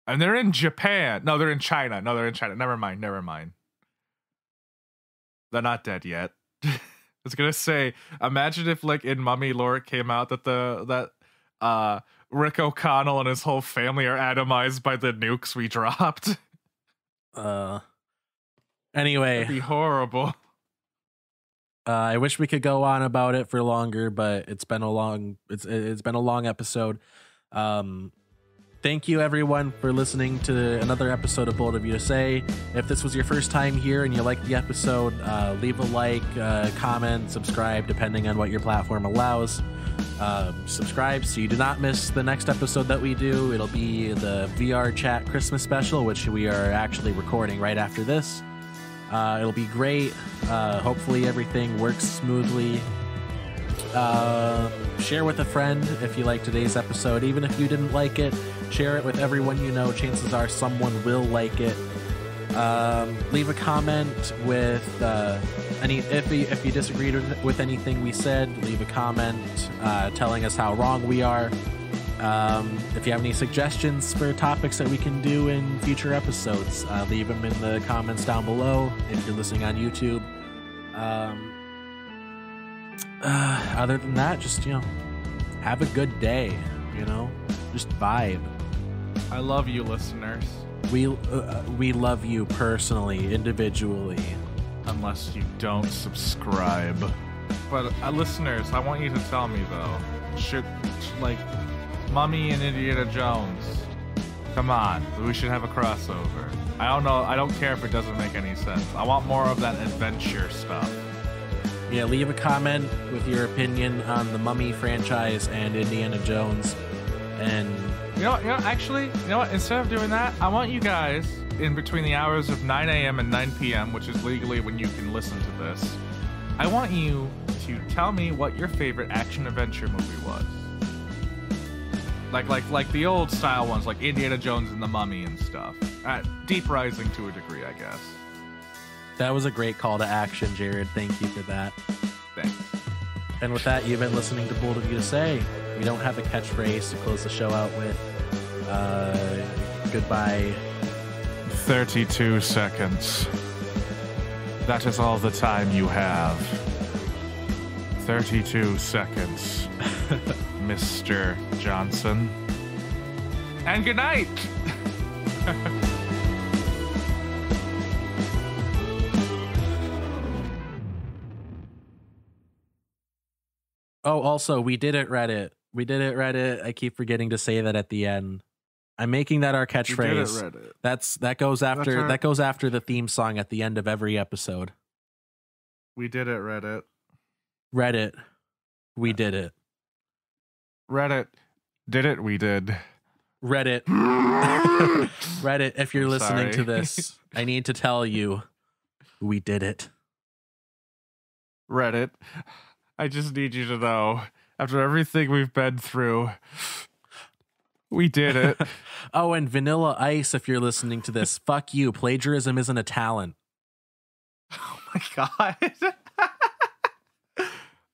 And they're in Japan. No, they're in China. Never mind. They're not dead yet. I was gonna say, imagine if like in Mummy lore it came out that Rick O'Connell and his whole family are atomized by the nukes we dropped. Anyway. That'd be horrible. I wish we could go on about it for longer, but it's been a long episode. Thank you everyone for listening to another episode of Bold of You to Say. If this was your first time here and you liked the episode, leave a like, comment, subscribe, depending on what your platform allows. Subscribe so you do not miss the next episode that we do. It'll be the VR chat Christmas special, which we are actually recording right after this. It'll be great. Hopefully everything works smoothly. Share with a friend if you like today's episode. Even if you didn't like it, share it with everyone you know. Chances are someone will like it. Leave a comment with if you disagreed with anything we said. Leave a comment telling us how wrong we are. If you have any suggestions for topics that we can do in future episodes, leave them in the comments down below if you're listening on YouTube. Other than that, just, have a good day, just vibe. I love you, listeners. We love you personally, individually. Unless you don't subscribe. But listeners, I want you to tell me though, should Mummy and Indiana Jones, come on, we should have a crossover. I don't know, I don't care if it doesn't make any sense. I want more of that adventure stuff. Yeah, leave a comment with your opinion on the Mummy franchise and Indiana Jones. And actually, instead of doing that, I want you guys in between the hours of 9 a.m. and 9 p.m., which is legally when you can listen to this, I want you to tell me what your favorite action adventure movie was. Like the old style ones, like Indiana Jones and the Mummy and stuff. Deep Rising to a degree, I guess. That was a great call to action, Jared. Thank you for that. Thanks. And with that, you've been listening to Bold of You to Say. We don't have a catchphrase to close the show out with. Goodbye. 32 seconds. That is all the time you have. 32 seconds, Mr. Johnson. And good night! Oh, also, we did it, Reddit. I keep forgetting to say that at the end. I'm making that our catchphrase. That goes after the theme song at the end of every episode. We did it, Reddit. Reddit. We did it. Reddit. Did it? We did. Reddit. Reddit, if you're listening to this, I need to tell you, we did it. Reddit, I just need you to know, after everything we've been through, we did it. Oh, and Vanilla Ice, if you're listening to this, fuck you. Plagiarism isn't a talent. Oh my god.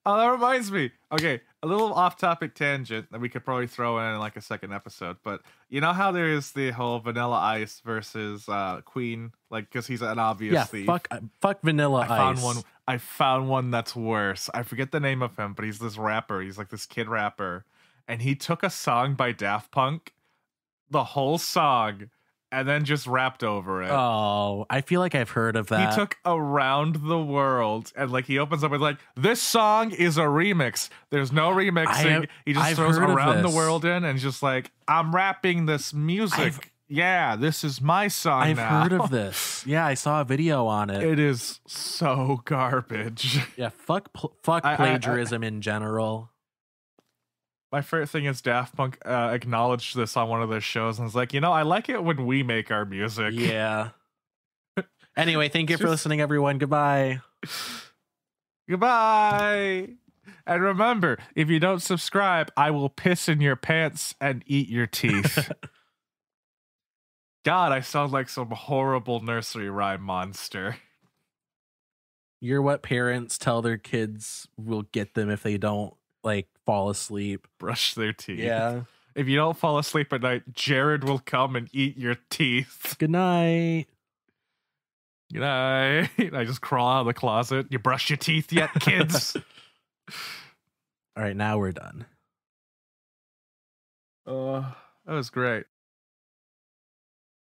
Oh, that reminds me. Okay, a little off-topic tangent that we could probably throw in like a second episode. But you know how there is the whole Vanilla Ice versus Queen, like because he's an obvious thief. Fuck Vanilla Ice. I found one that's worse. I forget the name of him, but he's this rapper. He's like this kid rapper, and he took a song by Daft Punk, the whole song, and then just rapped over it. Oh, I feel like I've heard of that. He took Around the World, and like he opens up with like, this song is a remix. There's no remixing. He just throws Around the World in and just like, I'm rapping this music. Yeah, this is my song now. I've heard of this. Yeah, I saw a video on it. It is so garbage. Yeah, fuck plagiarism in general. My favorite thing is Daft Punk acknowledged this on one of their shows and was like, I like it when we make our music. Yeah. Anyway, thank you for listening, everyone. Goodbye. Goodbye. And remember, if you don't subscribe, I will piss in your pants and eat your teeth. God, I sound like some horrible nursery rhyme monster. You're what parents tell their kids will get them if they don't fall asleep. Brush their teeth. Yeah. If you don't fall asleep at night, Jared will come and eat your teeth. Good night. Good night. I just crawl out of the closet. You brush your teeth yet, kids? All right, now we're done. That was great.